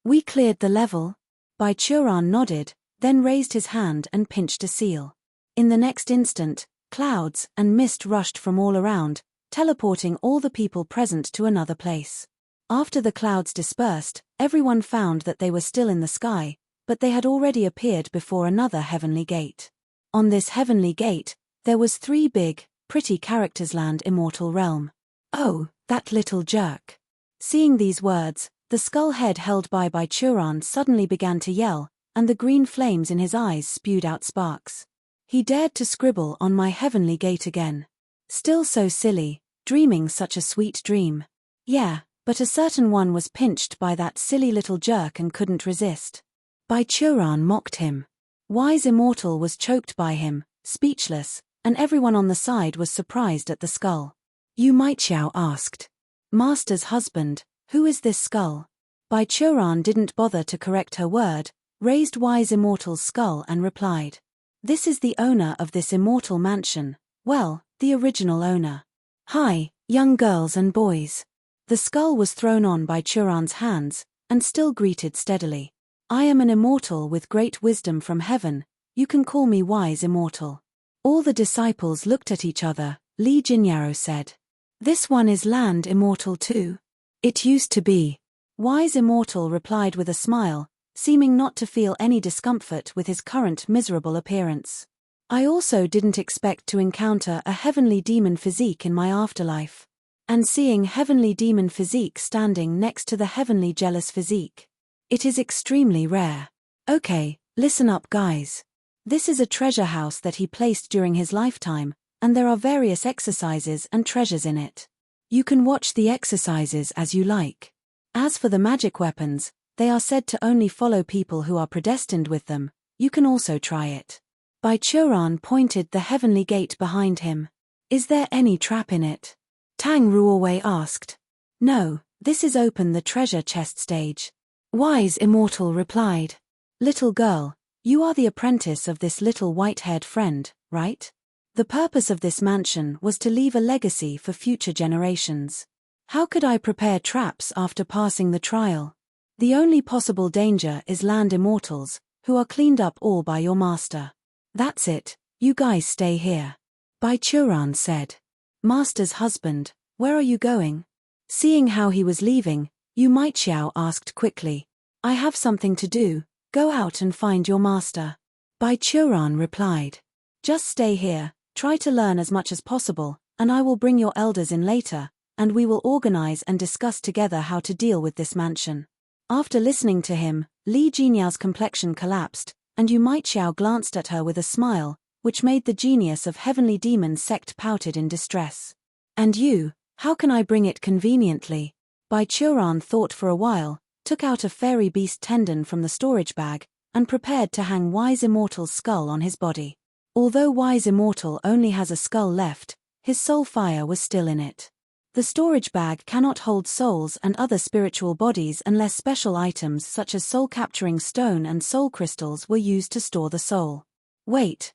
We cleared the level. Baichuran nodded, then raised his hand and pinched a seal. In the next instant, clouds and mist rushed from all around, teleporting all the people present to another place. After the clouds dispersed, everyone found that they were still in the sky, but they had already appeared before another heavenly gate. On this heavenly gate, there was 3 big, pretty characters land immortal realm. Oh, that little jerk. Seeing these words, the skull head held by Baichuran suddenly began to yell, and the green flames in his eyes spewed out sparks. He dared to scribble on my heavenly gate again. Still so silly, dreaming such a sweet dream. Yeah, but a certain one was pinched by that silly little jerk and couldn't resist. Baichuran mocked him. Wise Immortal was choked by him, speechless, and everyone on the side was surprised at the skull. Yu Maiqiao asked. Master's husband, who is this skull? Baichuran didn't bother to correct her word, raised Wise Immortal's skull and replied. This is the owner of this immortal mansion, well, the original owner. Hi, young girls and boys. The skull was thrown on Baichuran's hands, and still greeted steadily. I am an immortal with great wisdom from heaven, you can call me wise immortal. All the disciples looked at each other. Li Jinyao said. This one is land immortal too. It used to be. Wise immortal replied with a smile, seeming not to feel any discomfort with his current miserable appearance. I also didn't expect to encounter a heavenly demon physique in my afterlife. And seeing heavenly demon physique standing next to the heavenly jealous physique. It is extremely rare. Okay, listen up guys. This is a treasure house that he placed during his lifetime, and there are various exercises and treasures in it. You can watch the exercises as you like. As for the magic weapons, they are said to only follow people who are predestined with them. You can also try it. Bai Churan pointed the heavenly gate behind him. Is there any trap in it? Tang Ruowei asked. No, this is open the treasure chest stage. Wise immortal replied. Little girl, you are the apprentice of this little white-haired friend, right? The purpose of this mansion was to leave a legacy for future generations. How could I prepare traps after passing the trial? The only possible danger is land immortals, who are cleaned up all by your master. That's it, you guys stay here. Bai Churan said. Master's husband, where are you going? Seeing how he was leaving, Yu Maiqiao asked quickly. I have something to do, go out and find your master. Bai Churan replied. Just stay here, try to learn as much as possible, and I will bring your elders in later, and we will organize and discuss together how to deal with this mansion. After listening to him, Li Jinyao's complexion collapsed, and Yu Maiqiao glanced at her with a smile, which made the genius of heavenly demon sect pouted in distress. And you, how can I bring it conveniently? Bai Churan thought for a while, took out a fairy beast tendon from the storage bag, and prepared to hang Wise Immortal's skull on his body. Although Wise Immortal only has a skull left, his soul fire was still in it. The storage bag cannot hold souls and other spiritual bodies unless special items such as soul-capturing stone and soul crystals were used to store the soul. Wait,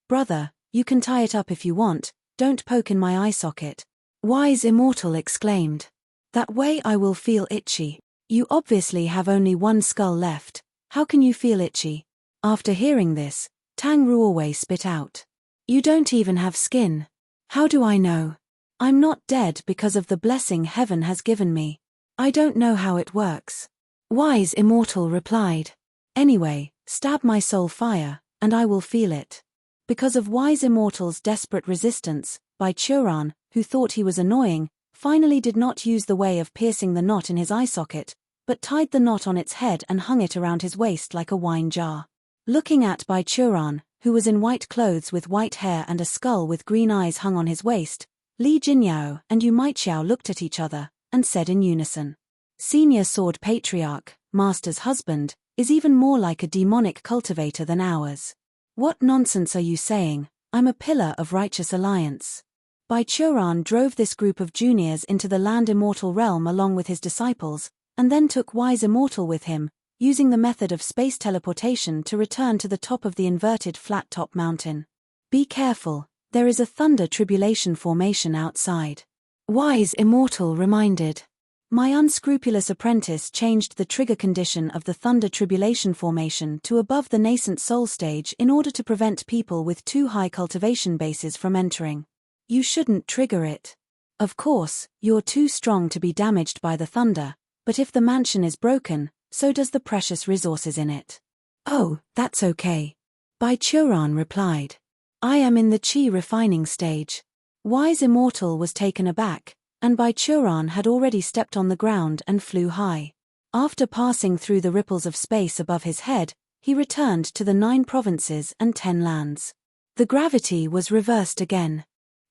brother, you can tie it up if you want, don't poke in my eye socket. Wise Immortal exclaimed. That way I will feel itchy. You obviously have only one skull left, how can you feel itchy? After hearing this, Tang Ruowei spit out. You don't even have skin. How do I know? I'm not dead because of the blessing heaven has given me. I don't know how it works. Wise Immortal replied. Anyway, stab my soul fire, and I will feel it. Because of Wise Immortal's desperate resistance, Bai Churan, who thought he was annoying, finally did not use the way of piercing the knot in his eye socket, but tied the knot on its head and hung it around his waist like a wine jar. Looking at Bai Churan, who was in white clothes with white hair and a skull with green eyes hung on his waist, Li Jinyao and Yu Maiqiao looked at each other, and said in unison. Senior Sword Patriarch, Master's husband, is even more like a demonic cultivator than ours. What nonsense are you saying? I'm a pillar of righteous alliance. Bai Churan drove this group of juniors into the land immortal realm along with his disciples, and then took Wise Immortal with him, using the method of space teleportation to return to the top of the inverted flat-top mountain. Be careful, there is a thunder tribulation formation outside. Wise Immortal reminded. My unscrupulous apprentice changed the trigger condition of the thunder tribulation formation to above the nascent soul stage in order to prevent people with too high cultivation bases from entering. You shouldn't trigger it. Of course, you're too strong to be damaged by the thunder, but if the mansion is broken, so does the precious resources in it. Oh, that's okay. Bai Churan replied. I am in the chi refining stage. Wise Immortal was taken aback, and Bai Churan had already stepped on the ground and flew high. After passing through the ripples of space above his head, he returned to the 9 provinces and 10 lands. The gravity was reversed again.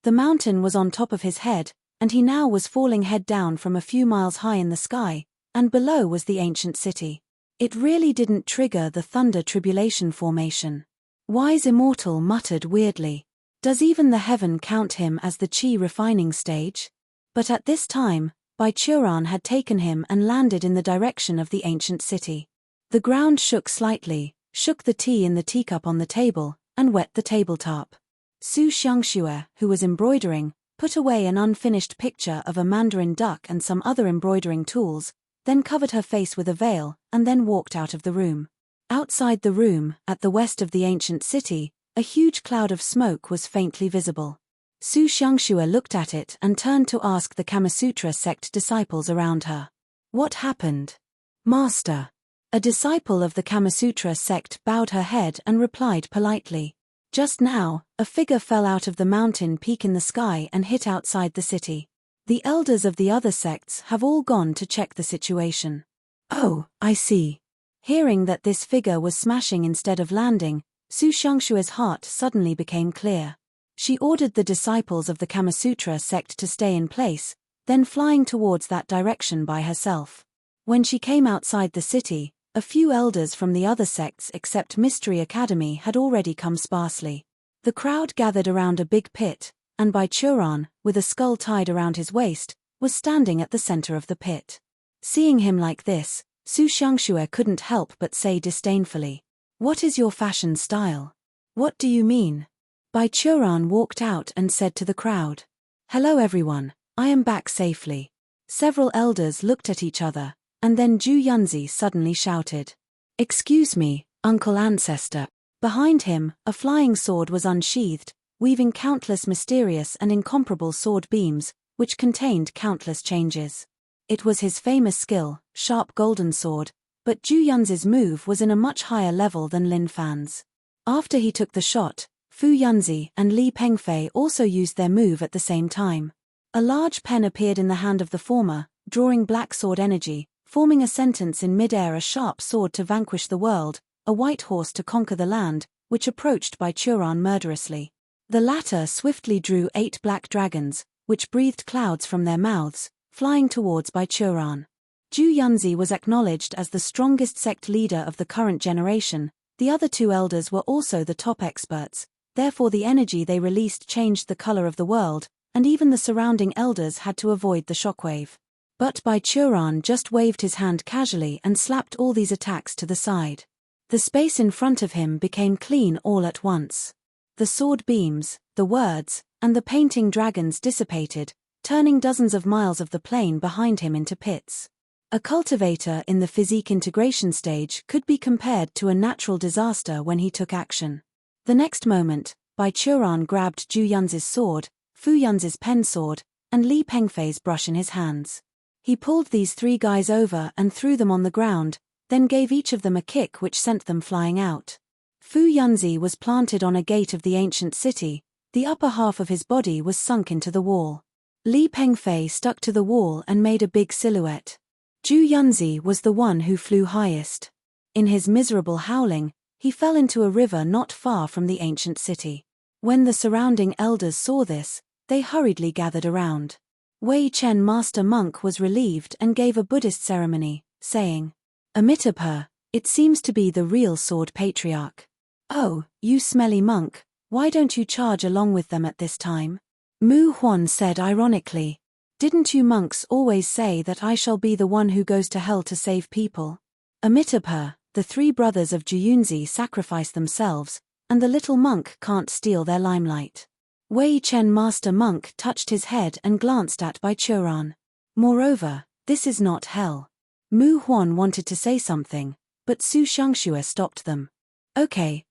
The mountain was on top of his head, and he now was falling head down from a few miles high in the sky, and below was the ancient city. It really didn't trigger the thunder tribulation formation. Wise Immortal muttered weirdly. Does even the heaven count him as the chi refining stage? But at this time, Bai Churan had taken him and landed in the direction of the ancient city. The ground shook slightly, shook the tea in the teacup on the table, and wet the tabletop. Su Xiangxue, who was embroidering, put away an unfinished picture of a mandarin duck and some other embroidering tools, then covered her face with a veil, and then walked out of the room. Outside the room, at the west of the ancient city, a huge cloud of smoke was faintly visible. Su Xiangxue looked at it and turned to ask the Kamasutra sect disciples around her. What happened? Master. A disciple of the Kamasutra sect bowed her head and replied politely. Just now, a figure fell out of the mountain peak in the sky and hit outside the city. The elders of the other sects have all gone to check the situation. Oh, I see. Hearing that this figure was smashing instead of landing, Su Xiangxue's heart suddenly became clear. She ordered the disciples of the Kamasutra sect to stay in place, then flying towards that direction by herself. When she came outside the city, a few elders from the other sects except Mystery Academy had already come sparsely. The crowd gathered around a big pit, and Bai Churan, with a skull tied around his waist, was standing at the center of the pit. Seeing him like this, Su Xiangxue couldn't help but say disdainfully, "What is your fashion style? What do you mean?" Bai Churan walked out and said to the crowd, "Hello everyone, I am back safely." Several elders looked at each other, and then Zhu Yunzi suddenly shouted, "Excuse me, Uncle Ancestor." Behind him, a flying sword was unsheathed, weaving countless mysterious and incomparable sword beams, which contained countless changes. It was his famous skill, sharp golden sword, but Zhu Yunzi's move was in a much higher level than Lin Fan's. After he took the shot, Fu Yunzi and Li Pengfei also used their move at the same time. A large pen appeared in the hand of the former, drawing black sword energy, forming a sentence in mid-air: a sharp sword to vanquish the world, a white horse to conquer the land, which approached Bai Churan murderously. The latter swiftly drew 8 black dragons, which breathed clouds from their mouths, flying towards Bai Churan. Zhu Yunzi was acknowledged as the strongest sect leader of the current generation. The other 2 elders were also the top experts, therefore the energy they released changed the color of the world, and even the surrounding elders had to avoid the shockwave. But Bai Churan just waved his hand casually and slapped all these attacks to the side. The space in front of him became clean all at once. The sword beams, the words, and the painting dragons dissipated, turning dozens of miles of the plain behind him into pits. A cultivator in the physique integration stage could be compared to a natural disaster when he took action. The next moment, Bai Churan grabbed Zhu Yunzi's sword, Fu Yunzi's pen sword, and Li Pengfei's brush in his hands. He pulled these 3 guys over and threw them on the ground, then gave each of them a kick which sent them flying out. Fu Yunzi was planted on a gate of the ancient city, the upper half of his body was sunk into the wall. Li Pengfei stuck to the wall and made a big silhouette. Zhu Yunzi was the one who flew highest. In his miserable howling, he fell into a river not far from the ancient city. When the surrounding elders saw this, they hurriedly gathered around. Wei Chen Master Monk was relieved and gave a Buddhist ceremony, saying, "Amitabha, it seems to be the real sword patriarch. Oh, you smelly monk, why don't you charge along with them at this time?" Mu Huan said ironically, "Didn't you monks always say that I shall be the one who goes to hell to save people?" Amitabha, the 3 brothers of Juyunzi sacrifice themselves, and the little monk can't steal their limelight. Wei Chen Master Monk touched his head and glanced at Bai Churan. Moreover, this is not hell. Mu Huan wanted to say something, but Su Xiangxue stopped them. Okay,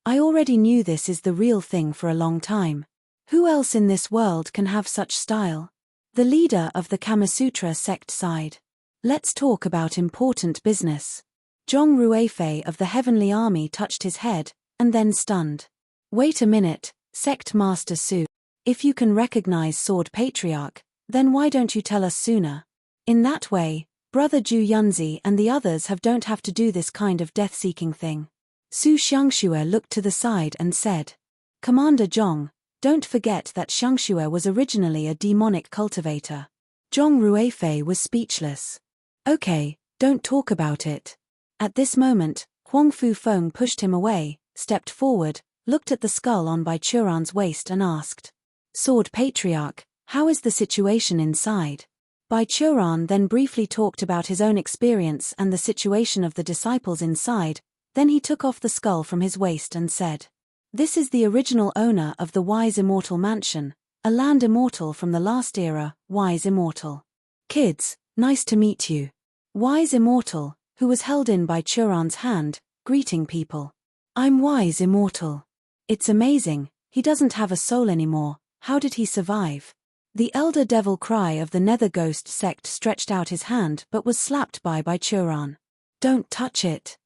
I already knew this is the real thing for a long time. Who else in this world can have such style? The leader of the Kamasutra sect sighed. Let's talk about important business. Zhong Ruifei of the Heavenly Army touched his head, and then stunned. Wait a minute, Sect Master Su. If you can recognize Sword Patriarch, then why don't you tell us sooner? In that way, Brother Zhu Yunzi and the others don't have to do this kind of death-seeking thing. Su Xiangxue looked to the side and said, "Commander Zhong, don't forget that Xiangxue was originally a demonic cultivator." Zhong Ruifei was speechless. "Okay, don't talk about it." At this moment, Huang Fu Feng pushed him away, stepped forward, looked at the skull on Bai Churan's waist and asked, "Sword Patriarch, how is the situation inside?" Bai Churan then briefly talked about his own experience and the situation of the disciples inside, then he took off the skull from his waist and said, "This is the original owner of the Wise Immortal Mansion, a land immortal from the last era, Wise Immortal. Kids, nice to meet you." Wise Immortal, who was held in by Turan's hand, greeting people. I'm Wise Immortal. It's amazing, he doesn't have a soul anymore, how did he survive? The elder devil cry of the Nether Ghost sect stretched out his hand but was slapped by Turan. Don't touch it.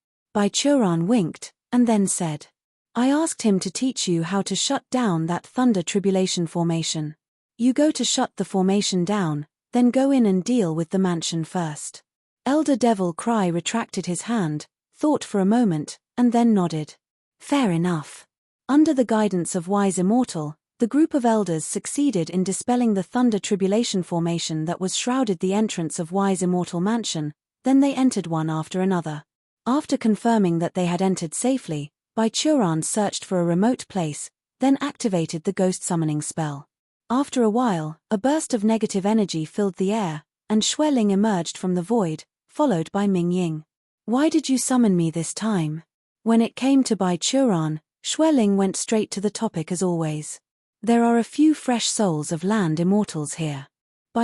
Turan winked, and then said. I asked him to teach you how to shut down that thunder tribulation formation. You go to shut the formation down, then go in and deal with the mansion first. Elder Devil Cry retracted his hand, thought for a moment, and then nodded. Fair enough. Under the guidance of Wise Immortal, the group of elders succeeded in dispelling the thunder tribulation formation that was shrouded the entrance of Wise Immortal Mansion, then they entered one after another. After confirming that they had entered safely, Turan searched for a remote place, then activated the ghost summoning spell. After a while, a burst of negative energy filled the air, and Xueling emerged from the void, followed by Ming Ying. Why did you summon me this time? When it came to Turan, Xueling went straight to the topic as always. There are a few fresh souls of land immortals here.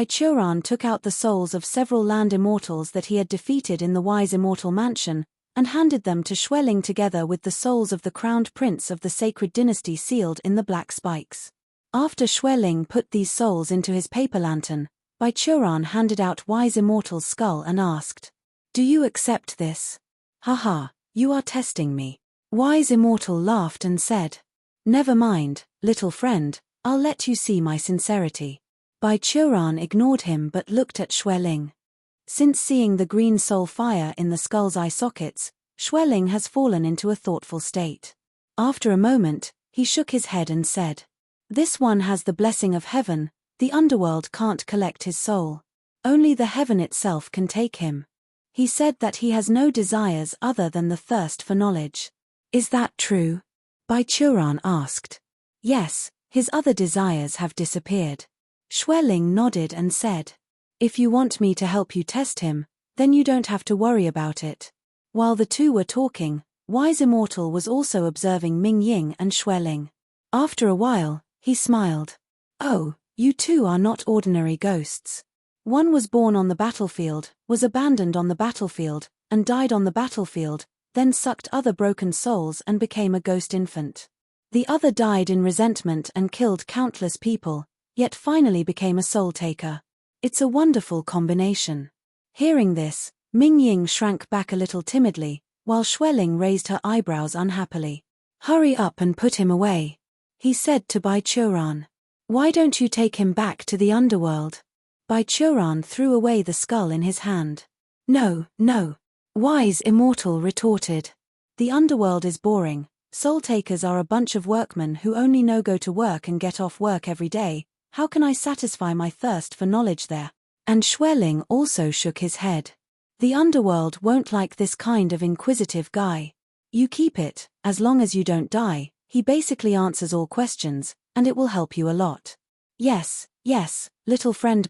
Turan took out the souls of several land immortals that he had defeated in the Wise Immortal Mansion, and handed them to Xueling together with the souls of the crowned prince of the sacred dynasty sealed in the black spikes. After Xueling put these souls into his paper lantern, Turan handed out Wise Immortal's skull and asked, Do you accept this? Haha, you are testing me. Wise Immortal laughed and said, Never mind, little friend, I'll let you see my sincerity. Turan ignored him but looked at Xueling. Since seeing the green soul fire in the skull's eye sockets, Xueling has fallen into a thoughtful state. After a moment, he shook his head and said, This one has the blessing of heaven, the underworld can't collect his soul. Only the heaven itself can take him. He said that he has no desires other than the thirst for knowledge. Is that true? Turan asked. Yes, his other desires have disappeared. Xueling nodded and said, If you want me to help you test him, then you don't have to worry about it. While the two were talking, Wise Immortal was also observing Ming Ying and Xueling. After a while, he smiled. Oh, you two are not ordinary ghosts. One was born on the battlefield, was abandoned on the battlefield, and died on the battlefield, then sucked other broken souls and became a ghost infant. The other died in resentment and killed countless people, yet finally became a soul taker. It's a wonderful combination. Hearing this, Ming Ying shrank back a little timidly, while Xueling raised her eyebrows unhappily. Hurry up and put him away, he said to Turan. Why don't you take him back to the underworld? Turan threw away the skull in his hand. No, no. Wise Immortal retorted. The underworld is boring. Soul takers are a bunch of workmen who only know go to work and get off work every day. How can I satisfy my thirst for knowledge there? And Xueling also shook his head. The underworld won't like this kind of inquisitive guy. You keep it, as long as you don't die. He basically answers all questions, and it will help you a lot. Yes, little friend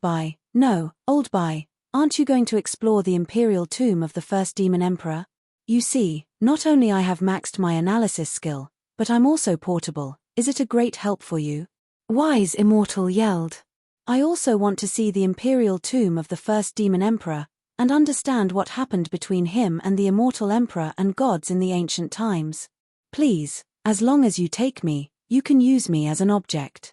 no, old aren't you going to explore the imperial tomb of the first demon emperor? You see, not only I have maxed my analysis skill, but I'm also portable. Is it a great help for you? Wise Immortal yelled. I also want to see the imperial tomb of the first demon emperor, and understand what happened between him and the immortal emperor and gods in the ancient times. Please, as long as you take me, you can use me as an object.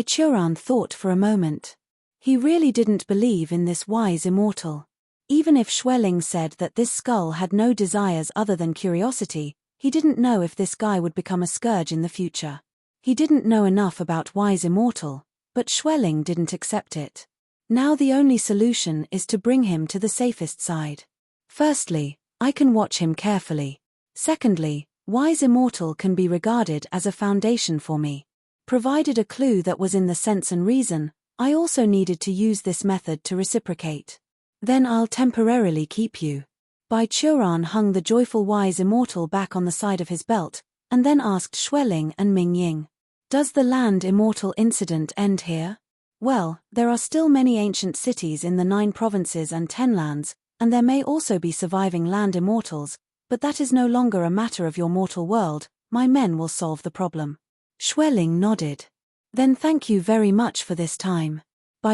Turan thought for a moment. He really didn't believe in this Wise Immortal. Even if Xueling said that this skull had no desires other than curiosity, he didn't know if this guy would become a scourge in the future. He didn't know enough about Wise Immortal, but Xueling didn't accept it. Now the only solution is to bring him to the safest side. Firstly, I can watch him carefully. Secondly, Wise Immortal can be regarded as a foundation for me. Provided a clue that was in the sense and reason, I also needed to use this method to reciprocate. Then I'll temporarily keep you. Turan hung the joyful Wise Immortal back on the side of his belt, and then asked Xueling and Ming Ying. Does the land immortal incident end here? Well, there are still many ancient cities in the 9 provinces and 10 lands, and there may also be surviving land immortals, but that is no longer a matter of your mortal world. My men will solve the problem. Xueling nodded. Then thank you very much for this time.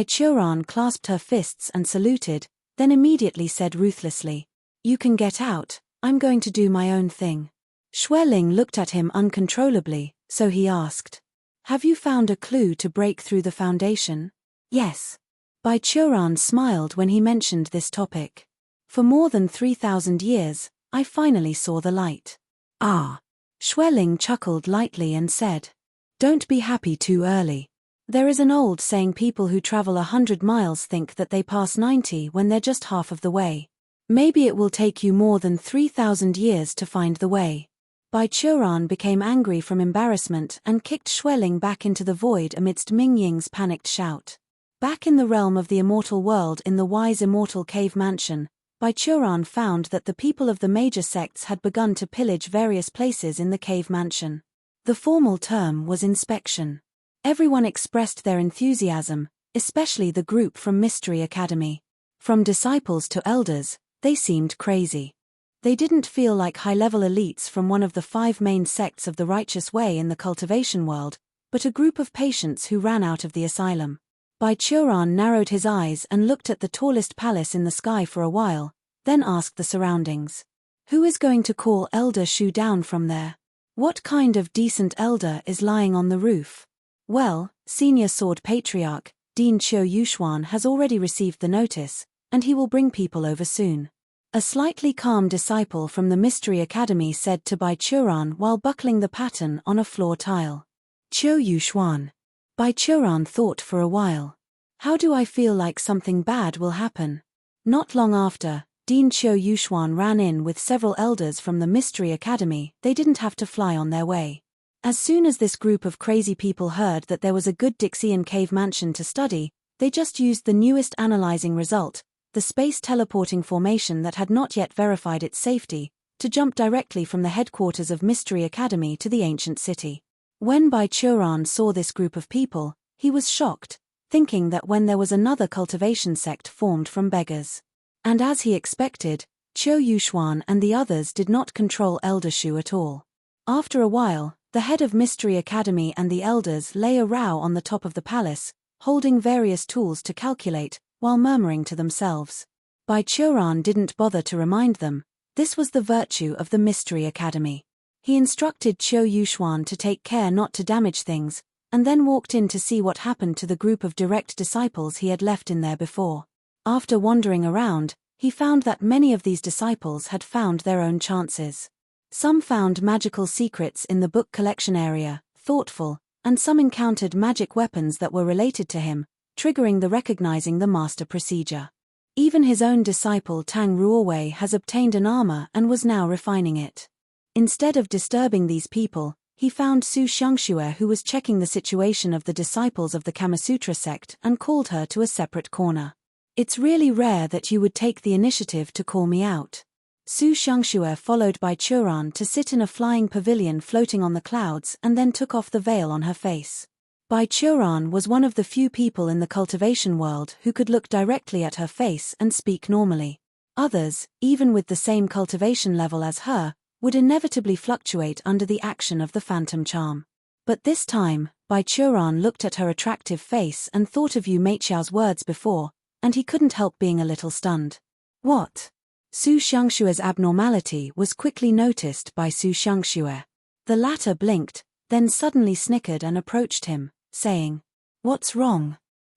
Turan clasped her fists and saluted, then immediately said ruthlessly, "You can get out, I'm going to do my own thing." Xueling looked at him uncontrollably, so he asked, "Have you found a clue to break through the foundation?" "Yes." Bai Churan smiled when he mentioned this topic. "For more than 3,000 years, I finally saw the light." "Ah." Xueling chuckled lightly and said, "Don't be happy too early. There is an old saying people who travel 100 miles think that they pass 90 when they're just half of the way. Maybe it will take you more than 3,000 years to find the way." Bai Churan became angry from embarrassment and kicked Xueling back into the void amidst Ming Ying's panicked shout. Back in the realm of the immortal world in the wise immortal cave mansion, Bai Churan found that the people of the major sects had begun to pillage various places in the cave mansion. The formal term was inspection. Everyone expressed their enthusiasm, especially the group from Mystery Academy. From disciples to elders, they seemed crazy. They didn't feel like high-level elites from one of the 5 main sects of the righteous way in the cultivation world, but a group of patients who ran out of the asylum. Bai Churan narrowed his eyes and looked at the tallest palace in the sky for a while, then asked the surroundings, "Who is going to call Elder Shu down from there? What kind of decent elder is lying on the roof?" "Well, Senior Sword Patriarch, Dean Qiu Yuxuan has already received the notice, and he will bring people over soon," a slightly calm disciple from the Mystery Academy said to Bai Churan while buckling the pattern on a floor tile. "Qiu Yuxuan." Bai Churan thought for a while. "How do I feel like something bad will happen?" Not long after, Dean Qiu Yuxuan ran in with several elders from the Mystery Academy. They didn't have to fly on their way. As soon as this group of crazy people heard that there was a good Dixian cave mansion to study, they just used the newest analyzing result, the space teleporting formation that had not yet verified its safety, to jump directly from the headquarters of Mystery Academy to the ancient city. When Bai Churan saw this group of people, he was shocked, thinking that when there was another cultivation sect formed from beggars. And as he expected, Qiu Yuxuan and the others did not control Elder Shu at all. After a while, the head of Mystery Academy and the elders lay a row on the top of the palace, holding various tools to calculate, while murmuring to themselves. Bai Churan didn't bother to remind them. This was the virtue of the Mystery Academy. He instructed Qiu Yuxuan to take care not to damage things, and then walked in to see what happened to the group of direct disciples he had left in there before. After wandering around, he found that many of these disciples had found their own chances. Some found magical secrets in the book collection area, thoughtful, and some encountered magic weapons that were related to him, triggering the recognizing the master procedure. Even his own disciple Tang Ruowei has obtained an armor and was now refining it. Instead of disturbing these people, he found Su Xiangxue, who was checking the situation of the disciples of the Kamasutra sect, and called her to a separate corner. "It's really rare that you would take the initiative to call me out." Su Xiangxue followed Bai Churan to sit in a flying pavilion floating on the clouds and then took off the veil on her face. Bai Churan was one of the few people in the cultivation world who could look directly at her face and speak normally. Others, even with the same cultivation level as her, would inevitably fluctuate under the action of the phantom charm. But this time, Bai Churan looked at her attractive face and thought of Yu Meiqiao's words before, and he couldn't help being a little stunned. "What?" Su Xiangxue's abnormality was quickly noticed by Su Xiangxue. The latter blinked, then suddenly snickered and approached him, saying, "What's wrong?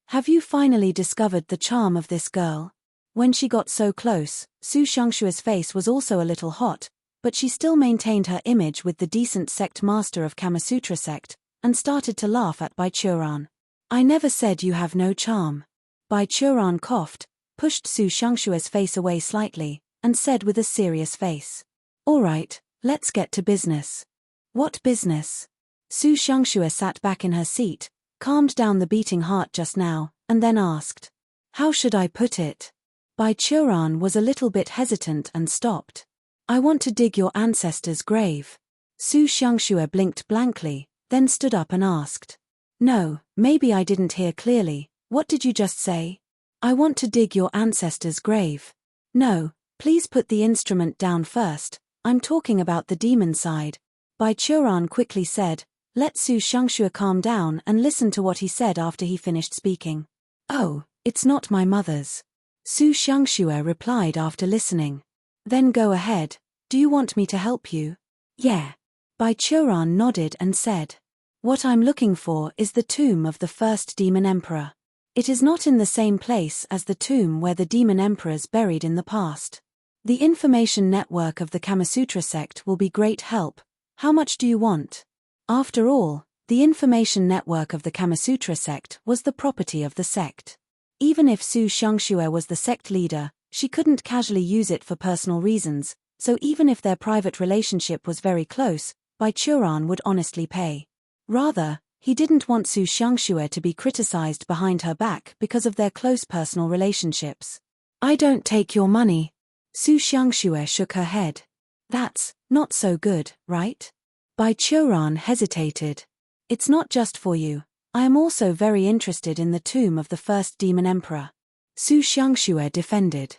Have you finally discovered the charm of this girl?" When she got so close, Su Xiangxue's face was also a little hot, but she still maintained her image with the decent sect master of Kamasutra sect, and started to laugh at Bai Churan. "I never said you have no charm." Bai Churan coughed, pushed Su Xiangxue's face away slightly, and said with a serious face, "All right, let's get to business." "What business?" Su Xiangxue sat back in her seat, calmed down the beating heart just now, and then asked, "How should I put it?" Bai Churan was a little bit hesitant and stopped. "I want to dig your ancestors' grave." Su Xiangxue blinked blankly, then stood up and asked, "No, maybe I didn't hear clearly. What did you just say?" "I want to dig your ancestors' grave." "No, please put the instrument down first. I'm talking about the demon side." Bai Churan quickly said, "Let Su Xiangxue calm down and listen to what he said after he finished speaking." "Oh, it's not my mother's." Su Xiangxue replied after listening. Then go ahead, do you want me to help you? Yeah. Bai Churan nodded and said. What I'm looking for is the tomb of the first demon emperor. It is not in the same place as the tomb where the demon emperors buried in the past. The information network of the Kamasutra sect will be great help. How much do you want? After all, the information network of the Kamasutra sect was the property of the sect. Even if Su Xiangxue was the sect leader, she couldn't casually use it for personal reasons, so even if their private relationship was very close, Bai Churan would honestly pay. Rather, he didn't want Su Xiangxue to be criticized behind her back because of their close personal relationships. I don't take your money. Su Xiangxue shook her head. That's not so good, right? Bai Churan hesitated. It's not just for you. I am also very interested in the tomb of the first demon emperor. Su Xiangxue defended.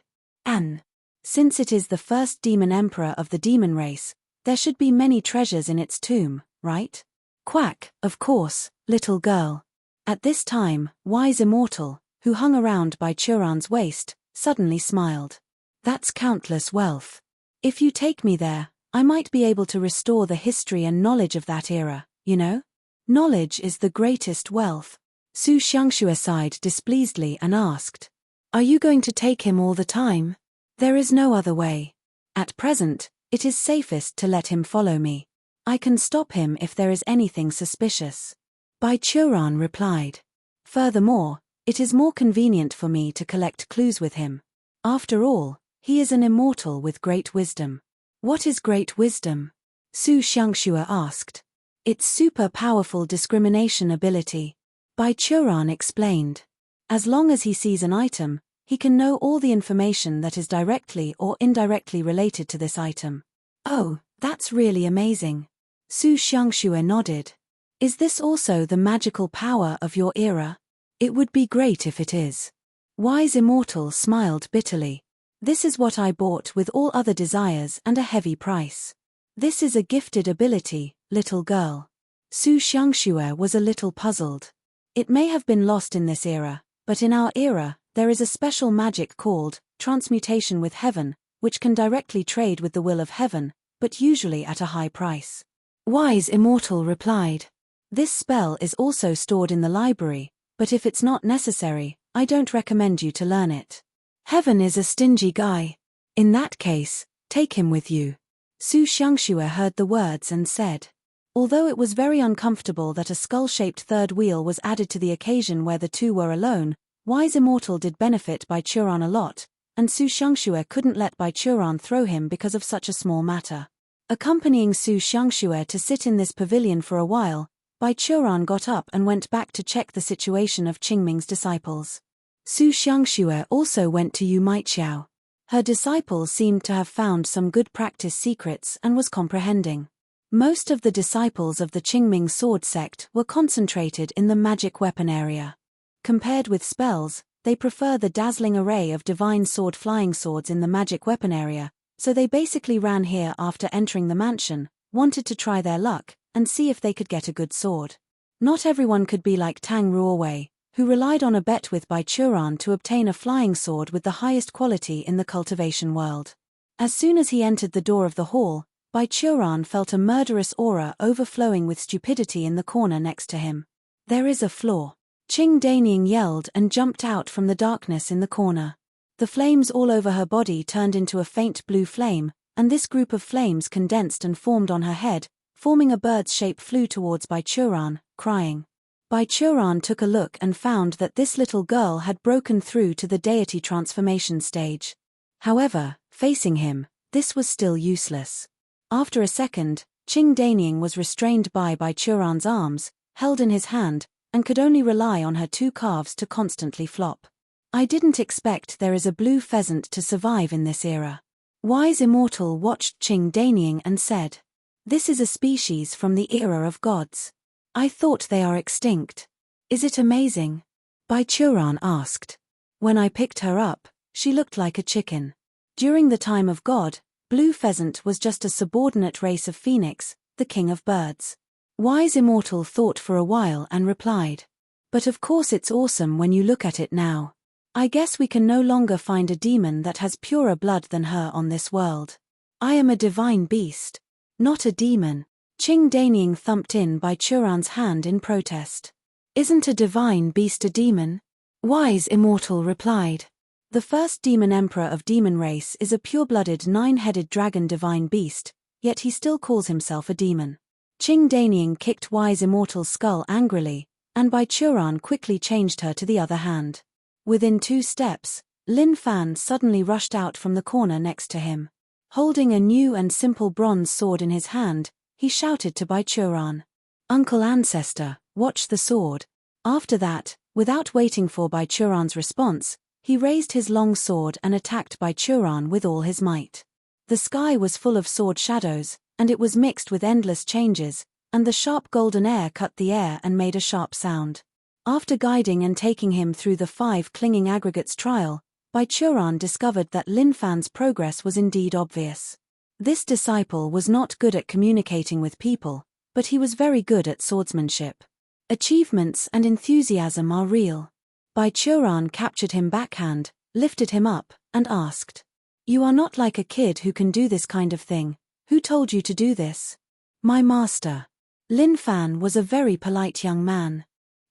Since it is the first demon emperor of the demon race, there should be many treasures in its tomb, right? Quack, of course, little girl. At this time, Wise Immortal, who hung around Bai Churan's waist, suddenly smiled. That's countless wealth. If you take me there, I might be able to restore the history and knowledge of that era, you know? Knowledge is the greatest wealth. Su Xiangxue sighed displeasedly and asked. Are you going to take him all the time? There is no other way. At present, it is safest to let him follow me. I can stop him if there is anything suspicious. Bai Churan replied. Furthermore, it is more convenient for me to collect clues with him. After all, he is an immortal with great wisdom. What is great wisdom? Su Xiangxue asked. It's super powerful discrimination ability. Bai Churan explained. As long as he sees an item, he can know all the information that is directly or indirectly related to this item. Oh, that's really amazing. Su Xiangxue nodded. Is this also the magical power of your era? It would be great if it is. Wise Immortal smiled bitterly. This is what I bought with all other desires and a heavy price. This is a gifted ability, little girl. Su Xiangxue was a little puzzled. It may have been lost in this era, but in our era, there is a special magic called transmutation with heaven, which can directly trade with the will of heaven, but usually at a high price. Wise Immortal replied. This spell is also stored in the library, but if it's not necessary, I don't recommend you to learn it. Heaven is a stingy guy. In that case, take him with you. Su Xiangxue heard the words and said. Although it was very uncomfortable that a skull-shaped third wheel was added to the occasion where the two were alone, Wise Immortal did benefit Bai Churan a lot, and Su Xiangxue couldn't let Bai Churan throw him because of such a small matter. Accompanying Su Xiangxue to sit in this pavilion for a while, Bai Churan got up and went back to check the situation of Qingming's disciples. Su Xiangxue also went to Yu Maiqiao. Her disciple seemed to have found some good practice secrets and was comprehending. Most of the disciples of the Qingming sword sect were concentrated in the magic weapon area. Compared with spells, they prefer the dazzling array of divine sword flying swords in the magic weapon area, so they basically ran here after entering the mansion, wanted to try their luck, and see if they could get a good sword. Not everyone could be like Tang Ruowei, who relied on a bet with Bai Churan to obtain a flying sword with the highest quality in the cultivation world. As soon as he entered the door of the hall, Bai Churan felt a murderous aura overflowing with stupidity in the corner next to him. There is a flaw. Qing Danying yelled and jumped out from the darkness in the corner. The flames all over her body turned into a faint blue flame, and this group of flames condensed and formed on her head, forming a bird's shape flew towards Bai Churan, crying. Bai Churan took a look and found that this little girl had broken through to the deity transformation stage. However, facing him, this was still useless. After a second, Qing Danying was restrained by Bai Churan's arms, held in his hand, and could only rely on her two calves to constantly flop. I didn't expect there is a blue pheasant to survive in this era. Wise Immortal watched Qing Danying and said. This is a species from the era of gods. I thought they are extinct. Is it amazing? Bai Churan asked. When I picked her up, she looked like a chicken. During the time of God, blue pheasant was just a subordinate race of phoenix, the king of birds. Wise Immortal thought for a while and replied. But of course it's awesome when you look at it now. I guess we can no longer find a demon that has purer blood than her on this world. I am a divine beast, not a demon. Qing Danying thumped in Bai Churan's hand in protest. Isn't a divine beast a demon? Wise Immortal replied. The first demon emperor of demon race is a pure-blooded nine-headed dragon divine beast, yet he still calls himself a demon. Qing Danying kicked Wise Immortal's skull angrily, and Bai Churan quickly changed her to the other hand. Within 2 steps, Lin Fan suddenly rushed out from the corner next to him. Holding a new and simple bronze sword in his hand, he shouted to Bai Churan, "Uncle Ancestor, watch the sword." After that, without waiting for Bai Churan's response, he raised his long sword and attacked Bai Churan with all his might. The sky was full of sword shadows, and it was mixed with endless changes, and the sharp golden air cut the air and made a sharp sound. After guiding and taking him through the 5 clinging aggregates trial, Bai Churan discovered that Lin Fan's progress was indeed obvious. This disciple was not good at communicating with people, but he was very good at swordsmanship. Achievements and enthusiasm are real. Bai Churan captured him backhand, lifted him up, and asked, "You are not like a kid who can do this kind of thing. Who told you to do this?" "My master." Lin Fan was a very polite young man.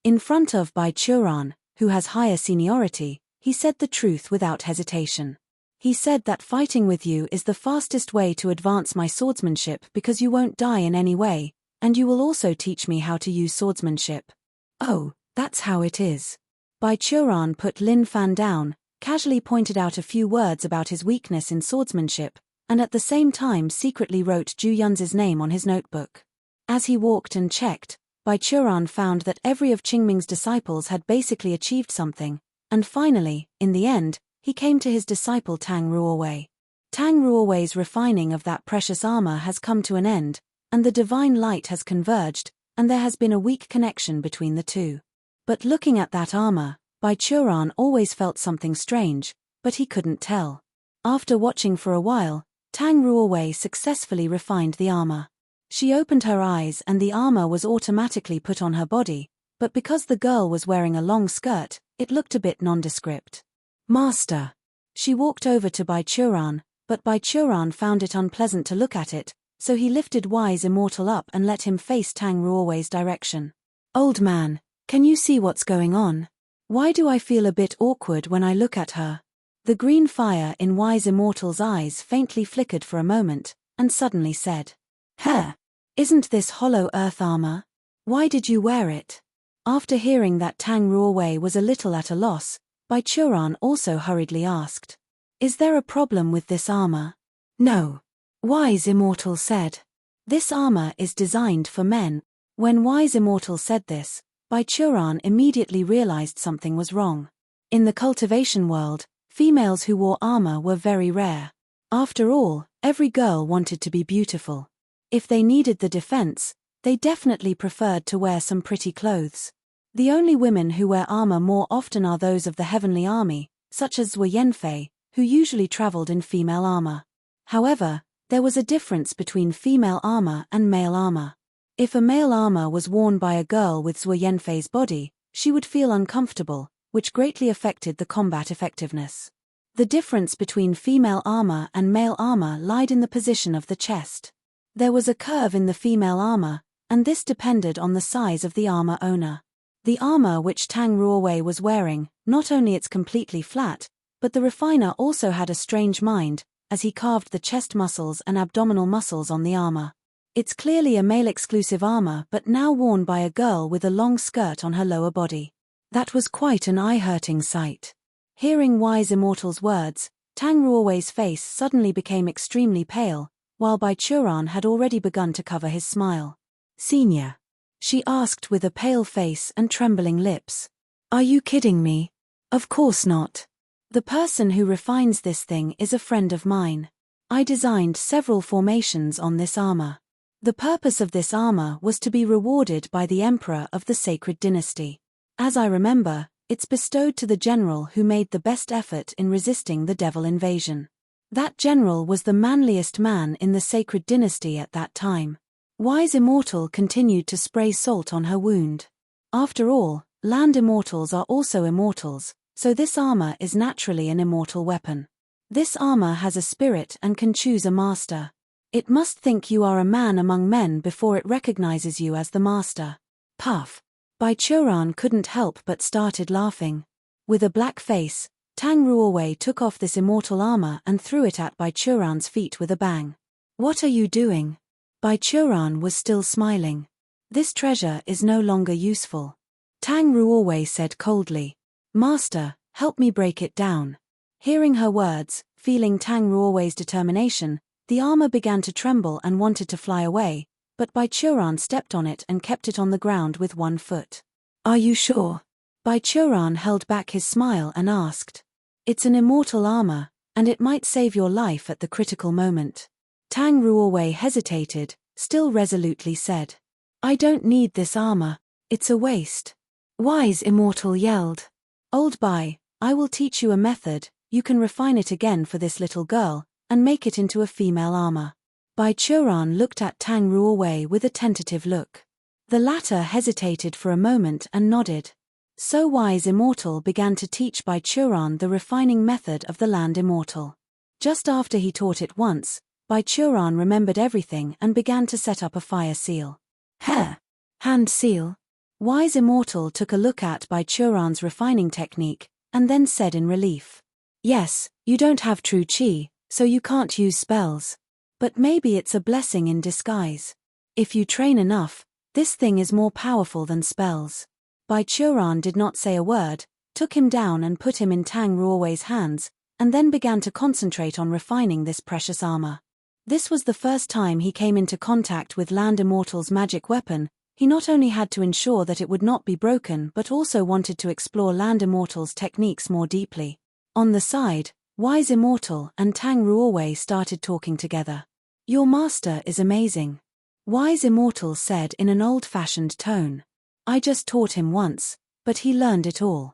In front of Bai Churan, who has higher seniority, he said the truth without hesitation. He said that fighting with you is the fastest way to advance my swordsmanship because you won't die in any way, and you will also teach me how to use swordsmanship. "Oh, that's how it is." Bai Churan put Lin Fan down, casually pointed out a few words about his weakness in swordsmanship, and at the same time secretly wrote Zhu Yunzi's name on his notebook. As he walked and checked, Bai Churan found that every of Qingming's disciples had basically achieved something, and finally, in the end, he came to his disciple Tang Ruowei. Tang Ruowei's refining of that precious armor has come to an end, and the divine light has converged, and there has been a weak connection between the two. But looking at that armor, Bai Churan always felt something strange, but he couldn't tell. After watching for a while, Tang Ruowei successfully refined the armor. She opened her eyes and the armor was automatically put on her body, but because the girl was wearing a long skirt, it looked a bit nondescript. "Master." She walked over to Bai Churan, but Bai Churan found it unpleasant to look at it, so he lifted Wise Immortal up and let him face Tang Ruowei's direction. "Old man, can you see what's going on? Why do I feel a bit awkward when I look at her?" The green fire in Wise Immortal's eyes faintly flickered for a moment, and suddenly said, "Huh! Isn't this hollow earth armor? Why did you wear it?" After hearing that Tang Ruowei was a little at a loss, Bai Churan also hurriedly asked, "Is there a problem with this armor?" "No," Wise Immortal said. "This armor is designed for men." When Wise Immortal said this, Bai Churan immediately realized something was wrong. In the cultivation world, females who wore armor were very rare. After all, every girl wanted to be beautiful. If they needed the defense, they definitely preferred to wear some pretty clothes. The only women who wear armor more often are those of the heavenly army, such as Zhuo Yanfei, who usually traveled in female armor. However, there was a difference between female armor and male armor. If a male armor was worn by a girl with Zhuo Yanfei's body, she would feel uncomfortable, which greatly affected the combat effectiveness. The difference between female armor and male armor lied in the position of the chest. There was a curve in the female armor, and this depended on the size of the armor owner. The armor which Tang Ruowei was wearing, not only it's completely flat, but the refiner also had a strange mind, as he carved the chest muscles and abdominal muscles on the armor. It's clearly a male-exclusive armor but now worn by a girl with a long skirt on her lower body. That was quite an eye-hurting sight. Hearing Wise Immortal's words, Tang Ruowei's face suddenly became extremely pale, while Bai Churan had already begun to cover his smile. "Senior?" she asked with a pale face and trembling lips. "Are you kidding me?" "Of course not. The person who refines this thing is a friend of mine. I designed several formations on this armor. The purpose of this armor was to be rewarded by the emperor of the sacred dynasty. As I remember, it's bestowed to the general who made the best effort in resisting the devil invasion. That general was the manliest man in the sacred dynasty at that time." Wise Immortal continued to spray salt on her wound. After all, land immortals are also immortals, So this armor is naturally an immortal weapon. This armor has a spirit and can choose a master. It must think you are a man among men before it recognizes you as the master. Puff. Bai Churan couldn't help but started laughing. With a black face, Tang Ruowei took off this immortal armor and threw it at Bai Churan's feet with a bang. What are you doing? Bai Churan was still smiling. This treasure is no longer useful. Tang Ruowei said coldly. Master, help me break it down. Hearing her words, feeling Tang Ruowei's determination, the armor began to tremble and wanted to fly away, but Bai Churan stepped on it and kept it on the ground with one foot. Are you sure? Bai Churan held back his smile and asked. It's an immortal armor, and it might save your life at the critical moment. Tang Ruowei hesitated, still resolutely said. I don't need this armor. It's a waste. Wise Immortal yelled. Old Bai, I will teach you a method. You can refine it again for this little girl, and make it into a female armor. Bai Churan looked at Tang Ruowei with a tentative look. The latter hesitated for a moment and nodded. So Wise Immortal began to teach Bai Churan the refining method of the Land Immortal. Just after he taught it once, Bai Churan remembered everything and began to set up a fire seal. Hand seal. Wise Immortal took a look at Bai Churan's refining technique, and then said in relief. Yes, you don't have true chi, so you can't use spells. But maybe it's a blessing in disguise. If you train enough, this thing is more powerful than spells. Bai Churan did not say a word, took him down and put him in Tang Ruowei's hands, and then began to concentrate on refining this precious armor. This was the first time he came into contact with Land Immortal's magic weapon. He not only had to ensure that it would not be broken but also wanted to explore Land Immortal's techniques more deeply. On the side, Wise Immortal and Tang Ruowei started talking together. Your master is amazing. Wise Immortal said in an old-fashioned tone. I just taught him once, but he learned it all.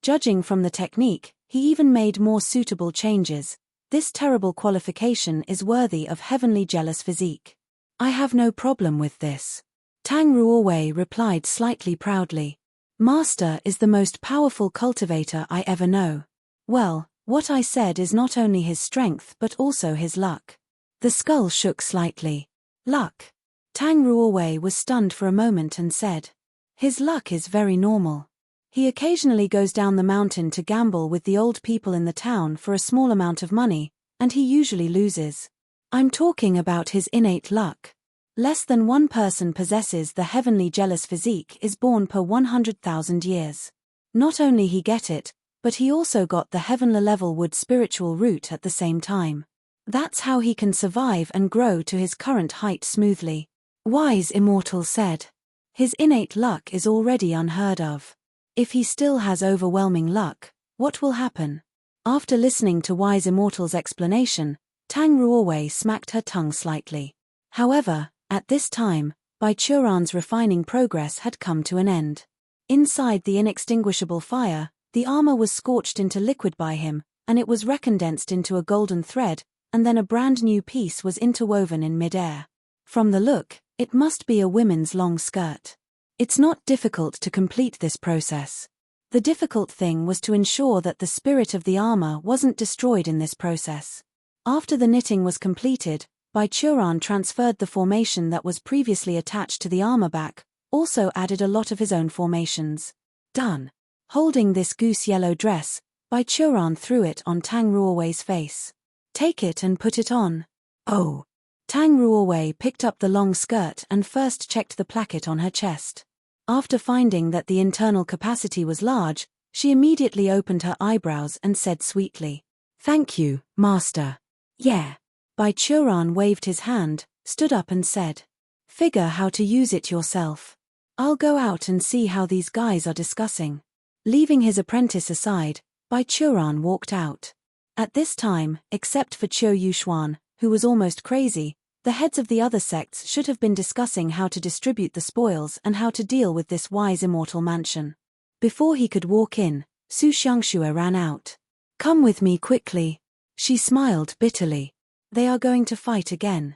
Judging from the technique, he even made more suitable changes. This terrible qualification is worthy of heavenly jealous physique. I have no problem with this. Tang Ruowei replied slightly proudly. Master is the most powerful cultivator I ever know. Well, what I said is not only his strength but also his luck. The skull shook slightly. Luck. Tang Ruowei was stunned for a moment and said. His luck is very normal. He occasionally goes down the mountain to gamble with the old people in the town for a small amount of money, and he usually loses. I'm talking about his innate luck. Less than one person possesses the heavenly jealous physique is born per 100,000 years. Not only he get it, but he also got the heavenly level wood spiritual root at the same time. That's how he can survive and grow to his current height smoothly. Wise Immortal said. His innate luck is already unheard of. If he still has overwhelming luck, what will happen? After listening to Wise Immortal's explanation, Tang Ruowei smacked her tongue slightly. However, at this time, Bai Churan's refining progress had come to an end. Inside the inextinguishable fire, the armor was scorched into liquid by him, and it was recondensed into a golden thread, and then a brand new piece was interwoven in mid-air. From the look, it must be a women's long skirt. It's not difficult to complete this process. The difficult thing was to ensure that the spirit of the armor wasn't destroyed in this process. After the knitting was completed, Bai Churan transferred the formation that was previously attached to the armor back, also added a lot of his own formations. Done. Holding this goose yellow dress, Bai Churan threw it on Tang Ruowei's face. Take it and put it on. Oh. Tang Ruowei picked up the long skirt and first checked the placket on her chest. After finding that the internal capacity was large, she immediately opened her eyebrows and said sweetly, Thank you, Master. Yeah. Bai Churan waved his hand, stood up and said, Figure how to use it yourself. I'll go out and see how these guys are discussing. Leaving his apprentice aside, Bai Churan walked out. At this time, except for Qiu Yuxuan, who was almost crazy, the heads of the other sects should have been discussing how to distribute the spoils and how to deal with this wise immortal mansion. Before he could walk in, Su Xiangxue ran out. Come with me quickly. She smiled bitterly. They are going to fight again.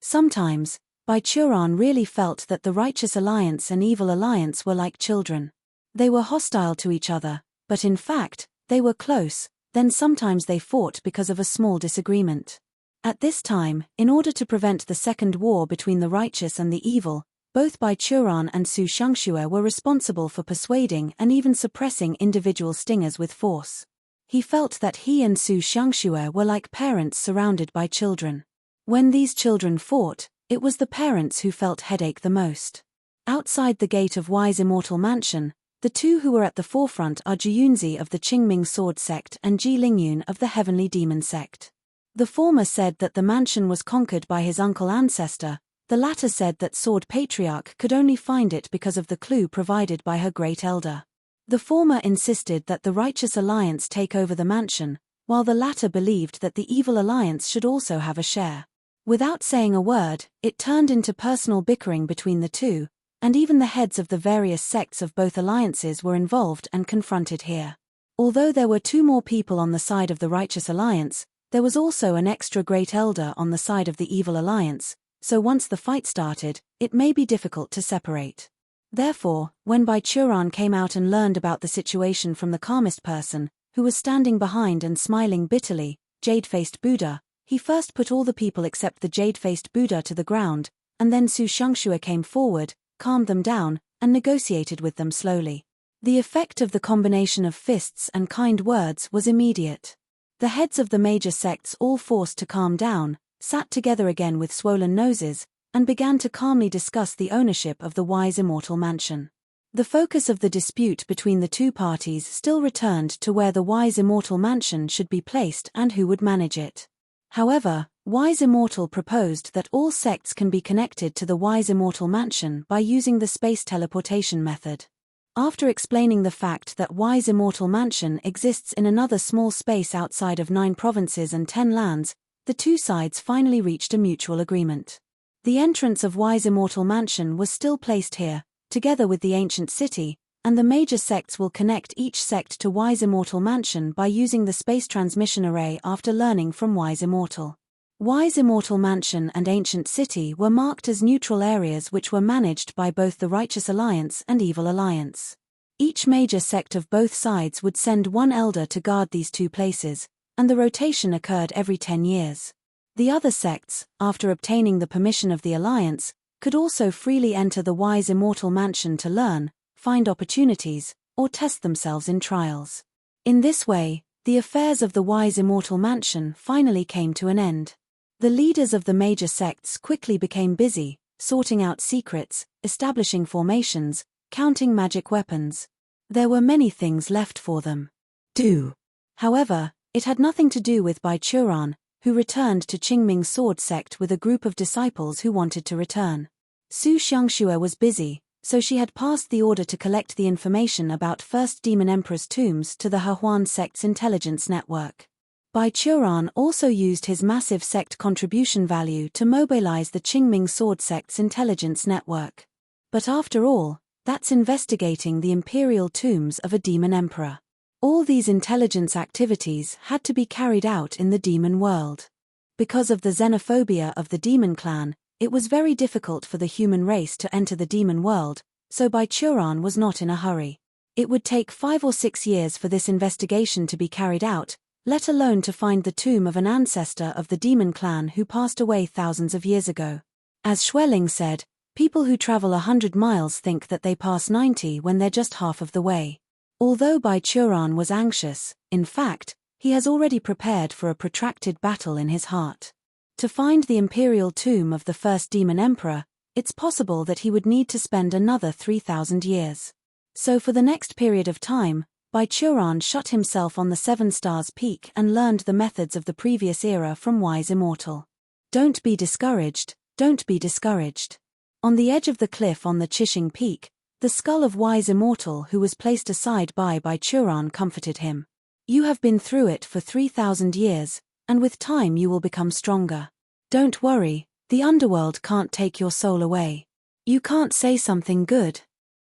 Sometimes, Bai Churan really felt that the righteous alliance and evil alliance were like children. They were hostile to each other, but in fact, They were close, then sometimes they fought because of a small disagreement. At this time, in order to prevent the second war between the righteous and the evil, both Bai Churan and Su Xiangxue were responsible for persuading and even suppressing individual stingers with force. He felt that he and Su Xiangxue were like parents surrounded by children. When these children fought, it was the parents who felt headache the most. Outside the gate of Wise Immortal Mansion, the two who were at the forefront are Jiyunzi of the Qingming Sword Sect and Ji Lingyun of the Heavenly Demon Sect. The former said that the mansion was conquered by his uncle ancestor, the latter said that Sword Patriarch could only find it because of the clue provided by her great elder. The former insisted that the Righteous Alliance take over the mansion, while the latter believed that the Evil Alliance should also have a share. Without saying a word, it turned into personal bickering between the two, and even the heads of the various sects of both alliances were involved and confronted here. Although there were two more people on the side of the Righteous Alliance, there was also an extra great elder on the side of the Evil Alliance, so once the fight started, it may be difficult to separate. Therefore, when Bai Churan came out and learned about the situation from the calmest person, who was standing behind and smiling bitterly, Jade-faced Buddha, he first put all the people except the jade-faced Buddha to the ground, and then Su Xiangxue came forward, calmed them down, and negotiated with them slowly. The effect of the combination of fists and kind words was immediate. The heads of the major sects, all forced to calm down, sat together again with swollen noses, and began to calmly discuss the ownership of the Wise Immortal Mansion. The focus of the dispute between the two parties still returned to where the Wise Immortal Mansion should be placed and who would manage it. However, Wise Immortal proposed that all sects can be connected to the Wise Immortal Mansion by using the space teleportation method. After explaining the fact that Wise Immortal Mansion exists in another small space outside of 9 provinces and 10 lands, the two sides finally reached a mutual agreement. The entrance of Wise Immortal Mansion was still placed here, together with the ancient city, and the major sects will connect each sect to Wise Immortal Mansion by using the space transmission array after learning from Wise Immortal. Wise Immortal Mansion and Ancient City were marked as neutral areas which were managed by both the Righteous Alliance and Evil Alliance. Each major sect of both sides would send one elder to guard these two places, and the rotation occurred every 10 years. The other sects, after obtaining the permission of the Alliance, could also freely enter the Wise Immortal Mansion to learn, find opportunities, or test themselves in trials. In this way, the affairs of the Wise Immortal Mansion finally came to an end. The leaders of the major sects quickly became busy, sorting out secrets, establishing formations, counting magic weapons. There were many things left for them to do. However, it had nothing to do with Bai Churan, who returned to Qingming Sword Sect with a group of disciples who wanted to return. Su Xiangxue was busy, so she had passed the order to collect the information about First Demon Emperor's tombs to the Hehuan sect's intelligence network. Bai Churan also used his massive sect contribution value to mobilize the Qingming Sword Sect's intelligence network. But after all, that's investigating the imperial tombs of a demon emperor. All these intelligence activities had to be carried out in the demon world. Because of the xenophobia of the demon clan, it was very difficult for the human race to enter the demon world, so Bai Churan was not in a hurry. It would take 5 or 6 years for this investigation to be carried out, let alone to find the tomb of an ancestor of the demon clan who passed away thousands of years ago. As Xueling said, people who travel 100 miles think that they pass 90 when they're just half of the way. Although Bai Churan was anxious, in fact, he has already prepared for a protracted battle in his heart. To find the imperial tomb of the first demon emperor, it's possible that he would need to spend another 3,000 years. So for the next period of time, Bai Churan shut himself on the 7 Stars Peak and learned the methods of the previous era from Wise Immortal. Don't be discouraged, don't be discouraged. On the edge of the cliff on the Qixing Peak, the skull of Wise Immortal who was placed aside by Bai Churan comforted him. You have been through it for 3,000 years, and with time you will become stronger. Don't worry, the underworld can't take your soul away. You can't say something good.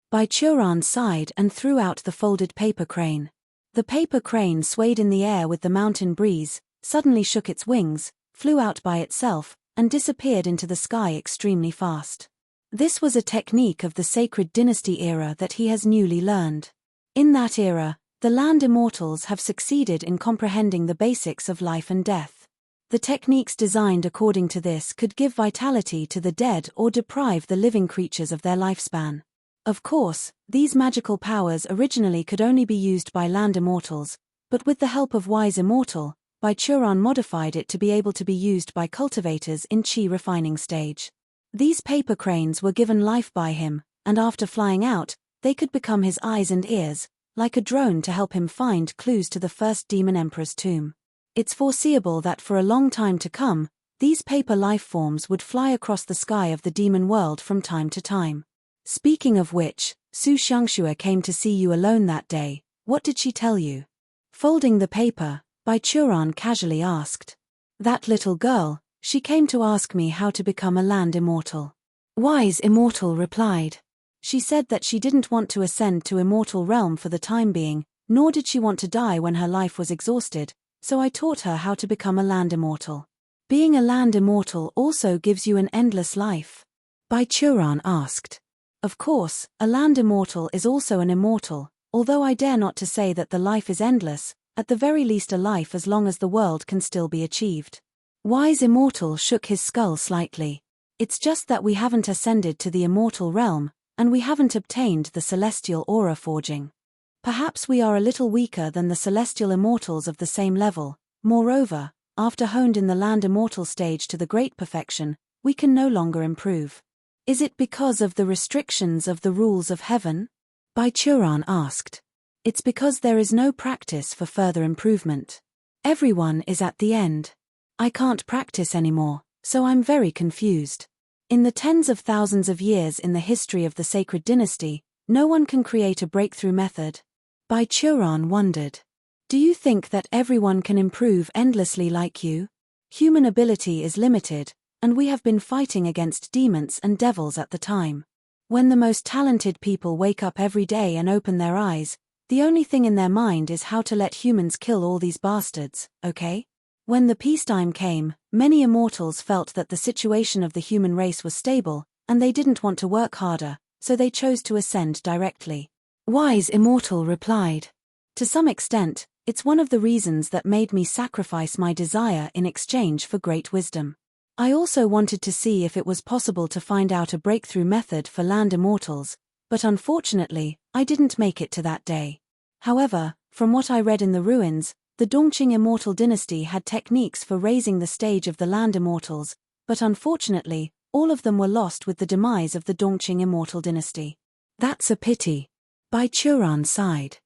Bai Churan sighed and threw out the folded paper crane. The paper crane swayed in the air with the mountain breeze, suddenly shook its wings, flew out by itself, and disappeared into the sky extremely fast. This was a technique of the Sacred Dynasty era that he has newly learned. In that era, The land immortals have succeeded in comprehending the basics of life and death. The techniques designed according to this could give vitality to the dead or deprive the living creatures of their lifespan. Of course, these magical powers originally could only be used by land immortals, but with the help of Wise Immortal, Baichuran modified it to be able to be used by cultivators in Qi refining stage. These paper cranes were given life by him, and after flying out, they could become his eyes and ears, like a drone to help him find clues to the first demon emperor's tomb. It's foreseeable that for a long time to come, these paper life forms would fly across the sky of the demon world from time to time. Speaking of which, Su Xiangxue came to see you alone that day. What did she tell you? Folding the paper, Baichuran casually asked. That little girl, she came to ask me how to become a land immortal. Wise Immortal replied. She said that she didn't want to ascend to immortal realm for the time being, nor did she want to die when her life was exhausted, so I taught her how to become a land immortal. Being a land immortal also gives you an endless life? Baichuran asked. Of course, a land immortal is also an immortal, although I dare not to say that the life is endless, at the very least a life as long as the world can still be achieved. Wise Immortal shook his skull slightly. It's just that we haven't ascended to the immortal realm, and we haven't obtained the celestial aura forging. Perhaps we are a little weaker than the celestial immortals of the same level. Moreover, after honed in the land immortal stage to the great perfection, we can no longer improve. Is it because of the restrictions of the rules of heaven? Baichuran asked. It's because there is no practice for further improvement. Everyone is at the end. I can't practice anymore, so I'm very confused. In the tens of thousands of years in the history of the sacred dynasty, no one can create a breakthrough method. Baichuran wondered. Do you think that everyone can improve endlessly like you? Human ability is limited, and we have been fighting against demons and devils at the time. When the most talented people wake up every day and open their eyes, the only thing in their mind is how to let humans kill all these bastards, okay? When the peacetime came, many immortals felt that the situation of the human race was stable, and they didn't want to work harder, so they chose to ascend directly. Wise Immortal replied. To some extent, it's one of the reasons that made me sacrifice my desire in exchange for great wisdom. I also wanted to see if it was possible to find out a breakthrough method for land immortals, but unfortunately, I didn't make it to that day. However, from what I read in the ruins, the Dongqing Immortal Dynasty had techniques for raising the stage of the land immortals, but unfortunately, all of them were lost with the demise of the Dongqing Immortal Dynasty. That's a pity. Baichuran sighed.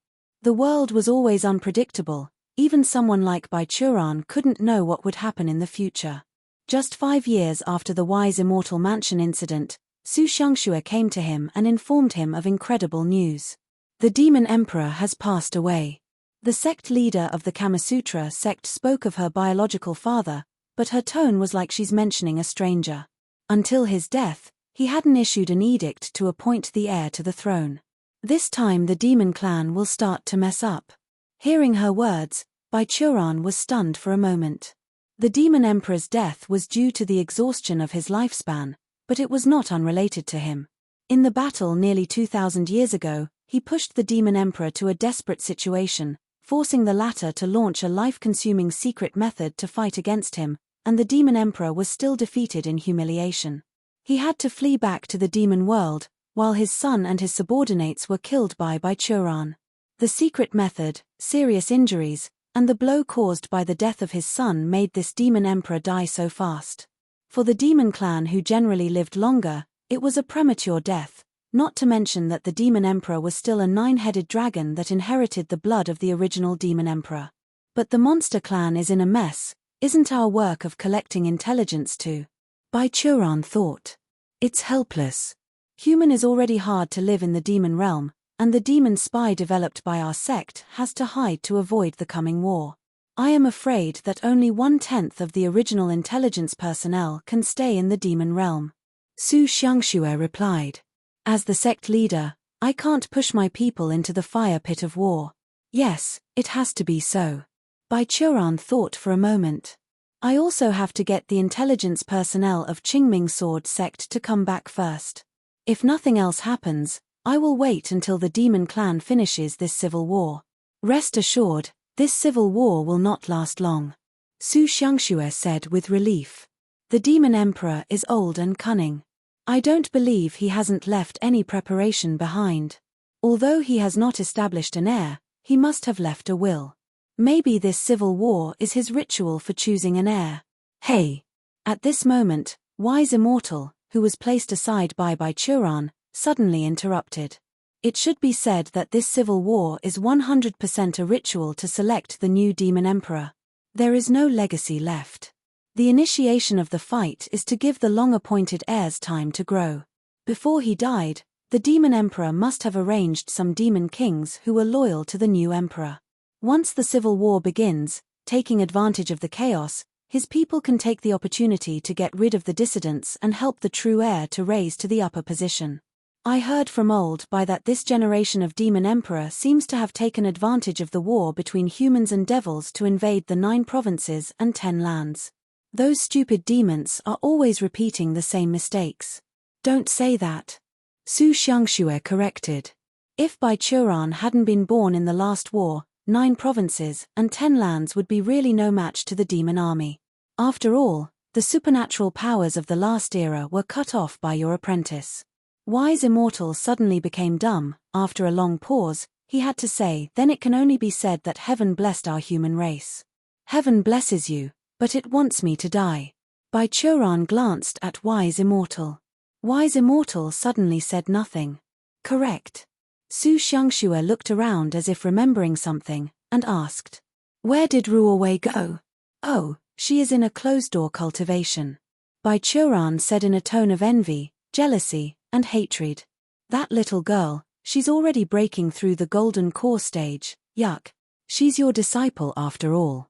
The world was always unpredictable, even someone like Baichuran couldn't know what would happen in the future. Just 5 years after the Wise Immortal Mansion incident, Su Xiangxue came to him and informed him of incredible news. The Demon Emperor has passed away. The sect leader of the Kamasutra sect spoke of her biological father, but her tone was like she's mentioning a stranger. Until his death, he hadn't issued an edict to appoint the heir to the throne. This time the demon clan will start to mess up. Hearing her words, Baichuran was stunned for a moment. The Demon Emperor's death was due to the exhaustion of his lifespan, but it was not unrelated to him. In the battle nearly 2,000 years ago, he pushed the Demon Emperor to a desperate situation, forcing the latter to launch a life-consuming secret method to fight against him, and the Demon Emperor was still defeated in humiliation. He had to flee back to the demon world, while his son and his subordinates were killed by Baichuran. The secret method, serious injuries, and the blow caused by the death of his son made this Demon Emperor die so fast. For the demon clan who generally lived longer, it was a premature death, not to mention that the Demon Emperor was still a 9-headed dragon that inherited the blood of the original Demon Emperor. But the monster clan is in a mess, isn't our work of collecting intelligence too? Baichuran thought. It's helpless. Human is already hard to live in the demon realm, and the demon spy developed by our sect has to hide to avoid the coming war. I am afraid that only 1/10 of the original intelligence personnel can stay in the demon realm. Su Xiangxue replied. As the sect leader, I can't push my people into the fire pit of war. Yes, it has to be so. Baichuran thought for a moment. I also have to get the intelligence personnel of Qingming Sword sect to come back first. If nothing else happens, I will wait until the demon clan finishes this civil war. Rest assured, this civil war will not last long, Su Xiangxue said with relief. The demon emperor is old and cunning. I don't believe he hasn't left any preparation behind. Although he has not established an heir, he must have left a will. Maybe this civil war is his ritual for choosing an heir. Hey! At this moment, Wise Immortal, who was placed aside by Churan, suddenly interrupted. It should be said that this civil war is 100% a ritual to select the new demon emperor. There is no legacy left. The initiation of the fight is to give the long-appointed heirs time to grow. Before he died, the demon emperor must have arranged some demon kings who were loyal to the new emperor. Once the civil war begins, taking advantage of the chaos, his people can take the opportunity to get rid of the dissidents and help the true heir to raise to the upper position. I heard from old by that this generation of demon emperor seems to have taken advantage of the war between humans and devils to invade the 9 provinces and 10 lands. Those stupid demons are always repeating the same mistakes. Don't say that. Su Xiangxue corrected. If Bai Churan hadn't been born in the last war, 9 provinces and 10 lands would be really no match to the demon army. After all, the supernatural powers of the last era were cut off by your apprentice. Wise Immortal suddenly became dumb. After a long pause, he had to say, then it can only be said that heaven blessed our human race. Heaven blesses you, but it wants me to die. Bai Churan glanced at Wise Immortal. Wise Immortal suddenly said nothing. Correct. Su Xiangxue looked around as if remembering something, and asked, "Where did Ruowei go?" "Oh, she is in a closed-door cultivation." Bai Churan said in a tone of envy, jealousy, and hatred. "That little girl, she's already breaking through the golden core stage, yuck. She's your disciple after all."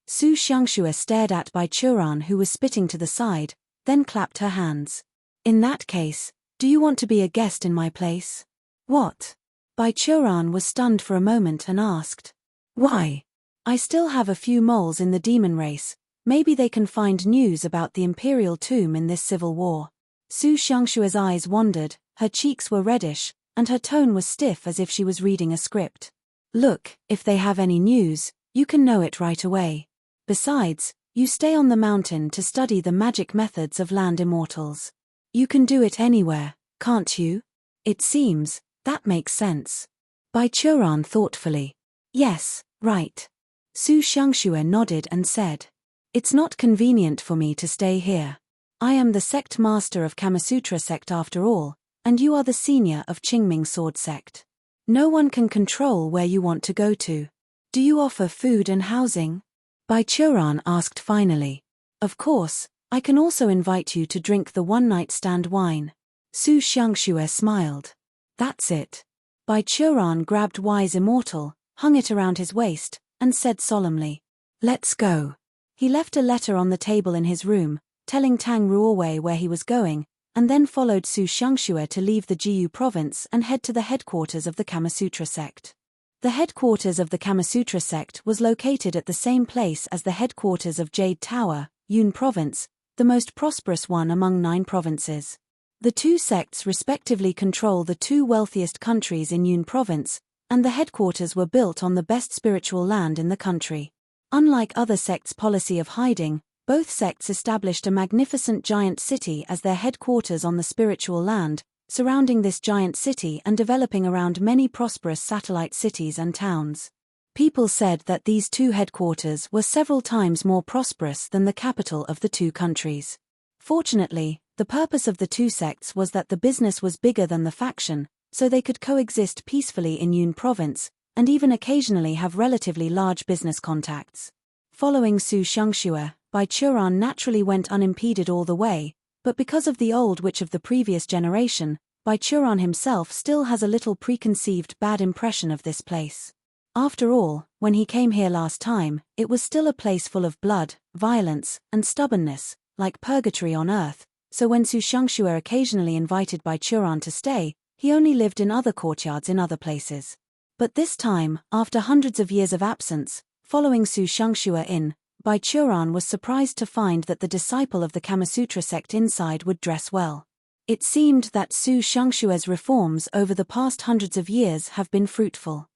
Su Xiangxue stared at Bai Churan, who was spitting to the side, then clapped her hands. "In that case, do you want to be a guest in my place?" "What?" Bai Churan was stunned for a moment and asked. "Why? I still have a few moles in the demon race, maybe they can find news about the imperial tomb in this civil war." Su Xiangxue's eyes wandered, her cheeks were reddish, and her tone was stiff as if she was reading a script. "Look, if they have any news, you can know it right away. Besides, you stay on the mountain to study the magic methods of land immortals. You can do it anywhere, can't you?" "It seems, that makes sense." Bai Churan thoughtfully. "Yes, right." Su Xiangxue nodded and said, "It's not convenient for me to stay here. I am the sect master of Kamasutra sect after all, and you are the senior of Qingming sword sect. No one can control where you want to go to. Do you offer food and housing?" Bai Churan asked finally. "Of course, I can also invite you to drink the one-night stand wine." Su Xiangxue smiled. "That's it." Bai Churan grabbed Wise Immortal, hung it around his waist, and said solemnly, "Let's go." He left a letter on the table in his room, telling Tang Ruowei where he was going, and then followed Su Xiangxue to leave the Jiyu province and head to the headquarters of the Kamasutra sect. The headquarters of the Kamasutra sect was located at the same place as the headquarters of Jade Tower, Yun province, the most prosperous one among 9 provinces. The 2 sects respectively control the 2 wealthiest countries in Yun province, and the headquarters were built on the best spiritual land in the country. Unlike other sects' policy of hiding, both sects established a magnificent giant city as their headquarters on the spiritual land, surrounding this giant city and developing around many prosperous satellite cities and towns. People said that these 2 headquarters were several times more prosperous than the capital of the 2 countries. Fortunately, the purpose of the 2 sects was that the business was bigger than the faction, so they could coexist peacefully in Yun province, and even occasionally have relatively large business contacts. Following Su Xiangxue, Bai Churan naturally went unimpeded all the way, but because of the old witch of the previous generation, Bai Churan himself still has a little preconceived bad impression of this place. After all, when he came here last time, it was still a place full of blood, violence, and stubbornness, like purgatory on earth, so when Su Xiangxue occasionally invited Bai Churan to stay, he only lived in other courtyards in other places. But this time, after hundreds of years of absence, following Su Xiangxue in, Bai Churan was surprised to find that the disciple of the Kamasutra sect inside would dress well. It seemed that Su Xiangxue's reforms over the past hundreds of years have been fruitful.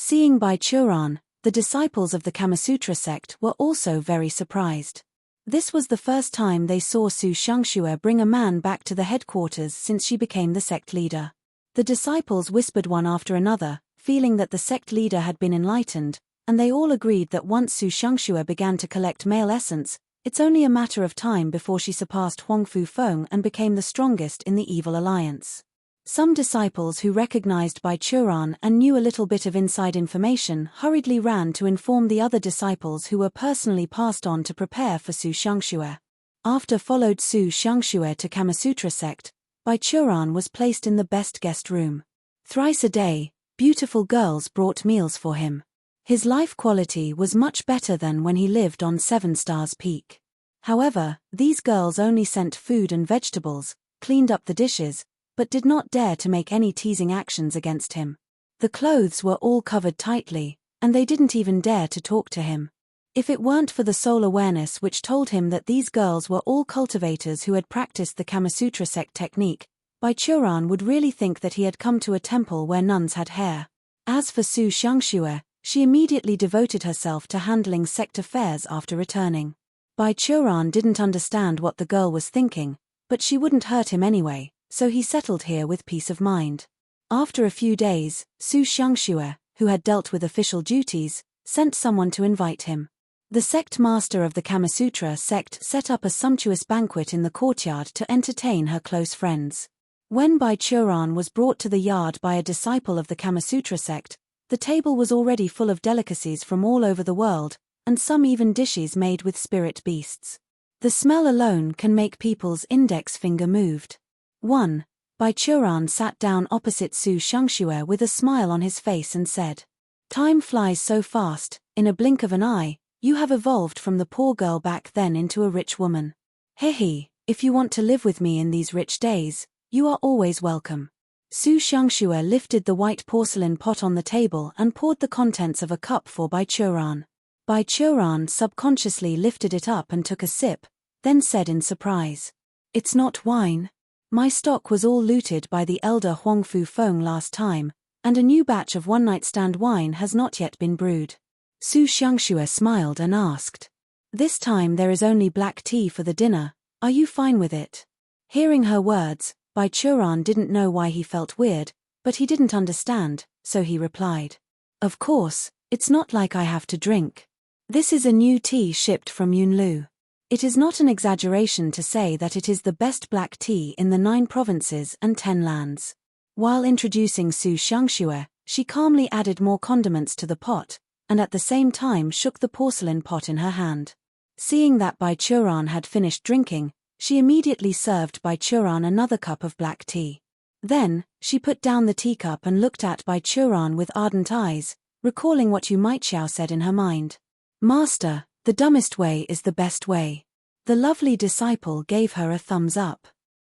Seeing Bai Churan, the disciples of the Kamasutra sect were also very surprised. This was the first time they saw Su Shangxue bring a man back to the headquarters since she became the sect leader. The disciples whispered one after another, feeling that the sect leader had been enlightened, and they all agreed that once Su Shangxue began to collect male essence, it's only a matter of time before she surpassed Huangfu Feng and became the strongest in the evil alliance. Some disciples who recognized Bai Churan and knew a little bit of inside information hurriedly ran to inform the other disciples who were personally passed on to prepare for Su Shangxue. After followed Su Shangxue to Kamasutra sect, Bai Churan was placed in the best guest room. Thrice a day, beautiful girls brought meals for him. His life quality was much better than when he lived on 7 Stars Peak. However, these girls only sent food and vegetables, cleaned up the dishes, but did not dare to make any teasing actions against him. The clothes were all covered tightly, and they didn't even dare to talk to him. If it weren't for the soul awareness which told him that these girls were all cultivators who had practiced the Kamasutra sect technique, Bai Churan would really think that he had come to a temple where nuns had hair. As for Su Shangxue, she immediately devoted herself to handling sect affairs after returning. Bai Churan didn't understand what the girl was thinking, but she wouldn't hurt him anyway, so he settled here with peace of mind. After a few days, Su Shangxue, who had dealt with official duties, sent someone to invite him. The sect master of the Kamasutra sect set up a sumptuous banquet in the courtyard to entertain her close friends. When Bai Churan was brought to the yard by a disciple of the Kamasutra sect, the table was already full of delicacies from all over the world, and some even dishes made with spirit beasts. The smell alone can make people's index finger moved. 1. Bai Churan sat down opposite Su Shangxue with a smile on his face and said, "Time flies so fast, in a blink of an eye, you have evolved from the poor girl back then into a rich woman. Hehe, if you want to live with me in these rich days, you are always welcome." Su Shangxue lifted the white porcelain pot on the table and poured the contents of a cup for Bai Churan. Bai Churan subconsciously lifted it up and took a sip, then said in surprise, "It's not wine. My stock was all looted by the elder Huangfu Feng last time, and a new batch of one-night stand wine has not yet been brewed." Su Shangxue smiled and asked, "This time there is only black tea for the dinner, are you fine with it?" Hearing her words, Bai Churan didn't know why he felt weird, but he didn't understand, so he replied, "Of course, it's not like I have to drink. This is a new tea shipped from Yunlu. It is not an exaggeration to say that it is the best black tea in the 9 provinces and 10 lands." While introducing Su Shangxue, she calmly added more condiments to the pot, and at the same time shook the porcelain pot in her hand. Seeing that Bai Churan had finished drinking, she immediately served Bai Churan another cup of black tea. Then, she put down the teacup and looked at Bai Churan with ardent eyes, recalling what Yu Maiqiao said in her mind. "Master, the dumbest way is the best way." The lovely disciple gave her a thumbs up.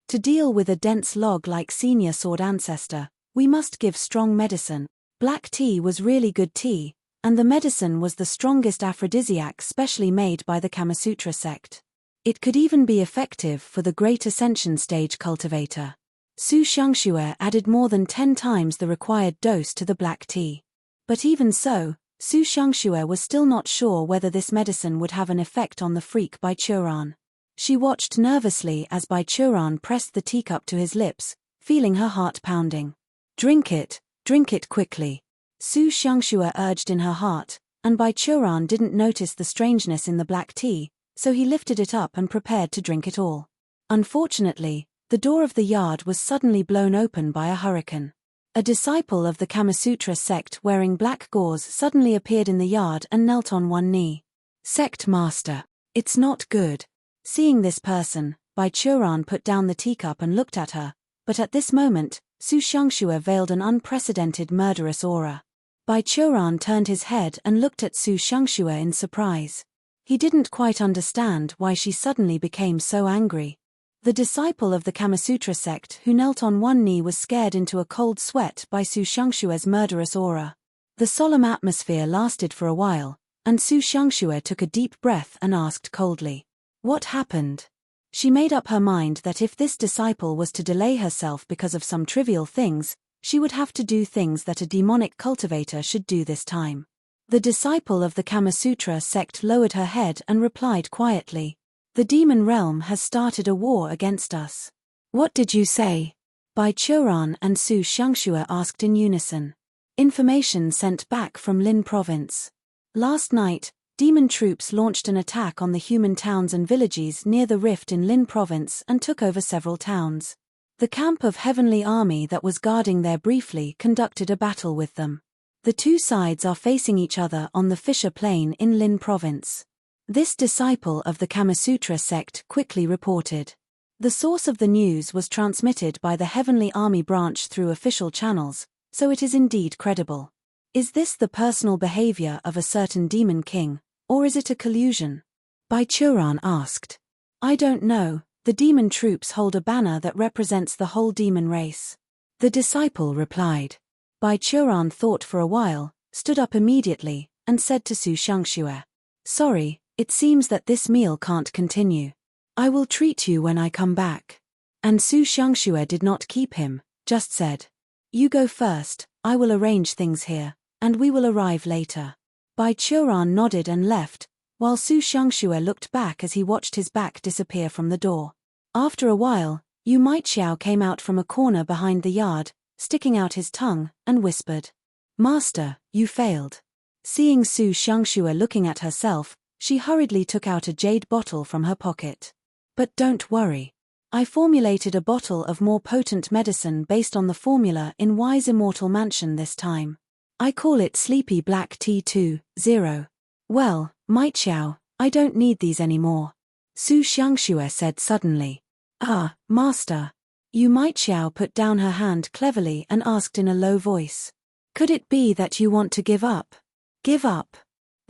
To deal with a dense log like senior sword ancestor, we must give strong medicine. Black tea was really good tea, and the medicine was the strongest aphrodisiac specially made by the Kamasutra sect. It could even be effective for the Great Ascension stage cultivator. Su Shangxue added more than 10 times the required dose to the black tea. But even so, Su Shangxue was still not sure whether this medicine would have an effect on the freak Bai Churan. She watched nervously as Bai Churan pressed the teacup to his lips, feeling her heart pounding. Drink it quickly," Su Shangxue urged in her heart, and Bai Churan didn't notice the strangeness in the black tea, so he lifted it up and prepared to drink it all. Unfortunately, the door of the yard was suddenly blown open by a hurricane. A disciple of the Kamasutra sect wearing black gauze suddenly appeared in the yard and knelt on one knee. "Sect master, it's not good." Seeing this person, Bai Churan put down the teacup and looked at her, but at this moment, Su Shangxue veiled an unprecedented murderous aura. Bai Churan turned his head and looked at Su Shangxue in surprise. He didn't quite understand why she suddenly became so angry. The disciple of the Kamasutra sect who knelt on one knee was scared into a cold sweat by Su Shangxue's murderous aura. The solemn atmosphere lasted for a while, and Su Shangxue took a deep breath and asked coldly, "What happened?" She made up her mind that if this disciple was to delay herself because of some trivial things, she would have to do things that a demonic cultivator should do this time. The disciple of the Kamasutra sect lowered her head and replied quietly, "The demon realm has started a war against us." "What did you say?" Bai Churan and Su Xiangxue asked in unison. Information sent back from Lin province. Last night, demon troops launched an attack on the human towns and villages near the rift in Lin province and took over several towns. The camp of Heavenly Army that was guarding there briefly conducted a battle with them. The two sides are facing each other on the Fisher Plain in Lin province. This disciple of the Kamasutra sect quickly reported. The source of the news was transmitted by the Heavenly Army branch through official channels, so it is indeed credible. Is this the personal behavior of a certain demon king, or is it a collusion? Bai Churan asked. I don't know, the demon troops hold a banner that represents the whole demon race. The disciple replied. Bai Churan thought for a while, stood up immediately, and said to Su Xiangxue, "Sorry, it seems that this meal can't continue. I will treat you when I come back." And Su Xiangxue did not keep him, just said, "You go first, I will arrange things here, and we will arrive later." Bai Churan nodded and left, while Su Xiangxue looked back as he watched his back disappear from the door. After a while, Yu Maiqiao came out from a corner behind the yard, sticking out his tongue, and whispered, "Master, you failed." Seeing Su Xiangxue looking at herself, she hurriedly took out a jade bottle from her pocket. "But don't worry. I formulated a bottle of more potent medicine based on the formula in Wise Immortal Mansion this time. I call it Sleepy Black Tea 2.0. Well, Maiqiao, I don't need these anymore," Su Xiangxue said suddenly. "Ah, master." Yu Maiqiao put down her hand cleverly and asked in a low voice, "Could it be that you want to give up?" "Give up?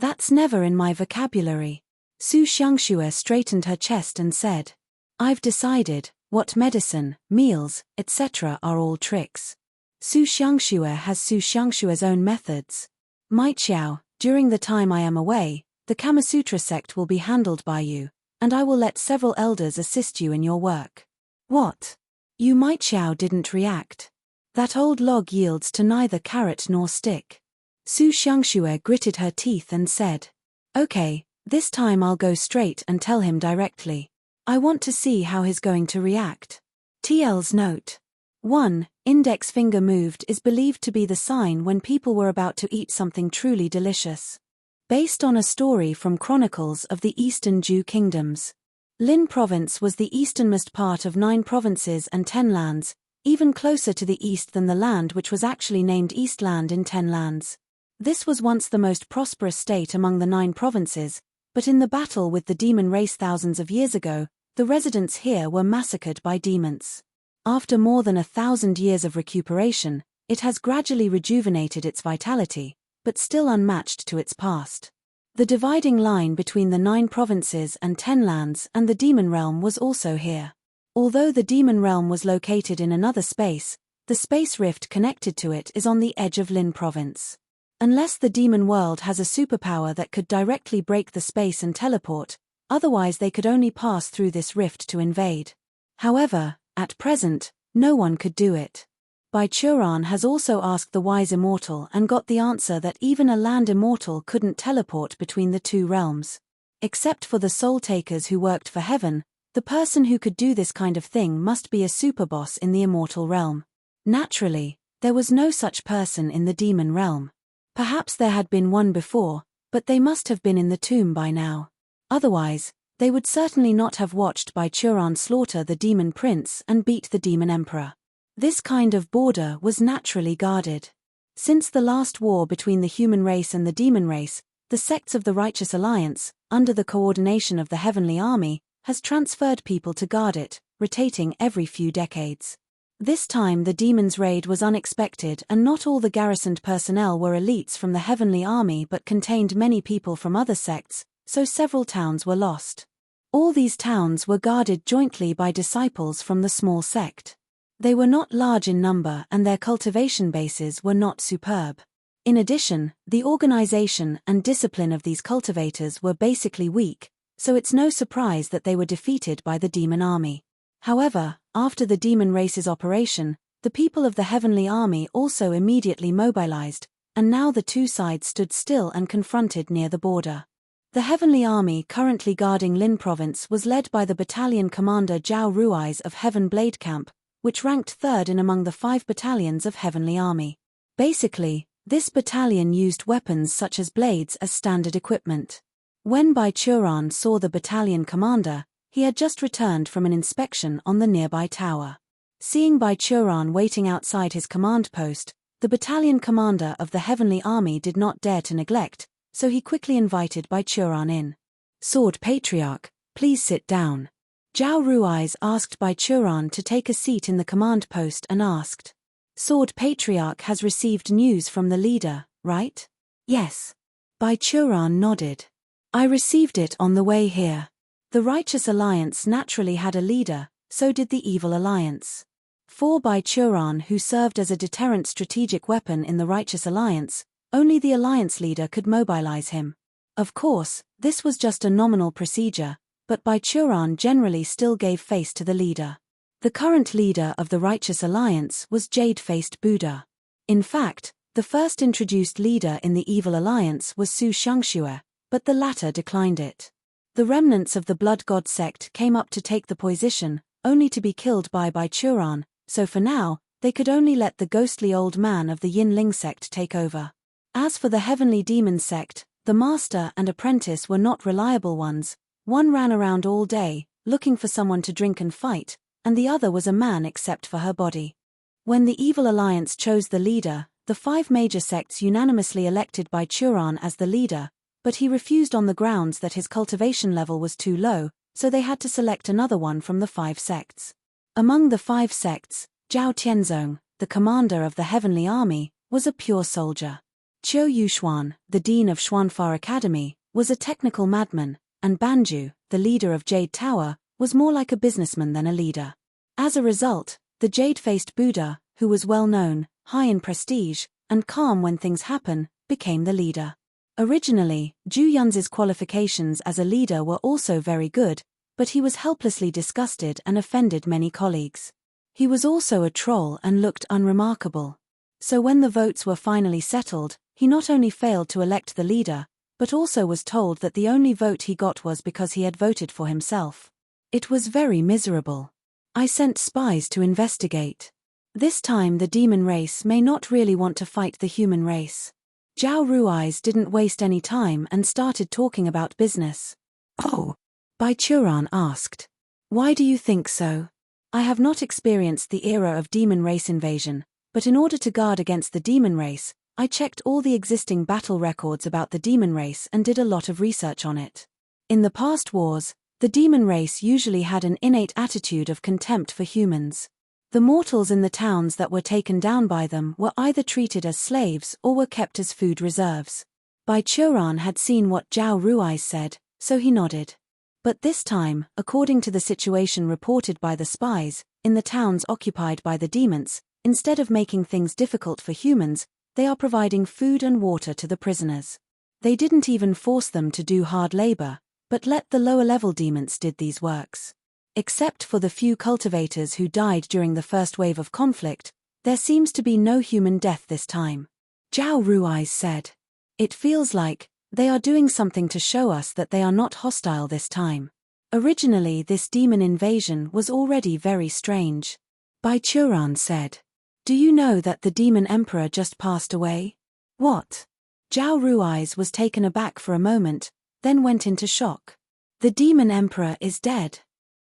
That's never in my vocabulary." Su Xiangxue straightened her chest and said, "I've decided, what medicine, meals, etc. are all tricks. Su Xiangxue has Su Xiangxue's own methods. Maiqiao, during the time I am away, the Kamasutra sect will be handled by you, and I will let several elders assist you in your work." "What?" Yu Maiqiao didn't react. "That old log yields to neither carrot nor stick." Su Xiangxue gritted her teeth and said, "Okay, this time I'll go straight and tell him directly. I want to see how he's going to react." TL's note. 1. Index finger moved is believed to be the sign when people were about to eat something truly delicious. Based on a story from Chronicles of the Eastern Jew Kingdoms. Lin province was the easternmost part of 9 provinces and 10 lands, even closer to the east than the land which was actually named Eastland in 10 lands. This was once the most prosperous state among the 9 provinces, but in the battle with the demon race thousands of years ago, the residents here were massacred by demons. After more than 1,000 years of recuperation, it has gradually rejuvenated its vitality, but still unmatched to its past. The dividing line between the 9 provinces and 10 lands and the demon realm was also here. Although the demon realm was located in another space, the space rift connected to it is on the edge of Lin province. Unless the demon world has a superpower that could directly break the space and teleport, otherwise they could only pass through this rift to invade. However, at present, no one could do it. Bai Churan has also asked the Wise Immortal and got the answer that even a land immortal couldn't teleport between the 2 realms. Except for the soul takers who worked for heaven, the person who could do this kind of thing must be a superboss in the immortal realm. Naturally, there was no such person in the demon realm. Perhaps there had been one before, but they must have been in the tomb by now. Otherwise, they would certainly not have watched Bai Churan slaughter the demon prince and beat the demon emperor. This kind of border was naturally guarded. Since the last war between the human race and the demon race, the sects of the Righteous Alliance, under the coordination of the Heavenly Army, has transferred people to guard it, rotating every few decades. This time the demons' raid was unexpected and not all the garrisoned personnel were elites from the Heavenly Army but contained many people from other sects, so several towns were lost. All these towns were guarded jointly by disciples from the small sect. They were not large in number and their cultivation bases were not superb. In addition, the organization and discipline of these cultivators were basically weak, so it's no surprise that they were defeated by the demon army. However, after the demon race's operation, The people of the heavenly army also immediately mobilized, and now the two sides stood still and confronted near the border. The heavenly army currently guarding Lin province was led by the battalion commander Zhao Rui's of Heaven Blade Camp, which ranked third in among the 5 battalions of heavenly army. Basically, this battalion used weapons such as blades as standard equipment. When Bai Churan saw the battalion commander, he had just returned from an inspection on the nearby tower. Seeing Bai Churan waiting outside his command post, the battalion commander of the heavenly army did not dare to neglect, so he quickly invited Bai Churan in. "Sword Patriarch, please sit down." Zhao Rui's asked Bai Churan to take a seat in the command post and asked, "Sword Patriarch has received news from the leader, right?" "Yes." Bai Churan nodded. "I received it on the way here." The Righteous Alliance naturally had a leader, so did the Evil Alliance. For Bai Churan, who served as a deterrent strategic weapon in the Righteous Alliance, only the Alliance leader could mobilize him. Of course, this was just a nominal procedure, but Bai Churan generally still gave face to the leader. The current leader of the Righteous Alliance was Jade-faced Buddha. In fact, the first introduced leader in the Evil Alliance was Su Shangxue, but the latter declined it. The remnants of the Blood God sect came up to take the position, only to be killed by Bai Churan, so for now, they could only let the ghostly old man of the Yin Ling sect take over. As for the Heavenly Demon sect, the master and apprentice were not reliable ones. One ran around all day, looking for someone to drink and fight, and the other was a man except for her body. When the Evil Alliance chose the leader, the 5 major sects unanimously elected Bai Churan as the leader, but he refused on the grounds that his cultivation level was too low, so they had to select another one from the 5 sects. Among the 5 sects, Zhao Tianzong, the commander of the heavenly army, was a pure soldier. Qiu Yuxuan, the dean of Xuanfa Academy, was a technical madman, and Banju, the leader of Jade Tower, was more like a businessman than a leader. As a result, the jade-faced Buddha, who was well known, high in prestige, and calm when things happen, became the leader. Originally, Zhu Yun's qualifications as a leader were also very good, but he was helplessly disgusted and offended many colleagues. He was also a troll and looked unremarkable. So when the votes were finally settled, he not only failed to elect the leader, but also was told that the only vote he got was because he had voted for himself. It was very miserable. I sent spies to investigate. This time the demon race may not really want to fight the human race. Zhao Rui's didn't waste any time and started talking about business. "Oh," Bai Churan asked. "Why do you think so?" "I have not experienced the era of demon race invasion, but in order to guard against the demon race, I checked all the existing battle records about the demon race and did a lot of research on it. In the past wars, the demon race usually had an innate attitude of contempt for humans. The mortals in the towns that were taken down by them were either treated as slaves or were kept as food reserves." Bai Churan had seen what Zhao Rui said, so he nodded. But this time, according to the situation reported by the spies, in the towns occupied by the demons, instead of making things difficult for humans, they are providing food and water to the prisoners. They didn't even force them to do hard labor, but let the lower-level demons did these works. Except for the few cultivators who died during the first wave of conflict, there seems to be no human death this time. Zhao Rui said, "It feels like they are doing something to show us that they are not hostile this time. Originally this demon invasion was already very strange." Bai Churan said, "Do you know that the demon emperor just passed away?" "What?" Zhao Rui's was taken aback for a moment, then went into shock. "The demon emperor is dead."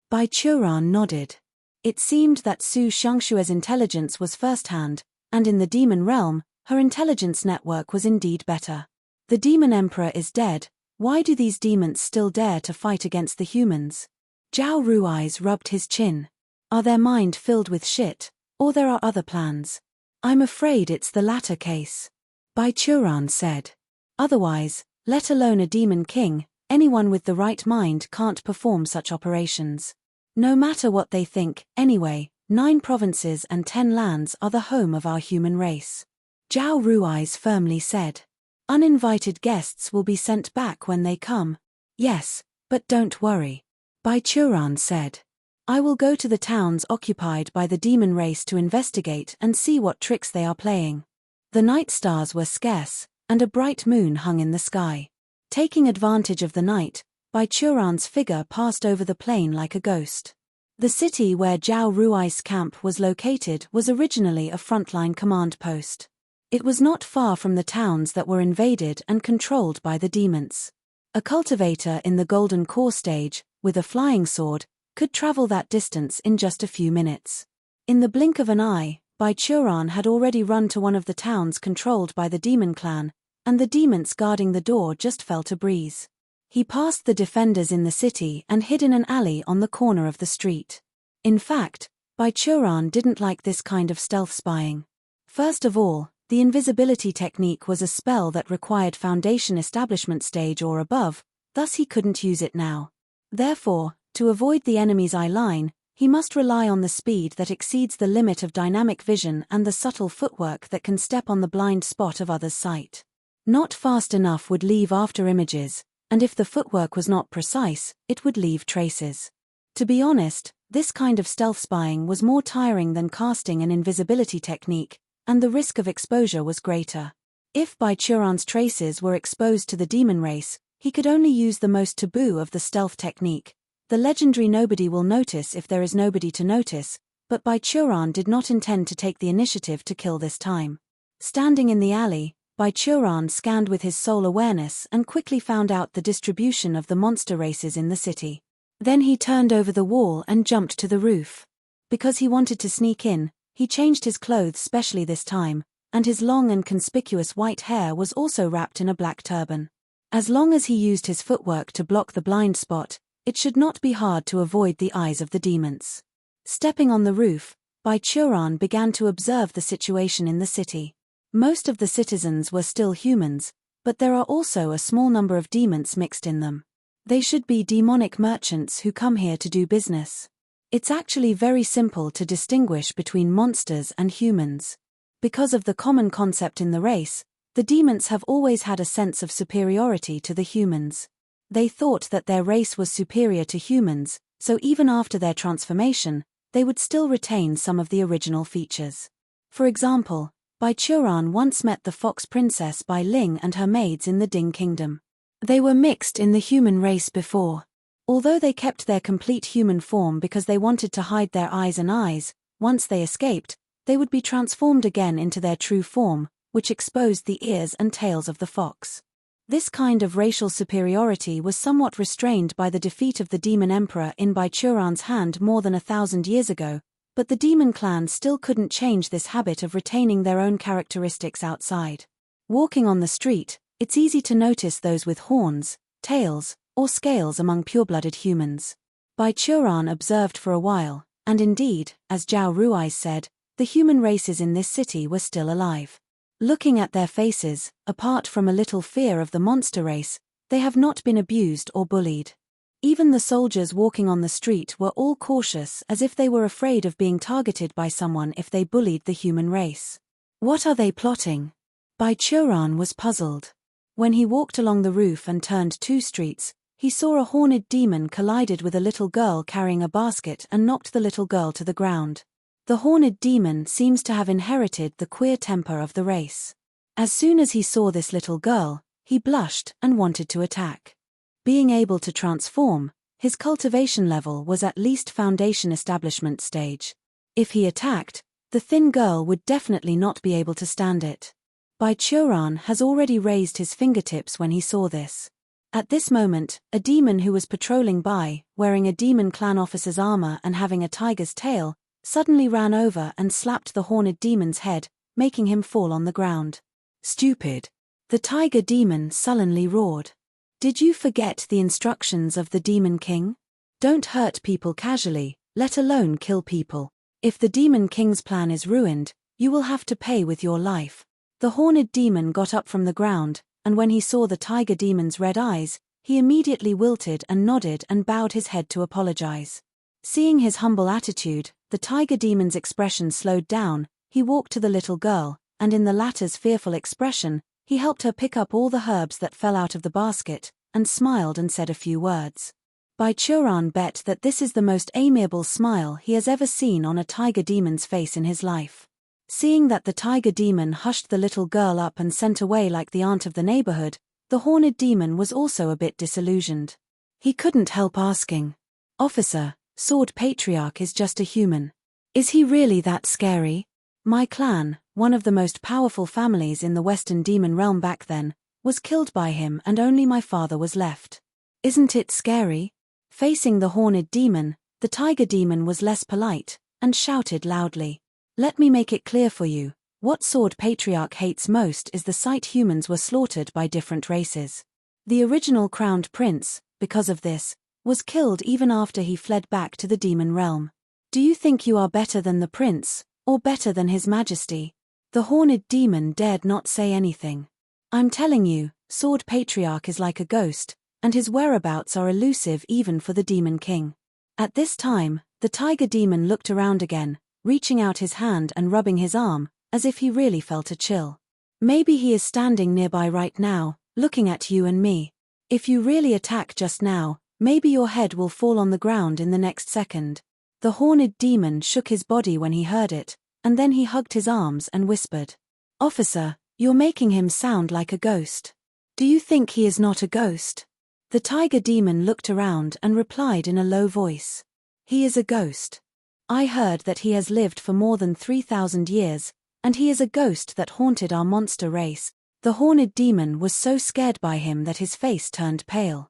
Bai Churan nodded. It seemed that Su Shangxue's intelligence was first-hand, and in the demon realm, her intelligence network was indeed better. The demon emperor is dead. Why do these demons still dare to fight against the humans? Zhao Rui's rubbed his chin. Are their mind filled with shit, or there are other plans? I'm afraid it's the latter case. Bai Churan said. Otherwise, let alone a demon king, anyone with the right mind can't perform such operations. No matter what they think, anyway, 9 provinces and 10 lands are the home of our human race. Zhao Rui's firmly said. Uninvited guests will be sent back when they come. Yes, but don't worry. Bai Churan said. I will go to the towns occupied by the demon race to investigate and see what tricks they are playing. The night stars were scarce, and a bright moon hung in the sky. Taking advantage of the night, Baichuran's figure passed over the plain like a ghost. The city where Zhao Rui's camp was located was originally a frontline command post. It was not far from the towns that were invaded and controlled by the demons. A cultivator in the Golden Core stage, with a flying sword, could travel that distance in just a few minutes. In the blink of an eye, Baichuran had already run to one of the towns controlled by the demon clan, and the demons guarding the door just felt a breeze. He passed the defenders in the city and hid in an alley on the corner of the street. In fact, Baichuran didn't like this kind of stealth spying. First of all, the invisibility technique was a spell that required foundation establishment stage or above, thus he couldn't use it now. Therefore, to avoid the enemy's eye line, he must rely on the speed that exceeds the limit of dynamic vision and the subtle footwork that can step on the blind spot of others' sight. Not fast enough would leave after images, and if the footwork was not precise, it would leave traces. To be honest, this kind of stealth spying was more tiring than casting an invisibility technique, and the risk of exposure was greater. If Baichuran's traces were exposed to the demon race, he could only use the most taboo of the stealth technique, the legendary nobody will notice if there is nobody to notice, but Baichuran did not intend to take the initiative to kill this time. Standing in the alley, Baichuran scanned with his soul awareness and quickly found out the distribution of the monster races in the city. Then he turned over the wall and jumped to the roof. Because he wanted to sneak in, he changed his clothes specially this time, and his long and conspicuous white hair was also wrapped in a black turban. As long as he used his footwork to block the blind spot, it should not be hard to avoid the eyes of the demons. Stepping on the roof, Baichuran began to observe the situation in the city. Most of the citizens were still humans, but there are also a small number of demons mixed in them. They should be demonic merchants who come here to do business. It's actually very simple to distinguish between monsters and humans. Because of the common concept in the race, the demons have always had a sense of superiority to the humans. They thought that their race was superior to humans, so even after their transformation, they would still retain some of the original features. For example, Baichuran once met the fox princess Bai Ling and her maids in the Ding kingdom. They were mixed in the human race before. Although they kept their complete human form because they wanted to hide their eyes and eyes, once they escaped, they would be transformed again into their true form, which exposed the ears and tails of the fox. This kind of racial superiority was somewhat restrained by the defeat of the demon emperor in Baichuran's hand more than 1,000 years ago, but the demon clan still couldn't change this habit of retaining their own characteristics outside. Walking on the street, it's easy to notice those with horns, tails, or scales among pure-blooded humans. Baichuran observed for a while, and indeed, as Zhao Ruai said, the human races in this city were still alive. Looking at their faces, apart from a little fear of the monster race, they have not been abused or bullied. Even the soldiers walking on the street were all cautious as if they were afraid of being targeted by someone if they bullied the human race. What are they plotting? Baichuran was puzzled. When he walked along the roof and turned 2 streets, he saw a horned demon collided with a little girl carrying a basket and knocked the little girl to the ground. The horned demon seems to have inherited the queer temper of the race. As soon as he saw this little girl, he blushed and wanted to attack. Being able to transform, his cultivation level was at least foundation establishment stage. If he attacked, the thin girl would definitely not be able to stand it. Baichuran has already raised his fingertips when he saw this. At this moment, a demon who was patrolling by, wearing a demon clan officer's armor and having a tiger's tail, suddenly ran over and slapped the horned demon's head, making him fall on the ground. "Stupid!" The tiger demon sullenly roared. "Did you forget the instructions of the Demon King? Don't hurt people casually, let alone kill people. If the Demon King's plan is ruined, you will have to pay with your life." The horned demon got up from the ground, and when he saw the tiger demon's red eyes, he immediately wilted and nodded and bowed his head to apologize. Seeing his humble attitude, the tiger demon's expression slowed down. He walked to the little girl, and in the latter's fearful expression, he helped her pick up all the herbs that fell out of the basket, and smiled and said a few words. Baichuran bet that this is the most amiable smile he has ever seen on a tiger demon's face in his life. Seeing that the tiger demon hushed the little girl up and sent away like the aunt of the neighborhood, the horned demon was also a bit disillusioned. He couldn't help asking, "Officer, Sword Patriarch is just a human. Is he really that scary? My clan, one of the most powerful families in the Western Demon Realm back then, was killed by him and only my father was left. Isn't it scary?" Facing the horned demon, the tiger demon was less polite, and shouted loudly, "Let me make it clear for you, what Sword Patriarch hates most is the sight humans were slaughtered by different races. The original crowned prince, because of this, was killed even after he fled back to the demon realm. Do you think you are better than the prince, or better than his majesty?" The horned demon dared not say anything. "I'm telling you, Sword Patriarch is like a ghost, and his whereabouts are elusive even for the Demon King." At this time, the tiger demon looked around again, reaching out his hand and rubbing his arm, as if he really felt a chill. "Maybe he is standing nearby right now, looking at you and me. If you really attack just now, maybe your head will fall on the ground in the next second." The horned demon shook his body when he heard it, and then he hugged his arms and whispered, "Officer, you're making him sound like a ghost. Do you think he is not a ghost?" The tiger demon looked around and replied in a low voice, "He is a ghost. I heard that he has lived for more than 3,000 years, and he is a ghost that haunted our monster race." The horned demon was so scared by him that his face turned pale.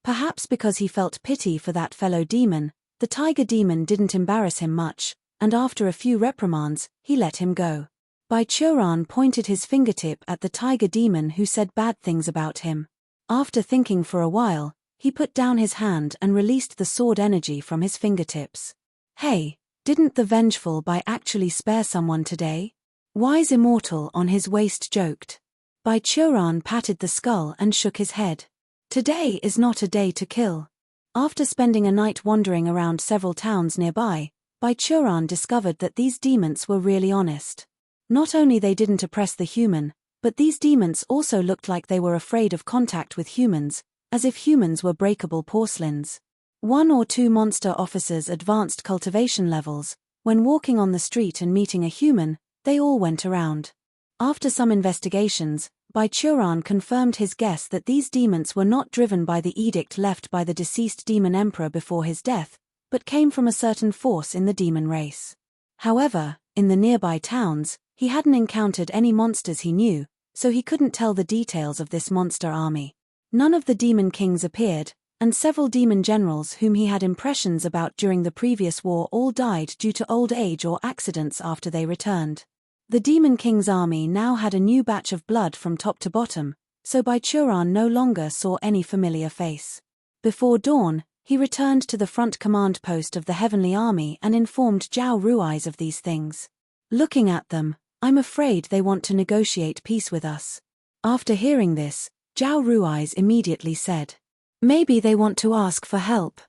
Perhaps because he felt pity for that fellow demon, the tiger demon didn't embarrass him much, and after a few reprimands, he let him go. Baichuran pointed his fingertip at the tiger demon who said bad things about him. After thinking for a while, he put down his hand and released the sword energy from his fingertips. "Hey, didn't the vengeful Bai actually spare someone today?" Wise Immortal on his waist joked. Baichuran patted the skull and shook his head. "Today is not a day to kill." After spending a night wandering around several towns nearby, Baichuran discovered that these demons were really honest. Not only they didn't oppress the human, but these demons also looked like they were afraid of contact with humans, as if humans were breakable porcelains. One or two monster officers advanced cultivation levels. When walking on the street and meeting a human, they all went around. After some investigations, Baichuran confirmed his guess that these demons were not driven by the edict left by the deceased demon emperor before his death, but came from a certain force in the demon race. However, in the nearby towns, he hadn't encountered any monsters he knew, so he couldn't tell the details of this monster army. None of the demon kings appeared, and several demon generals whom he had impressions about during the previous war all died due to old age or accidents after they returned. The demon king's army now had a new batch of blood from top to bottom, so Baichuran no longer saw any familiar face. Before dawn, he returned to the front command post of the Heavenly Army and informed Zhao Rui's of these things. Looking at them, "I'm afraid they want to negotiate peace with us." After hearing this, Zhao Rui's immediately said, "Maybe they want to ask for help."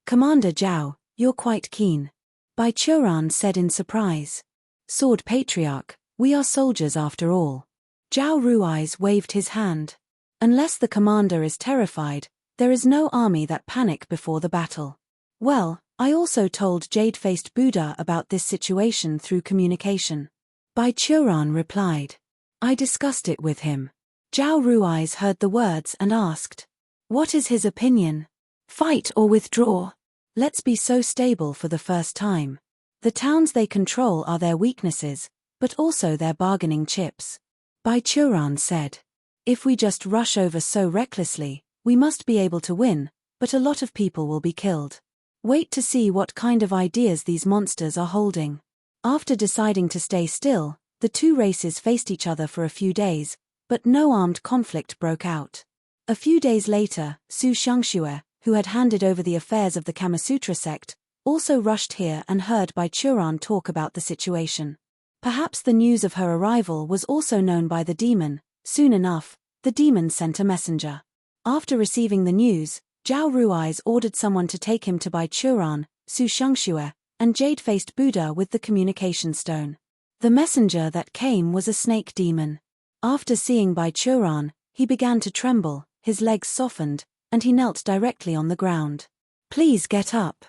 "Commander Zhao, you're quite keen." Baichuran said in surprise. "Sword Patriarch, we are soldiers after all." Zhao Rui's waved his hand. "Unless the commander is terrified, there is no army that panic before the battle." "Well, I also told Jade-Faced Buddha about this situation through communication." Baichuran replied. "I discussed it with him." Zhao Rui's heard the words and asked, "What is his opinion? Fight or withdraw? Let's be so stable for the first time. The towns they control are their weaknesses, but also their bargaining chips." Baichuran said, "If we just rush over so recklessly, we must be able to win, but a lot of people will be killed. Wait to see what kind of ideas these monsters are holding." After deciding to stay still, the two races faced each other for a few days, but no armed conflict broke out. A few days later, Su Xiangxue, who had handed over the affairs of the Kamasutra sect, also rushed here and heard Baichuran talk about the situation. Perhaps the news of her arrival was also known by the demon. Soon enough, the demon sent a messenger. After receiving the news, Zhao Rui's ordered someone to take him to Baichuran, Su Xiangxue, and Jade-Faced Buddha with the communication stone. The messenger that came was a snake demon. After seeing Baichuran, he began to tremble, his legs softened, and he knelt directly on the ground. Please get up.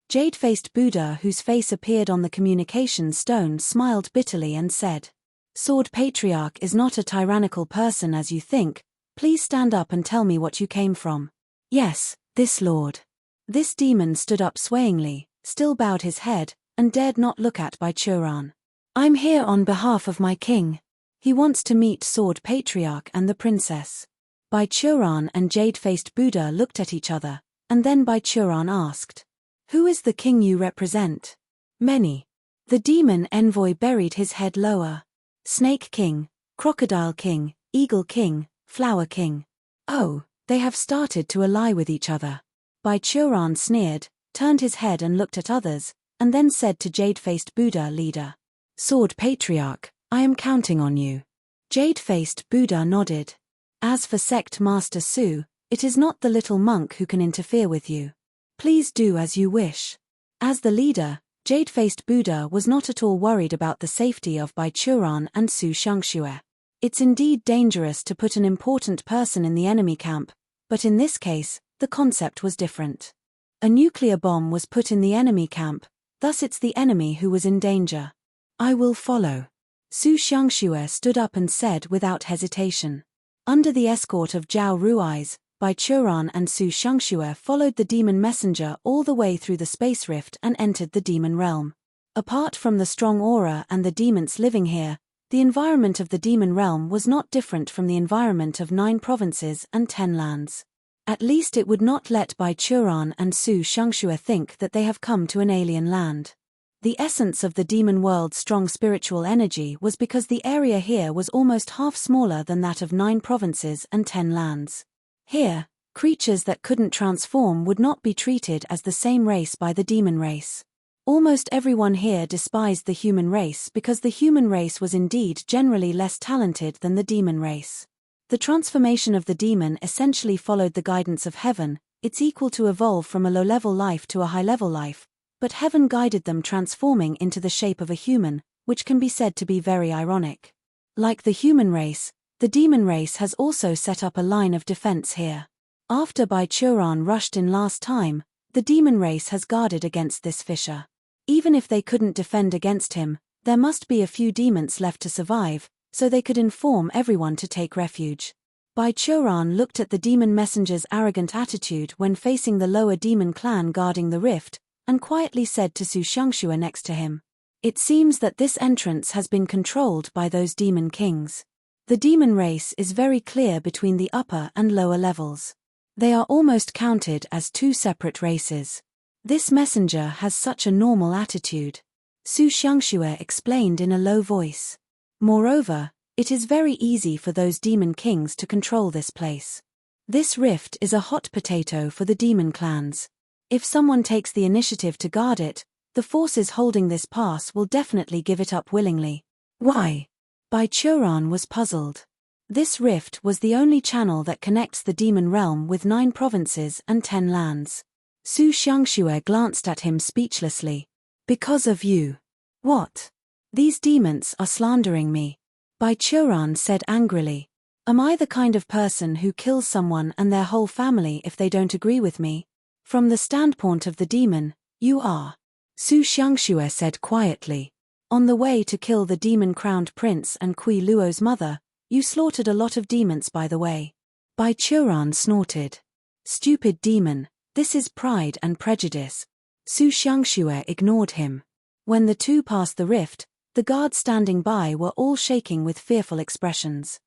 Jade-faced Buddha, whose face appeared on the communication stone, smiled bitterly and said, Sword Patriarch is not a tyrannical person as you think. Please stand up and tell me what you came from. Yes, this lord. This demon stood up swayingly, still bowed his head, and dared not look at Baichuran. I'm here on behalf of my king. He wants to meet Sword Patriarch and the princess. Baichuran and Jade-faced Buddha looked at each other, and then Baichuran asked, Who is the king you represent? Many. The demon envoy buried his head lower. Snake King, Crocodile King, Eagle King, Flower King. Oh, they have started to ally with each other. Baichuran sneered, turned his head and looked at others, and then said to Jade-faced Buddha leader, Sword Patriarch, I am counting on you. Jade-faced Buddha nodded. As for Sect Master Su, it is not the little monk who can interfere with you. Please do as you wish. As the leader, Jade-faced Buddha was not at all worried about the safety of Baichuran and Su Xiangxue. It's indeed dangerous to put an important person in the enemy camp, but in this case, the concept was different. A nuclear bomb was put in the enemy camp, thus it's the enemy who was in danger. I will follow. Su Xiangxue stood up and said without hesitation. Under the escort of Zhao Rui's, Baichuran and Su Xiangxue followed the demon messenger all the way through the space rift and entered the demon realm. Apart from the strong aura and the demons living here, the environment of the demon realm was not different from the environment of 9 provinces and 10 lands. At least it would not let Baichuran and Su Xiangxue think that they have come to an alien land. The essence of the demon world's strong spiritual energy was because the area here was almost half smaller than that of 9 provinces and 10 lands. Here, creatures that couldn't transform would not be treated as the same race by the demon race. Almost everyone here despised the human race because the human race was indeed generally less talented than the demon race. The transformation of the demon essentially followed the guidance of heaven. It's equal to evolve from a low-level life to a high-level life, but heaven guided them transforming into the shape of a human, which can be said to be very ironic. Like the human race, the demon race has also set up a line of defense here. After Baichuran rushed in last time, the demon race has guarded against this fissure. Even if they couldn't defend against him, there must be a few demons left to survive, so they could inform everyone to take refuge. Baichuran looked at the demon messenger's arrogant attitude when facing the lower demon clan guarding the rift, and quietly said to Su Xiangxue next to him, It seems that this entrance has been controlled by those demon kings. The demon race is very clear between the upper and lower levels. They are almost counted as 2 separate races. This messenger has such a normal attitude. Su Xiangxue explained in a low voice. Moreover, it is very easy for those demon kings to control this place. This rift is a hot potato for the demon clans. If someone takes the initiative to guard it, the forces holding this pass will definitely give it up willingly. Why? Baichuran was puzzled. This rift was the only channel that connects the demon realm with 9 provinces and 10 lands. Su Xiangxue glanced at him speechlessly. Because of you. What? These demons are slandering me. Baichuran said angrily. Am I the kind of person who kills someone and their whole family if they don't agree with me? From the standpoint of the demon, you are. Su Xiangxue said quietly. On the way to kill the demon-crowned prince and Kui Luo's mother, you slaughtered a lot of demons by the way. Baichuran snorted. Stupid demon, this is pride and prejudice. Su Xiangxue ignored him. When the two passed the rift, the guards standing by were all shaking with fearful expressions.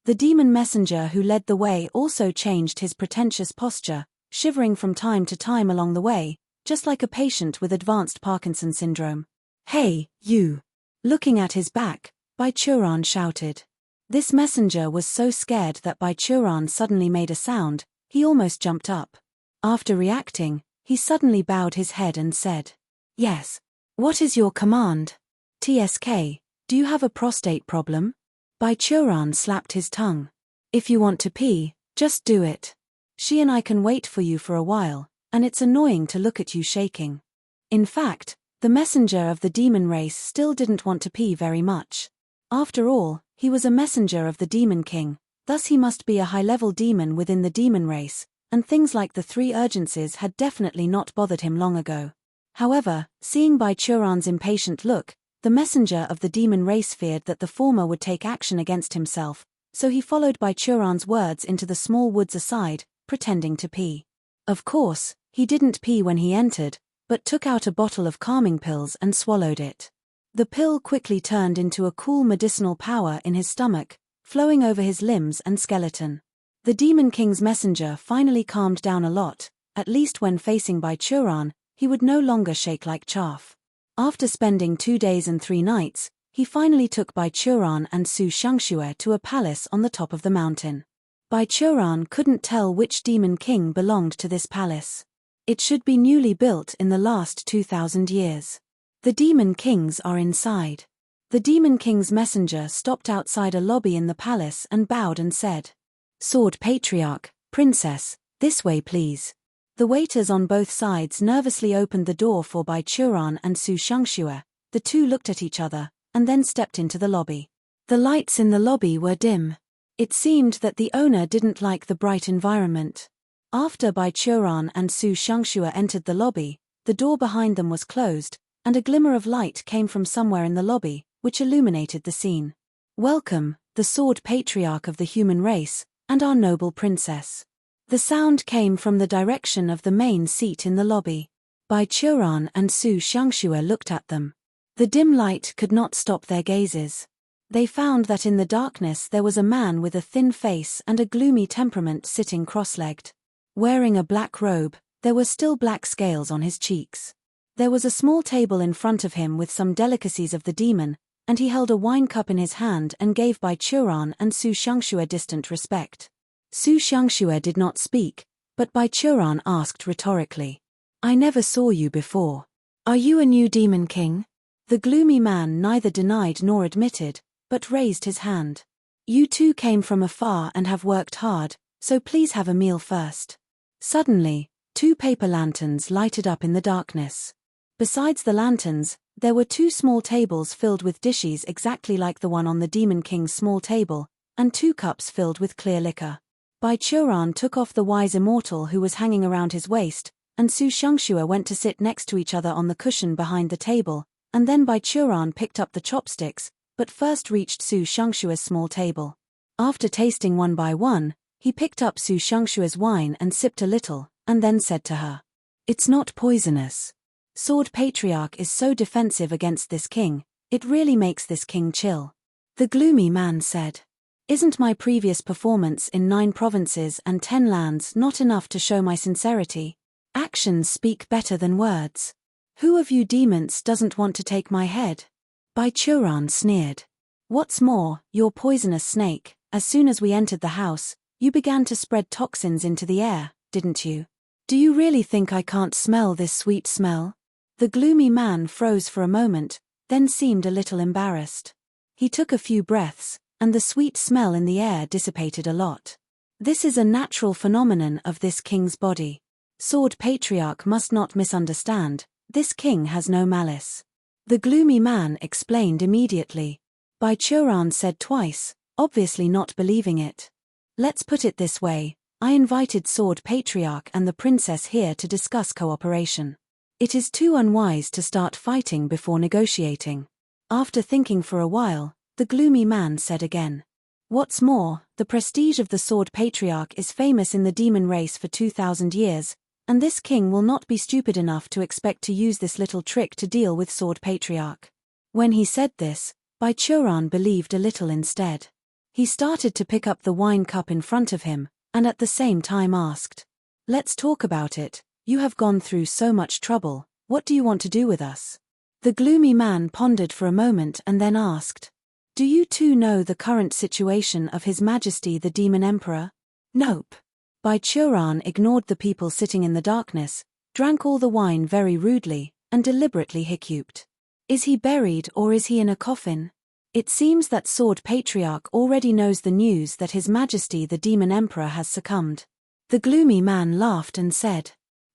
The demon messenger who led the way also changed his pretentious posture, shivering from time to time along the way, just like a patient with advanced Parkinson syndrome. Hey, you! Looking at his back, Baichuran shouted. This messenger was so scared that Baichuran suddenly made a sound, he almost jumped up. After reacting, he suddenly bowed his head and said, Yes. What is your command? TSK, do you have a prostate problem? Baichuran slapped his tongue. If you want to pee, just do it. She and I can wait for you for a while, and it's annoying to look at you shaking. In fact, the messenger of the demon race still didn't want to pee very much. After all, he was a messenger of the demon king, thus he must be a high-level demon within the demon race, and things like the three urgencies had definitely not bothered him long ago. However, seeing Bai Churan's impatient look, the messenger of the demon race feared that the former would take action against himself, so he followed Bai Churan's words into the small woods aside, pretending to pee. Of course, he didn't pee when he entered, but took out a bottle of calming pills and swallowed it. The pill quickly turned into a cool medicinal power in his stomach, flowing over his limbs and skeleton. The Demon King's messenger finally calmed down a lot, at least when facing Bai Churan, he would no longer shake like chaff. After spending 2 days and 3 nights, he finally took Bai Churan and Su Shangxue to a palace on the top of the mountain. Bai Churan couldn't tell which Demon King belonged to this palace. It should be newly built in the last 2,000 years. The Demon Kings are inside. The Demon King's messenger stopped outside a lobby in the palace and bowed and said, "Sword Patriarch, Princess, this way please." The waiters on both sides nervously opened the door for Bai Churan and Su Shangxue. The two looked at each other, and then stepped into the lobby. The lights in the lobby were dim. It seemed that the owner didn't like the bright environment. After Bai Churan and Su Shangxue entered the lobby, the door behind them was closed, and a glimmer of light came from somewhere in the lobby, which illuminated the scene. "Welcome, the Sword Patriarch of the human race, and our noble princess." The sound came from the direction of the main seat in the lobby. Bai Churan and Su Shangxue looked at them. The dim light could not stop their gazes. They found that in the darkness there was a man with a thin face and a gloomy temperament sitting cross-legged. Wearing a black robe, there were still black scales on his cheeks. There was a small table in front of him with some delicacies of the demon, and he held a wine cup in his hand and gave Bai Churan and Su Shangxue distant respect. Su Shangxue did not speak, but Bai Churan asked rhetorically, "I never saw you before. Are you a new Demon King?" The gloomy man neither denied nor admitted, but raised his hand. "You two came from afar and have worked hard, so please have a meal first." Suddenly, 2 paper lanterns lighted up in the darkness. Besides the lanterns, there were 2 small tables filled with dishes exactly like the one on the Demon King's small table, and 2 cups filled with clear liquor. Bai Churan took off the wise immortal who was hanging around his waist, and Su Shangxue went to sit next to each other on the cushion behind the table, and then Bai Churan picked up the chopsticks, but first reached Su Shangxue's small table. After tasting one by one, he picked up Su Shangxue's wine and sipped a little, and then said to her, "It's not poisonous. Sword Patriarch is so defensive against this king, it really makes this king chill." The gloomy man said, "Isn't my previous performance in 9 provinces and 10 lands not enough to show my sincerity? Actions speak better than words. Who of you demons doesn't want to take my head?" Bai Churan sneered. "What's more, you're poisonous snake. As soon as we entered the house, you began to spread toxins into the air, didn't you? Do you really think I can't smell this sweet smell?" The gloomy man froze for a moment, then seemed a little embarrassed. He took a few breaths, and the sweet smell in the air dissipated a lot. "This is a natural phenomenon of this king's body. Sword Patriarch must not misunderstand, this king has no malice." The gloomy man explained immediately. Bai Churan said twice, obviously not believing it. "Let's put it this way, I invited Sword Patriarch and the princess here to discuss cooperation. It is too unwise to start fighting before negotiating." After thinking for a while, the gloomy man said again, "What's more, the prestige of the Sword Patriarch is famous in the demon race for 2,000 years, and this king will not be stupid enough to expect to use this little trick to deal with Sword Patriarch." When he said this, Bai Churan believed a little instead. He started to pick up the wine cup in front of him, and at the same time asked, "Let's talk about it. You have gone through so much trouble, what do you want to do with us?" The gloomy man pondered for a moment and then asked, "Do you two know the current situation of His Majesty the Demon Emperor?" "Nope." Bai Churan ignored the people sitting in the darkness, drank all the wine very rudely, and deliberately hiccuped. "Is he buried or is he in a coffin? It seems that Sword Patriarch already knows the news that His Majesty the Demon Emperor has succumbed." The gloomy man laughed and said,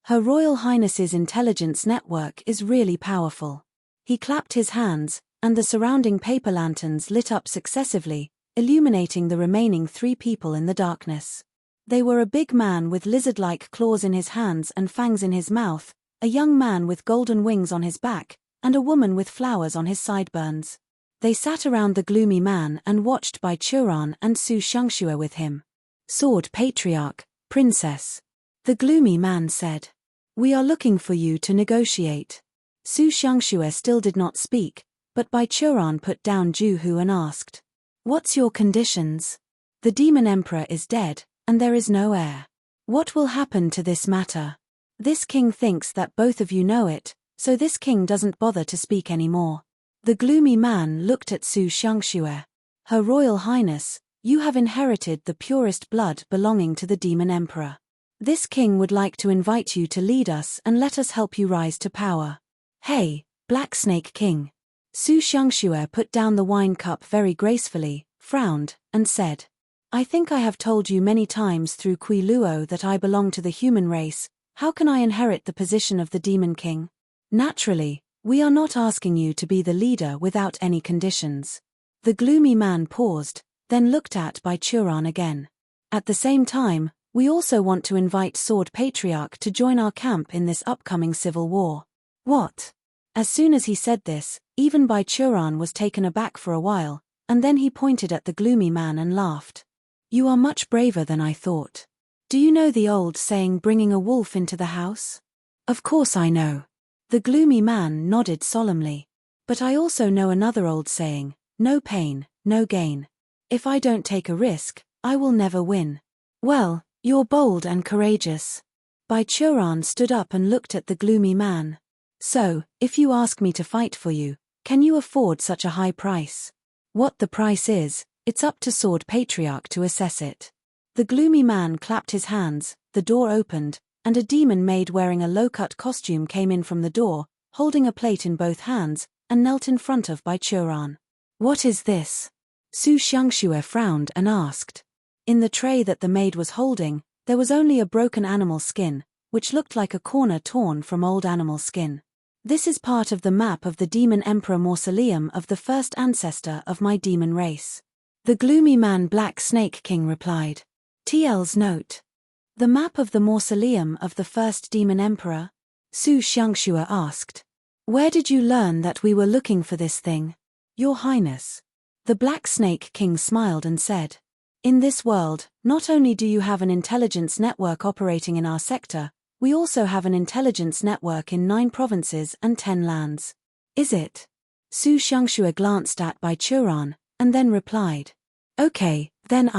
"Her Royal Highness's intelligence network is really powerful." He clapped his hands, and the surrounding paper lanterns lit up successively, illuminating the remaining 3 people in the darkness. They were a big man with lizard-like claws in his hands and fangs in his mouth, a young man with golden wings on his back, and a woman with flowers on his sideburns. They sat around the gloomy man and watched Bai Churan and Su Xiangxue with him. Sword Patriarch, Princess. The gloomy man said. We are looking for you to negotiate. Su Xiangxue still did not speak, but Bai Churan put down Juhu and asked. What's your conditions? The demon emperor is dead, and there is no heir. What will happen to this matter? This king thinks that both of you know it, so this king doesn't bother to speak anymore. The gloomy man looked at Su Xiangxue. Her Royal Highness, you have inherited the purest blood belonging to the demon emperor. This king would like to invite you to lead us and let us help you rise to power. Hey, Black Snake King. Su Xiangxue put down the wine cup very gracefully, frowned, and said, I think I have told you many times through Kui Luo that I belong to the human race. How can I inherit the position of the demon king? Naturally, we are not asking you to be the leader without any conditions. The gloomy man paused, then looked at Bai Churan again. At the same time, we also want to invite Sword Patriarch to join our camp in this upcoming civil war. What? As soon as he said this, even Bai Churan was taken aback for a while, and then he pointed at the gloomy man and laughed. You are much braver than I thought. Do you know the old saying bringing a wolf into the house? Of course I know. The gloomy man nodded solemnly. But I also know another old saying, no pain, no gain. If I don't take a risk, I will never win. Well, you're bold and courageous. Bai Churan stood up and looked at the gloomy man. So, if you ask me to fight for you, can you afford such a high price? What the price is, it's up to Sword Patriarch to assess it. The gloomy man clapped his hands, the door opened, and a demon maid wearing a low-cut costume came in from the door, holding a plate in both hands, and knelt in front of Bai Churan. What is this? Su Xiangxue frowned and asked. In the tray that the maid was holding, there was only a broken animal skin, which looked like a corner torn from old animal skin. This is part of the map of the Demon Emperor Mausoleum of the first ancestor of my demon race. The gloomy man Black Snake King replied. TL's note. The map of the mausoleum of the first demon emperor? Su Xiangxue asked. Where did you learn that we were looking for this thing? Your Highness. The Black Snake King smiled and said. In this world, not only do you have an intelligence network operating in our sector, we also have an intelligence network in 9 provinces and 10 lands. Is it? Su Xiangxue glanced at Bai Churan, and then replied. Okay, then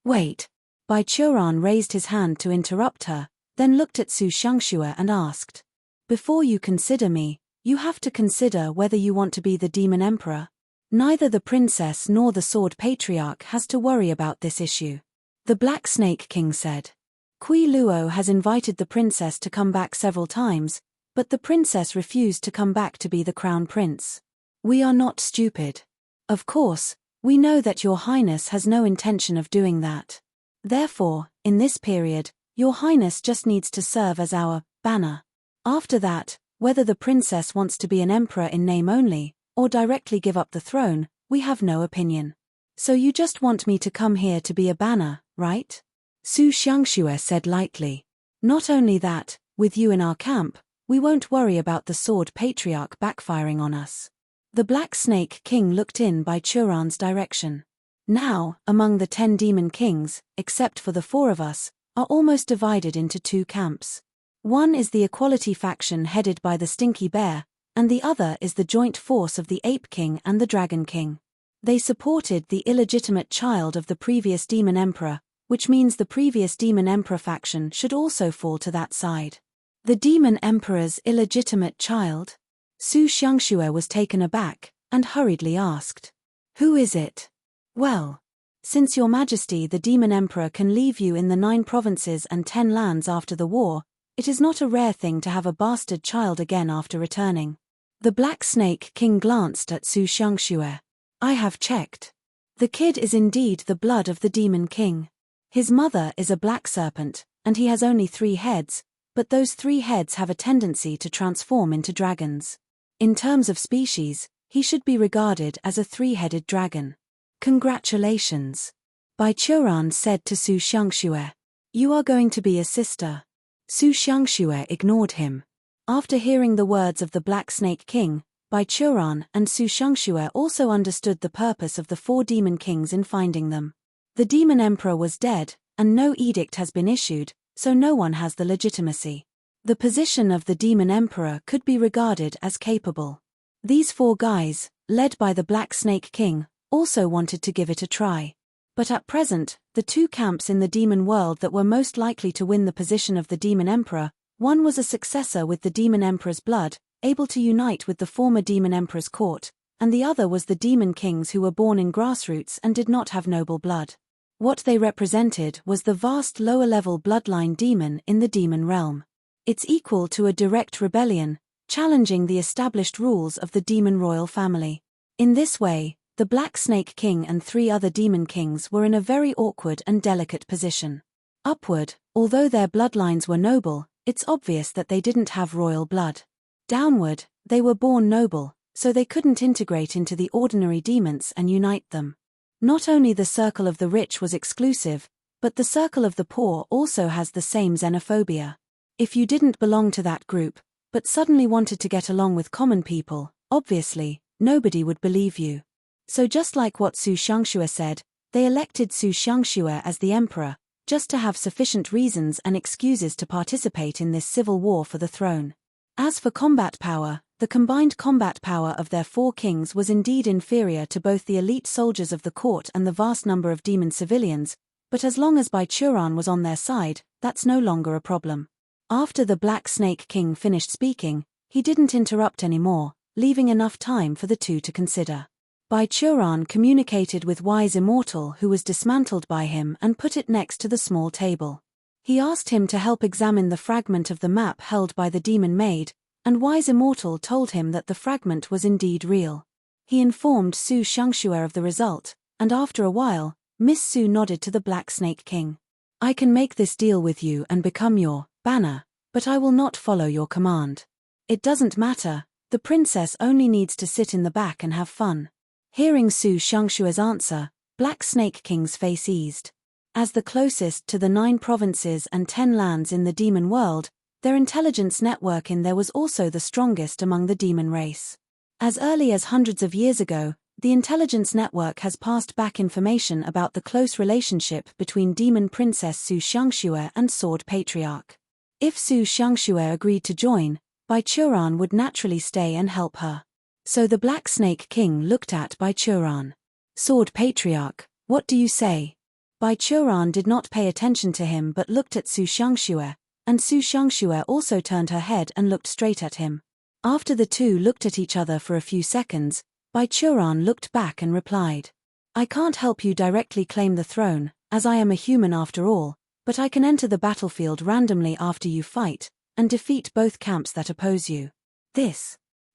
Wait. Bai Churan raised his hand to interrupt her, then looked at Su Xiangxue and asked. Before you consider me, you have to consider whether you want to be the demon emperor. Neither the princess nor the Sword Patriarch has to worry about this issue. The Black Snake King said. Kui Luo has invited the princess to come back several times, but the princess refused to come back to be the crown prince. We are not stupid. Of course, we know that your highness has no intention of doing that. Therefore, in this period, your highness just needs to serve as our banner. After that, whether the princess wants to be an emperor in name only, or directly give up the throne, we have no opinion. So you just want me to come here to be a banner, right? Su Xiangxue said lightly. Not only that, with you in our camp, we won't worry about the Sword Patriarch backfiring on us. The Black Snake King looked in Bai Churan's direction. Now, among the 10 demon kings, except for the 4 of us, are almost divided into 2 camps. One is the Equality faction headed by the Stinky Bear, and the other is the joint force of the Ape King and the Dragon King. They supported the illegitimate child of the previous demon emperor, which means the previous demon emperor faction should also fall to that side. The demon emperor's illegitimate child? Su Xiangxue was taken aback, and hurriedly asked. Who is it? Well, since your majesty the demon emperor can leave you in the 9 provinces and 10 lands after the war, it is not a rare thing to have a bastard child again after returning. The Black Snake King glanced at Su Xiangxue. I have checked. The kid is indeed the blood of the demon king. His mother is a black serpent, and he has only 3 heads, but those 3 heads have a tendency to transform into dragons. In terms of species, he should be regarded as a 3-headed dragon. Congratulations. Bai Churan said to Su Xiangxue. You are going to be a sister. Su Xiangxue ignored him. After hearing the words of the Black Snake King, Bai Churan and Su Xiangxue also understood the purpose of the 4 demon kings in finding them. The demon emperor was dead, and no edict has been issued, so no one has the legitimacy. The position of the demon emperor could be regarded as capable. These 4 guys, led by the Black Snake King, also wanted to give it a try. But at present, the 2 camps in the demon world that were most likely to win the position of the demon emperor, one was a successor with the demon emperor's blood, able to unite with the former demon emperor's court, and the other was the demon kings who were born in grassroots and did not have noble blood. What they represented was the vast lower-level bloodline demon in the demon realm. It's equal to a direct rebellion, challenging the established rules of the demon royal family. In this way, the Black Snake King and 3 other demon kings were in a very awkward and delicate position. Upward, although their bloodlines were noble, it's obvious that they didn't have royal blood. Downward, they were born noble, so they couldn't integrate into the ordinary demons and unite them. Not only the circle of the rich was exclusive, but the circle of the poor also has the same xenophobia. If you didn't belong to that group, but suddenly wanted to get along with common people, obviously, nobody would believe you. So just like what Su Xiangxue said, they elected Su Xiangxue as the emperor, just to have sufficient reasons and excuses to participate in this civil war for the throne. As for combat power, the combined combat power of their 4 kings was indeed inferior to both the elite soldiers of the court and the vast number of demon civilians, but as long as Bai Churan was on their side, that's no longer a problem. After the Black Snake King finished speaking, he didn't interrupt anymore, leaving enough time for the 2 to consider. Bai Churan communicated with Wise Immortal, who was dismantled by him, and put it next to the small table. He asked him to help examine the fragment of the map held by the demon maid, and Wise Immortal told him that the fragment was indeed real. He informed Su Xiangxue of the result, and after a while, Miss Su nodded to the Black Snake King. I can make this deal with you and become your banner, but I will not follow your command. It doesn't matter, the princess only needs to sit in the back and have fun. Hearing Su Xiangxue's answer, Black Snake King's face eased. As the closest to the 9 provinces and 10 lands in the demon world, their intelligence network in there was also the strongest among the demon race. As early as hundreds of years ago, the intelligence network has passed back information about the close relationship between Demon Princess Su Xiangxue and Sword Patriarch. If Su Xiangxue agreed to join, Bai Churan would naturally stay and help her. So the Black Snake King looked at Bai Churan. Sword Patriarch, what do you say? Bai Churan did not pay attention to him but looked at Su Xiangxue, and Su Xiangxue also turned her head and looked straight at him. After the 2 looked at each other for a few seconds, Bai Churan looked back and replied, I can't help you directly claim the throne, as I am a human after all, but I can enter the battlefield randomly after you fight, and defeat both camps that oppose you.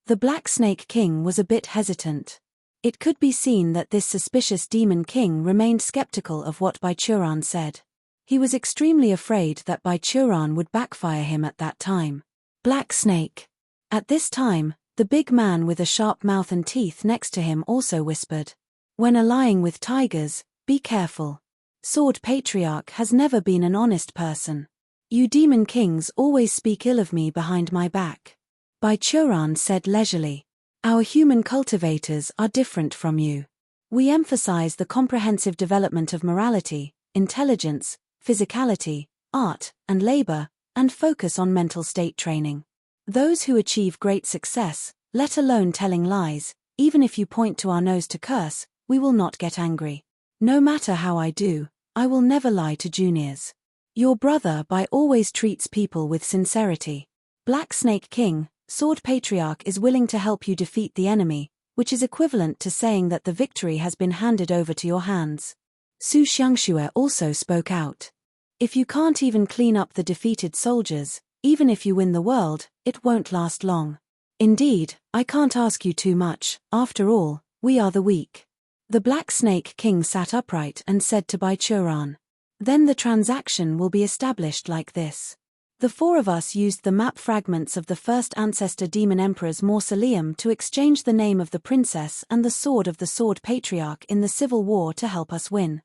The Black Snake King was a bit hesitant. It could be seen that this suspicious demon king remained skeptical of what Bai Churan said. He was extremely afraid that Bai Churan would backfire him at that time. Black Snake. At this time, the big man with a sharp mouth and teeth next to him also whispered, when allying with tigers, be careful. Sword Patriarch has never been an honest person. You demon kings always speak ill of me behind my back. Bai Churan said leisurely, our human cultivators are different from you. We emphasize the comprehensive development of morality, intelligence, physicality, art, and labor, and focus on mental state training. Those who achieve great success, let alone telling lies, even if you point to our nose to curse, we will not get angry. No matter how I do, I will never lie to juniors. Your brother Bai always treats people with sincerity. Black Snake King, Sword Patriarch is willing to help you defeat the enemy, which is equivalent to saying that the victory has been handed over to your hands. Su Xiangxue also spoke out. If you can't even clean up the defeated soldiers, even if you win the world, it won't last long. Indeed, I can't ask you too much, after all, we are the weak. The Black Snake King sat upright and said to Bai Churan, then the transaction will be established like this. The 4 of us used the map fragments of the first ancestor demon emperor's mausoleum to exchange the name of the princess and the sword of the Sword Patriarch in the civil war to help us win.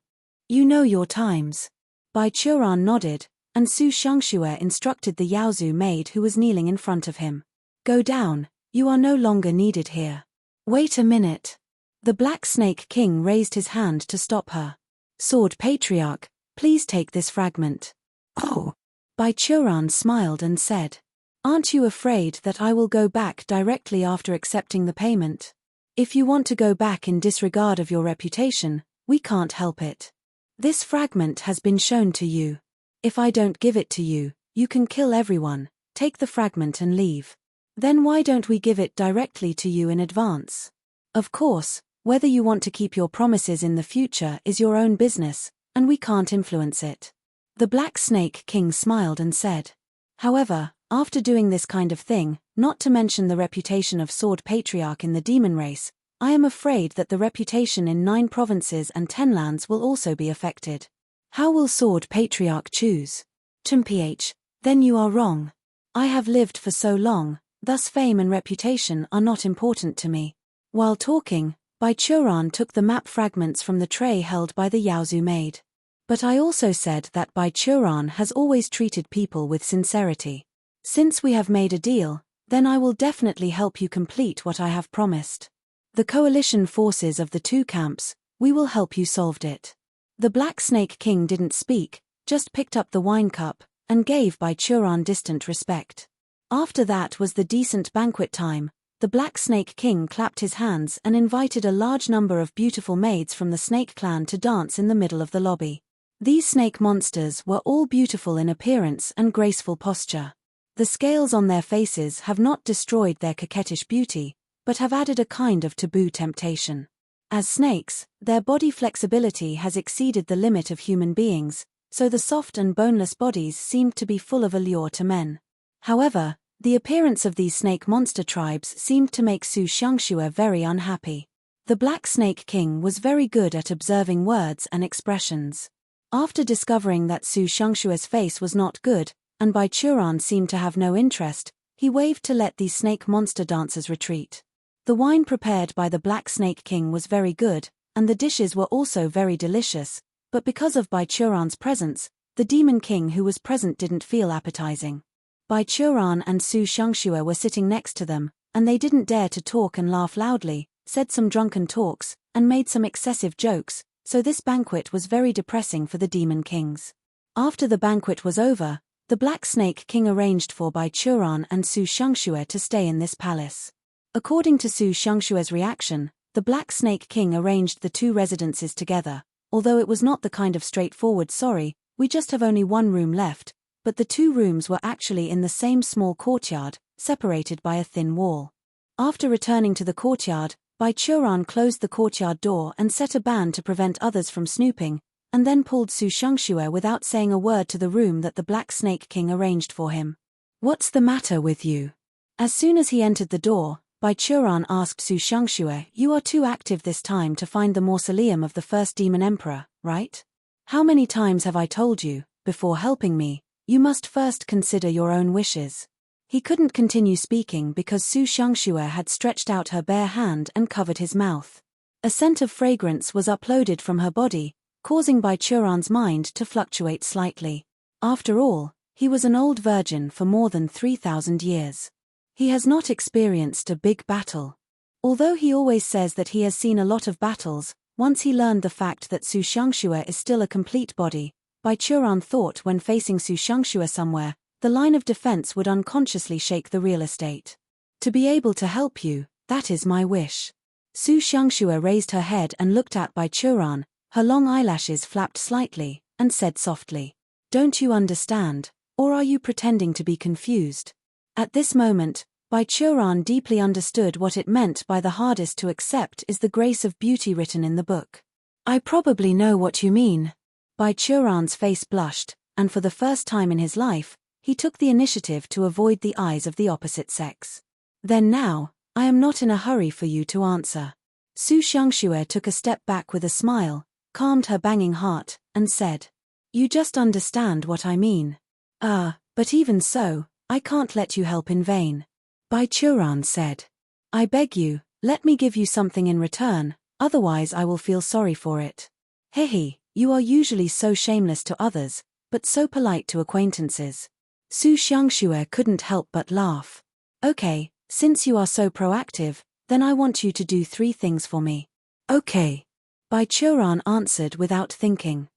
You know your times. Bai Churan nodded, and Su Shangxue instructed the Yaozu maid who was kneeling in front of him. Go down, you are no longer needed here. Wait a minute. The Black Snake King raised his hand to stop her. Sword Patriarch, please take this fragment. Oh. Bai Churan smiled and said. Aren't you afraid that I will go back directly after accepting the payment? If you want to go back in disregard of your reputation, we can't help it. This fragment has been shown to you. If I don't give it to you, you can kill everyone, take the fragment and leave. Then why don't we give it directly to you in advance? Of course, whether you want to keep your promises in the future is your own business, and we can't influence it. The Black Snake King smiled and said. However, after doing this kind of thing, not to mention the reputation of Sword Patriarch in the demon race, I am afraid that the reputation in 9 provinces and 10 lands will also be affected. How will Sword Patriarch choose? Mph, then you are wrong. I have lived for so long, thus fame and reputation are not important to me. While talking, Bai Churan took the map fragments from the tray held by the Yaozu maid. But I also said that Bai Churan has always treated people with sincerity. Since we have made a deal, then I will definitely help you complete what I have promised. The coalition forces of the 2 camps, we will help you solve it. The Black Snake King didn't speak, just picked up the wine cup, and gave Bai Churan distant respect. After that was the decent banquet time. The Black Snake King clapped his hands and invited a large number of beautiful maids from the Snake Clan to dance in the middle of the lobby. These snake monsters were all beautiful in appearance and graceful posture. The scales on their faces have not destroyed their coquettish beauty, but have added a kind of taboo temptation. As snakes, their body flexibility has exceeded the limit of human beings, so the soft and boneless bodies seemed to be full of allure to men. However, the appearance of these snake monster tribes seemed to make Su Shangxue very unhappy. The Black Snake King was very good at observing words and expressions. After discovering that Su Shangxue's face was not good, and Bai Churan seemed to have no interest, he waved to let these snake monster dancers retreat. The wine prepared by the Black Snake King was very good, and the dishes were also very delicious, but because of Bai Churan's presence, the Demon King who was present didn't feel appetizing. Bai Churan and Su Shangxue were sitting next to them, and they didn't dare to talk and laugh loudly, said some drunken talks, and made some excessive jokes, so this banquet was very depressing for the Demon Kings. After the banquet was over, the Black Snake King arranged for Bai Churan and Su Shangxue to stay in this palace. According to Su Shangxue's reaction, the Black Snake King arranged the 2 residences together, although it was not the kind of straightforward sorry, we just have only 1 room left, but the 2 rooms were actually in the same small courtyard, separated by a thin wall. After returning to the courtyard, Bai Churan closed the courtyard door and set a ban to prevent others from snooping, and then pulled Su Shangxue without saying a word to the room that the Black Snake King arranged for him. What's the matter with you? As soon as he entered the door, Bai Churan asked Su Shangxue, you are too active this time to find the mausoleum of the first Demon Emperor, right? How many times have I told you, before helping me, you must first consider your own wishes. He couldn't continue speaking because Su Shangxue had stretched out her bare hand and covered his mouth. A scent of fragrance was uploaded from her body, causing Bai Churan's mind to fluctuate slightly. After all, he was an old virgin for more than 3,000 years. He has not experienced a big battle. Although he always says that he has seen a lot of battles, once he learned the fact that Su Shangxue is still a complete body, Bai Churan thought when facing Su Shangxue somewhere, the line of defense would unconsciously shake the real estate. To be able to help you, that is my wish. Su Shangxue raised her head and looked at Bai Churan, her long eyelashes flapped slightly, and said softly, don't you understand, or are you pretending to be confused? At this moment, Bai Churan deeply understood what it meant by the hardest to accept is the grace of beauty written in the book. I probably know what you mean. Bai Churan's face blushed, and for the first time in his life, he took the initiative to avoid the eyes of the opposite sex. Then now, I am not in a hurry for you to answer. Su Shangxue took a step back with a smile, calmed her banging heart, and said, you just understand what I mean. But even so, I can't let you help in vain. Bai Churan said, I beg you, let me give you something in return, otherwise I will feel sorry for it. Hehe, You are usually so shameless to others, but so polite to acquaintances. Su Xiangxue couldn't help but laugh. Okay, since you are so proactive, then I want you to do 3 things for me. Okay. Bai Qiuran answered without thinking.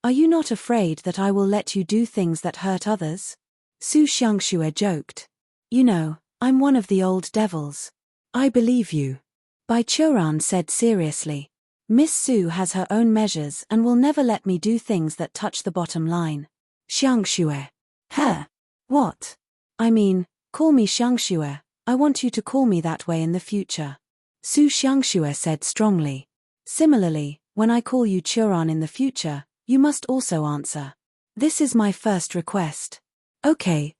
Are you not afraid that I will let you do things that hurt others? Su Xiangxue joked. You know, I'm one of the old devils. I believe you. Bai Qiuran said seriously. Miss Su has her own measures and will never let me do things that touch the bottom line. Xiangxue. Huh? What? I mean, call me Xiangxue. I want you to call me that way in the future. Su Xiangxue said strongly. Similarly, when I call you Qiuran in the future, you must also answer. This is my first request. Okay.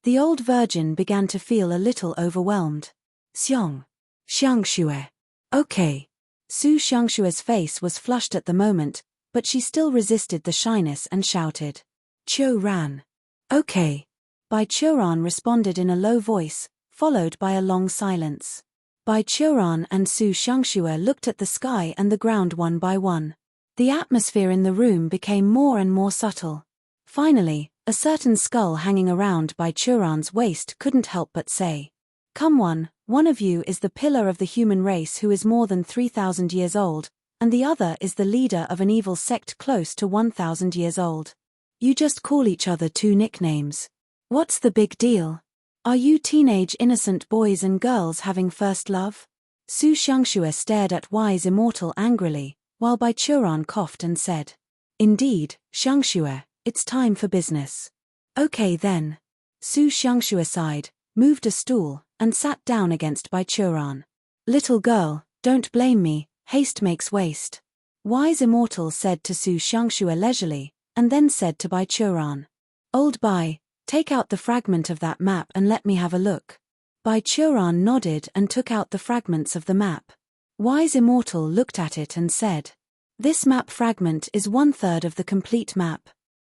The old virgin began to feel a little overwhelmed. Xiangxue. Okay. Su Xiangxue's face was flushed at the moment, but she still resisted the shyness and shouted. Qiuran. Okay. Bai Qiuran responded in a low voice, followed by a long silence. Bai Qiuran and Su Xiangxue looked at the sky and the ground one by one. The atmosphere in the room became more and more subtle. Finally, a certain skull hanging around Bai Qiuran's waist couldn't help but say. Come one of you is the pillar of the human race who is more than 3,000 years old, and the other is the leader of an evil sect close to 1,000 years old. You just call each other 2 nicknames. What's the big deal? Are you teenage innocent boys and girls having first love? Su Xiangxue stared at Wise Immortal angrily, while Bai Qiuran coughed and said. Indeed, Xiangxue, it's time for business. Okay then. Su Xiangxue sighed, moved a stool, and sat down against Bai Qiuran. Little girl, don't blame me, haste makes waste. Wise Immortal said to Su Xiangxue leisurely, and then said to Bai Qiuran. Old Bai, take out the fragment of that map and let me have a look. Bai Qiuran nodded and took out the fragments of the map. Wise Immortal looked at it and said. This map fragment is 1/3 of the complete map.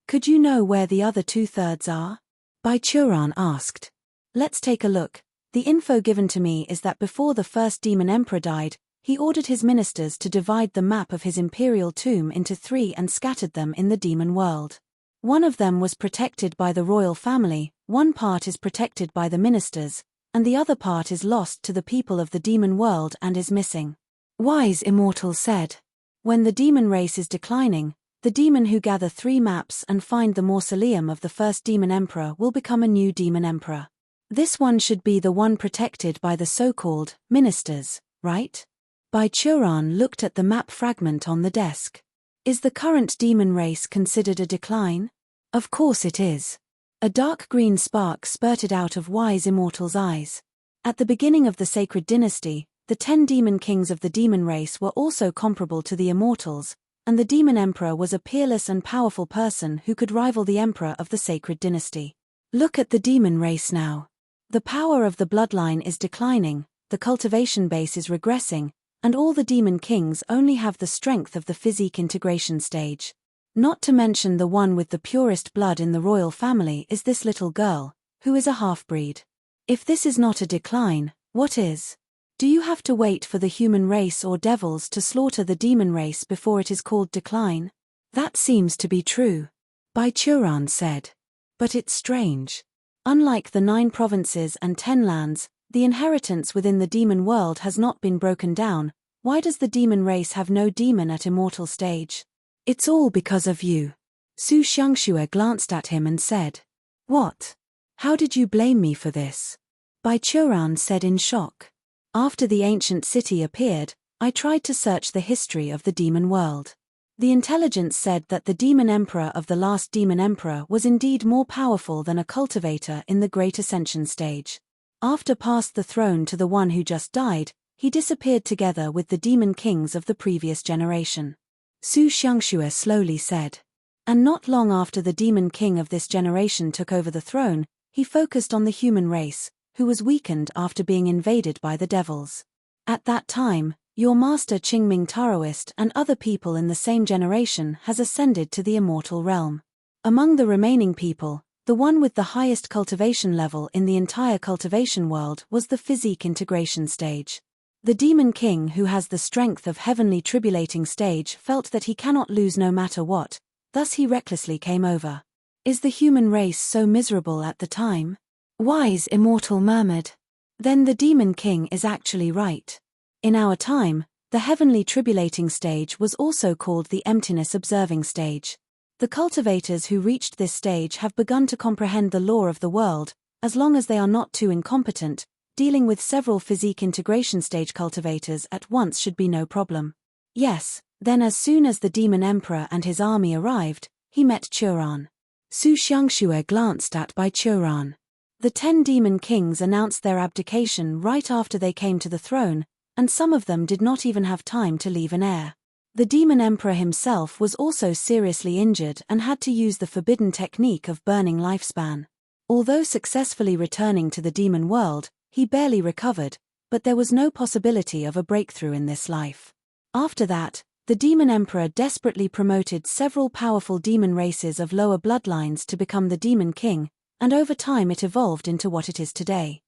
Could you know where the other 2/3 are? Bai Qiuran asked. Let's take a look. The info given to me is that before the first demon emperor died, he ordered his ministers to divide the map of his imperial tomb into 3 and scattered them in the demon world. One of them was protected by the royal family, one part is protected by the ministers, and the other part is lost to the people of the demon world and is missing. Wise Immortal said. When the demon race is declining, the demon who gather 3 maps and find the mausoleum of the first demon emperor will become a new demon emperor. This one should be the one protected by the so-called ministers, right? Bai Qiuran looked at the map fragment on the desk. Is the current demon race considered a decline? Of course it is. A dark green spark spurted out of Wise Immortal's eyes. At the beginning of the sacred dynasty, the 10 demon kings of the demon race were also comparable to the immortals, and the demon emperor was a peerless and powerful person who could rival the emperor of the sacred dynasty. Look at the demon race now. The power of the bloodline is declining, the cultivation base is regressing, and all the demon kings only have the strength of the physique integration stage. Not to mention the one with the purest blood in the royal family is this little girl, who is a half-breed. If this is not a decline, what is? Do you have to wait for the human race or devils to slaughter the demon race before it is called decline? That seems to be true. Bai Qiuran said. But it's strange. Unlike the 9 provinces and 10 lands, the inheritance within the demon world has not been broken down. Why does the demon race have no demon at immortal stage? It's all because of you. Su Xiangxue glanced at him and said. What? How did you blame me for this? Bai Qiuran said in shock. After the ancient city appeared, I tried to search the history of the demon world. The intelligence said that the demon emperor of the last demon emperor was indeed more powerful than a cultivator in the Great Ascension stage. After passed the throne to the one who just died, he disappeared together with the demon kings of the previous generation. Su Xiangxue slowly said. And not long after the demon king of this generation took over the throne, he focused on the human race, who was weakened after being invaded by the devils. At that time, your master Qingming Taoist and other people in the same generation has ascended to the immortal realm. Among the remaining people, the one with the highest cultivation level in the entire cultivation world was the physique integration stage. The demon king, who has the strength of heavenly tribulating stage, felt that he cannot lose no matter what, thus he recklessly came over. Is the human race so miserable at the time? Wise Immortal murmured. Then the demon king is actually right. In our time, the heavenly tribulating stage was also called the emptiness observing stage. The cultivators who reached this stage have begun to comprehend the law of the world, as long as they are not too incompetent. Dealing with several physique integration stage cultivators at once should be no problem. Yes, then as soon as the demon emperor and his army arrived, he met Churan. Su Xiangxue glanced at by Churan. The 10 demon kings announced their abdication right after they came to the throne, and some of them did not even have time to leave an heir. The demon emperor himself was also seriously injured and had to use the forbidden technique of burning lifespan. Although successfully returning to the demon world, he barely recovered, but there was no possibility of a breakthrough in this life. After that, the demon emperor desperately promoted several powerful demon races of lower bloodlines to become the demon king, and over time it evolved into what it is today.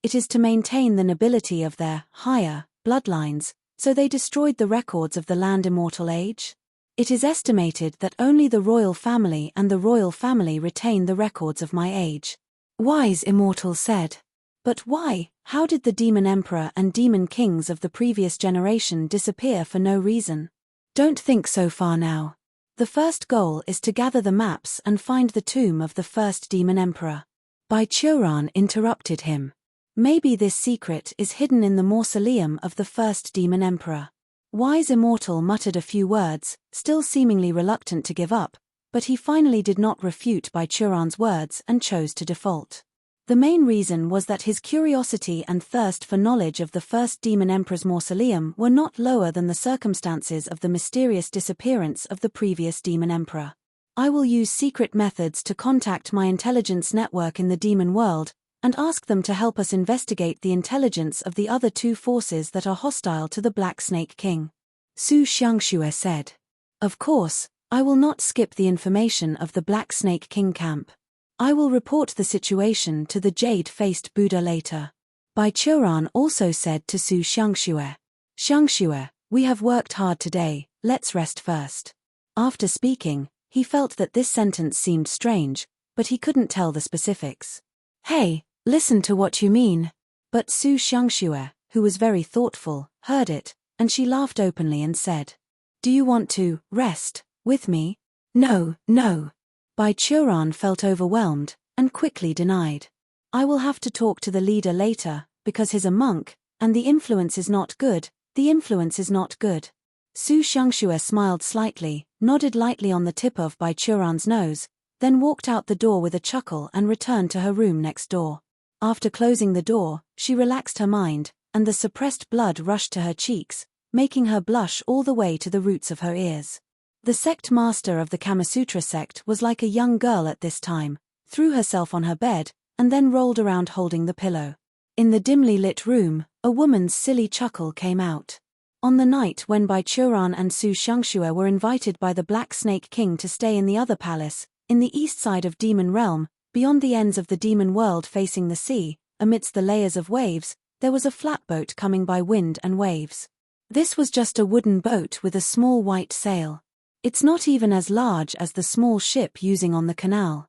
It is to maintain the nobility of their higher bloodlines, so they destroyed the records of the land immortal age? It is estimated that only the royal family and the royal family retain the records of my age. Wise Immortal said. But why? How did the demon emperor and demon kings of the previous generation disappear for no reason? Don't think so far now. The first goal is to gather the maps and find the tomb of the first demon emperor. Bai Churan interrupted him. Maybe this secret is hidden in the mausoleum of the first demon emperor. Wise Immortal muttered a few words, still seemingly reluctant to give up, but he finally did not refute Bai Churan's words and chose to default. The main reason was that his curiosity and thirst for knowledge of the first demon emperor's mausoleum were not lower than the circumstances of the mysterious disappearance of the previous demon emperor. I will use secret methods to contact my intelligence network in the demon world, and ask them to help us investigate the intelligence of the other 2 forces that are hostile to the Black Snake King. Su Xiangxue said. Of course, I will not skip the information of the Black Snake King camp. I will report the situation to the jade-faced Buddha later. Bai Churan also said to Su Xiangxue. Xiangxue, we have worked hard today, let's rest first. After speaking, he felt that this sentence seemed strange, but he couldn't tell the specifics. Hey, listen to what you mean. But Su Xiangxue, who was very thoughtful, heard it, and she laughed openly and said, Do you want to rest with me? No, no. Bai Churan felt overwhelmed, and quickly denied. I will have to talk to the leader later, because he's a monk, and the influence is not good, the influence is not good. Su Xiangxue smiled slightly, nodded lightly on the tip of Bai Churan's nose, then walked out the door with a chuckle and returned to her room next door. After closing the door, she relaxed her mind, and the suppressed blood rushed to her cheeks, making her blush all the way to the roots of her ears. The sect master of the Kamasutra sect was like a young girl at this time, threw herself on her bed, and then rolled around holding the pillow. In the dimly lit room, a woman's silly chuckle came out. On the night when Bai Churan and Su Xiangxue were invited by the Black Snake King to stay in the other palace, in the east side of Demon Realm, beyond the ends of the demon world facing the sea, amidst the layers of waves, there was a flatboat coming by wind and waves. This was just a wooden boat with a small white sail. It's not even as large as the small ship using on the canal.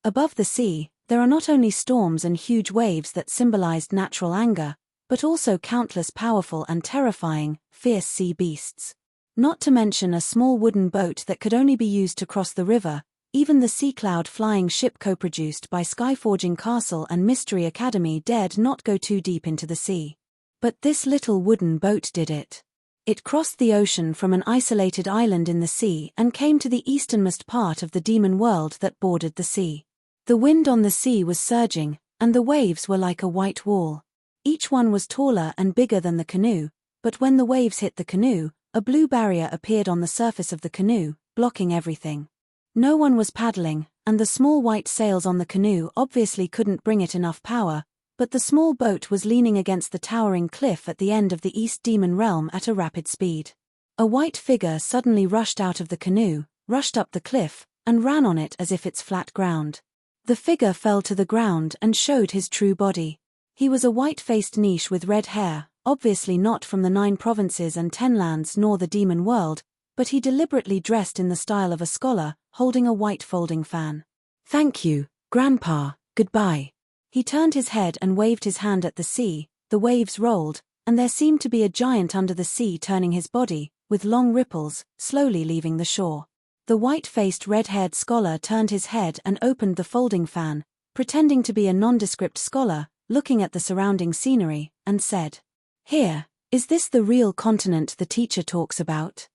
Above the sea, there are not only storms and huge waves that symbolized natural anger, but also countless powerful and terrifying, fierce sea beasts. Not to mention a small wooden boat that could only be used to cross the river. Even the Sea Cloud flying ship co-produced by Skyforging Castle and Mystery Academy dared not go too deep into the sea. But this little wooden boat did it. It crossed the ocean from an isolated island in the sea and came to the easternmost part of the demon world that bordered the sea. The wind on the sea was surging, and the waves were like a white wall. Each one was taller and bigger than the canoe, but when the waves hit the canoe, a blue barrier appeared on the surface of the canoe, blocking everything. No one was paddling, and the small white sails on the canoe obviously couldn't bring it enough power, but the small boat was leaning against the towering cliff at the end of the East Demon Realm at a rapid speed. A white figure suddenly rushed out of the canoe, rushed up the cliff, and ran on it as if it's flat ground. The figure fell to the ground and showed his true body. He was a white-faced niche with red hair, obviously not from the 9 provinces and 10 lands nor the demon world, but he deliberately dressed in the style of a scholar, holding a white folding fan. "Thank you, Grandpa, goodbye." He turned his head and waved his hand at the sea. The waves rolled, and there seemed to be a giant under the sea turning his body, with long ripples, slowly leaving the shore. The white-faced red-haired scholar turned his head and opened the folding fan, pretending to be a nondescript scholar, looking at the surrounding scenery, and said, "Here, is this the real continent the teacher talks about?"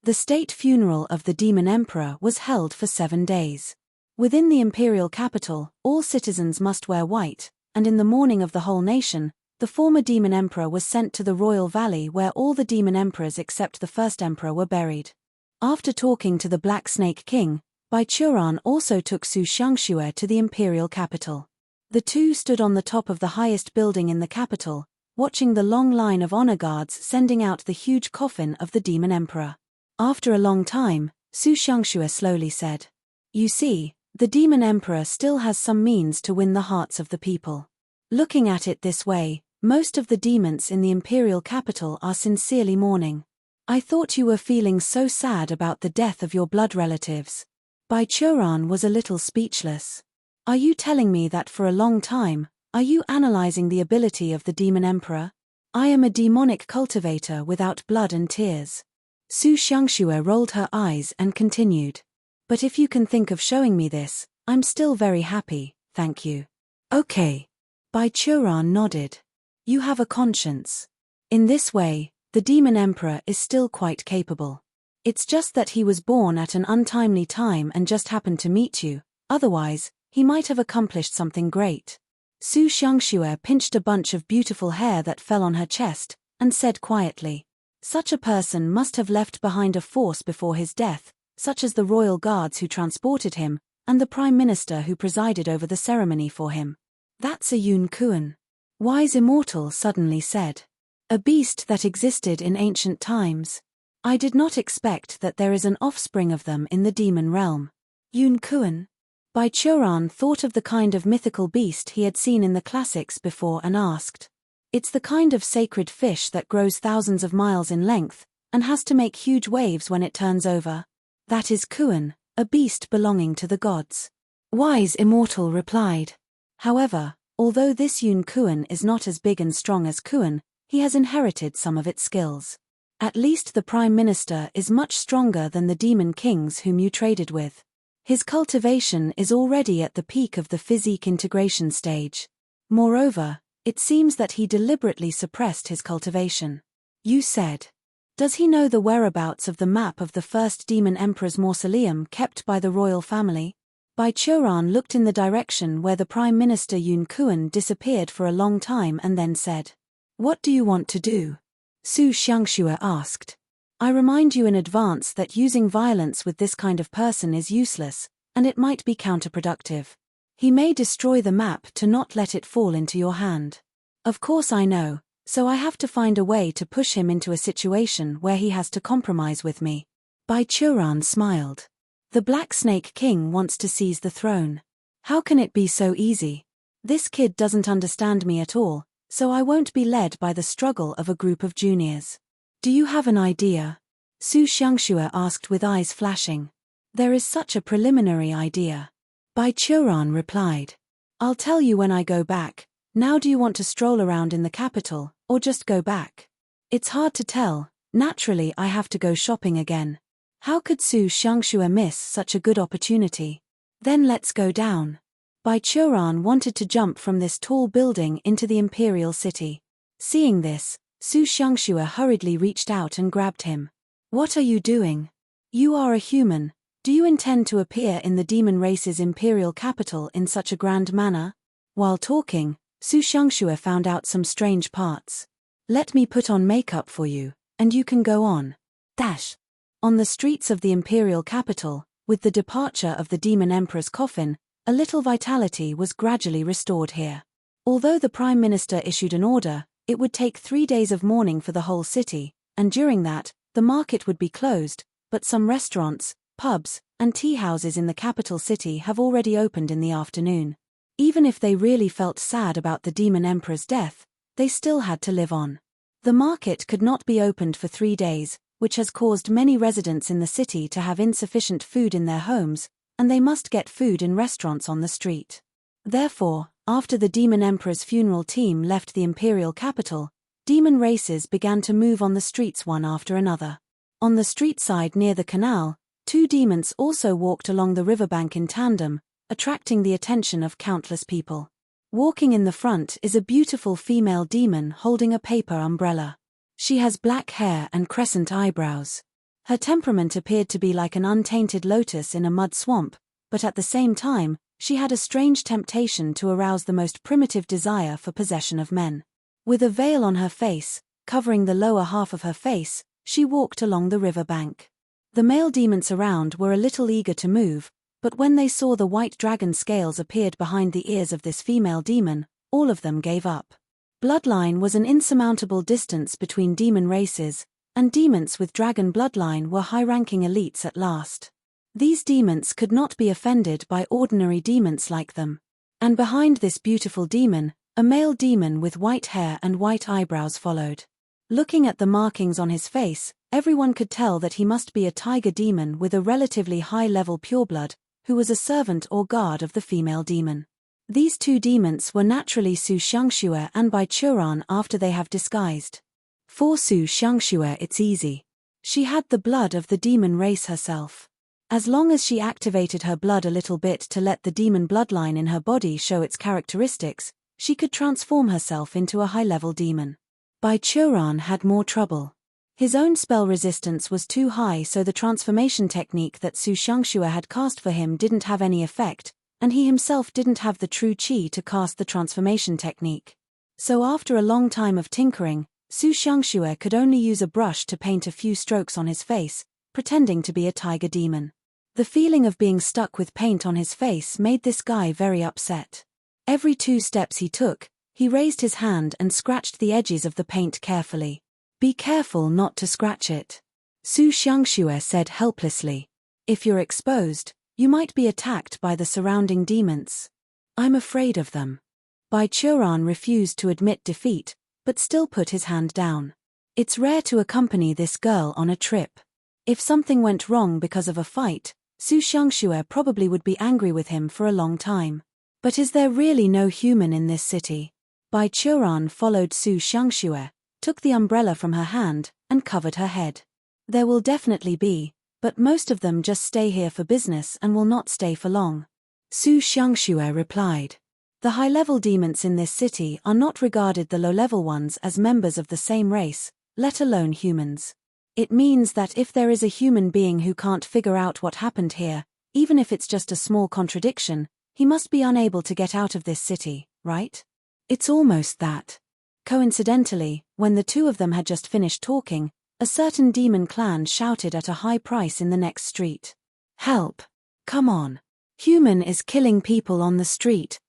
The state funeral of the demon emperor was held for 7 days. Within the imperial capital, all citizens must wear white, and in the mourning of the whole nation, the former demon emperor was sent to the royal valley where all the demon emperors except the first emperor were buried. After talking to the Black Snake King, Baichuran also took Su Xiangxue to the imperial capital. The two stood on the top of the highest building in the capital, watching the long line of honor guards sending out the huge coffin of the demon emperor. After a long time, Su Xiangxue slowly said, "You see, the demon emperor still has some means to win the hearts of the people. Looking at it this way, most of the demons in the imperial capital are sincerely mourning. I thought you were feeling so sad about the death of your blood relatives." Baichuran was a little speechless. "Are you telling me that for a long time, are you analyzing the ability of the demon emperor? I am a demonic cultivator without blood and tears." Su Xiangxue rolled her eyes and continued, "But if you can think of showing me this, I'm still very happy, thank you." "Okay." Baichuran nodded. "You have a conscience. In this way, the demon emperor is still quite capable. It's just that he was born at an untimely time and just happened to meet you, otherwise, he might have accomplished something great." Su Xiangxue pinched a bunch of beautiful hair that fell on her chest, and said quietly, "Such a person must have left behind a force before his death, such as the royal guards who transported him, and the prime minister who presided over the ceremony for him. That's a Yun Kuan." Wise Immortal suddenly said, "A beast that existed in ancient times. I did not expect that there is an offspring of them in the demon realm." Yun Kuan? Baichuran thought of the kind of mythical beast he had seen in the classics before and asked. "It's the kind of sacred fish that grows thousands of miles in length, and has to make huge waves when it turns over. That is Kuan, a beast belonging to the gods." Wise Immortal replied. "However, although this Yun Kuan is not as big and strong as Kuan, he has inherited some of its skills. At least the Prime Minister is much stronger than the demon kings whom you traded with. His cultivation is already at the peak of the physique integration stage. Moreover, it seems that he deliberately suppressed his cultivation." You said. "Does he know the whereabouts of the map of the first demon emperor's mausoleum kept by the royal family?" Baichuran looked in the direction where the Prime Minister Yun Kuan disappeared for a long time and then said, "What do you want to do?" Su Xiangxue asked. "I remind you in advance that using violence with this kind of person is useless, and it might be counterproductive. He may destroy the map to not let it fall into your hand. Of course I know, so I have to find a way to push him into a situation where he has to compromise with me." Baichuran smiled. "The Black Snake King wants to seize the throne. How can it be so easy? This kid doesn't understand me at all, so I won't be led by the struggle of a group of juniors." "Do you have an idea?" Su Xiangxue asked with eyes flashing. "There is such a preliminary idea." Baichuran replied. "I'll tell you when I go back. Now do you want to stroll around in the capital, or just go back?" "It's hard to tell, naturally I have to go shopping again." How could Su Xiangxue miss such a good opportunity? "Then let's go down." Baichuran wanted to jump from this tall building into the imperial city. Seeing this, Su Xiangxue hurriedly reached out and grabbed him. "What are you doing? You are a human. Do you intend to appear in the demon race's imperial capital in such a grand manner?" While talking, Su Xiangxue found out some strange parts. "Let me put on makeup for you, and you can go on." Dash. On the streets of the imperial capital, with the departure of the demon emperor's coffin, a little vitality was gradually restored here. Although the prime minister issued an order, it would take 3 days of mourning for the whole city, and during that, the market would be closed, but some restaurants, pubs, and tea houses in the capital city have already opened in the afternoon. Even if they really felt sad about the demon emperor's death, they still had to live on. The market could not be opened for 3 days, which has caused many residents in the city to have insufficient food in their homes, and they must get food in restaurants on the street. Therefore, after the demon emperor's funeral team left the imperial capital, demon races began to move on the streets one after another. On the street side near the canal, 2 demons also walked along the riverbank in tandem, attracting the attention of countless people. Walking in the front is a beautiful female demon holding a paper umbrella. She has black hair and crescent eyebrows. Her temperament appeared to be like an untainted lotus in a mud swamp, but at the same time, she had a strange temptation to arouse the most primitive desire for possession of men. With a veil on her face, covering the lower half of her face, she walked along the river bank. The male demons around were a little eager to move, but when they saw the white dragon scales appeared behind the ears of this female demon, all of them gave up. Bloodline was an insurmountable distance between demon races, and demons with dragon bloodline were high-ranking elites at last. These demons could not be offended by ordinary demons like them. And behind this beautiful demon, a male demon with white hair and white eyebrows followed. Looking at the markings on his face, everyone could tell that he must be a tiger demon with a relatively high-level pureblood, who was a servant or guard of the female demon. These 2 demons were naturally Su Xiangxue and Bai Churan after they have disguised. For Su Xiangxue it's easy. She had the blood of the demon race herself. As long as she activated her blood a little bit to let the demon bloodline in her body show its characteristics, she could transform herself into a high-level demon. Bai Churan had more trouble. His own spell resistance was too high, so the transformation technique that Su Xiangxue had cast for him didn't have any effect, and he himself didn't have the true qi to cast the transformation technique. So after a long time of tinkering, Su Xiangxue could only use a brush to paint a few strokes on his face, pretending to be a tiger demon. The feeling of being stuck with paint on his face made this guy very upset. Every 2 steps he took, he raised his hand and scratched the edges of the paint carefully. Be careful not to scratch it. Su Xiangxue said helplessly. If you're exposed, you might be attacked by the surrounding demons. I'm afraid of them. Bai Churan refused to admit defeat, but still put his hand down. It's rare to accompany this girl on a trip. If something went wrong because of a fight, Su Xiangxue probably would be angry with him for a long time. But is there really no human in this city? Bai Churan followed Su Xiangxue, took the umbrella from her hand, and covered her head. There will definitely be, but most of them just stay here for business and will not stay for long. Su Xiangxue replied. The high-level demons in this city are not regarded the low-level ones as members of the same race, let alone humans. It means that if there is a human being who can't figure out what happened here, even if it's just a small contradiction, he must be unable to get out of this city, right? It's almost that. Coincidentally, when the 2 of them had just finished talking, a certain demon clan shouted at a high price in the next street. Help! Come on! Human is killing people on the street,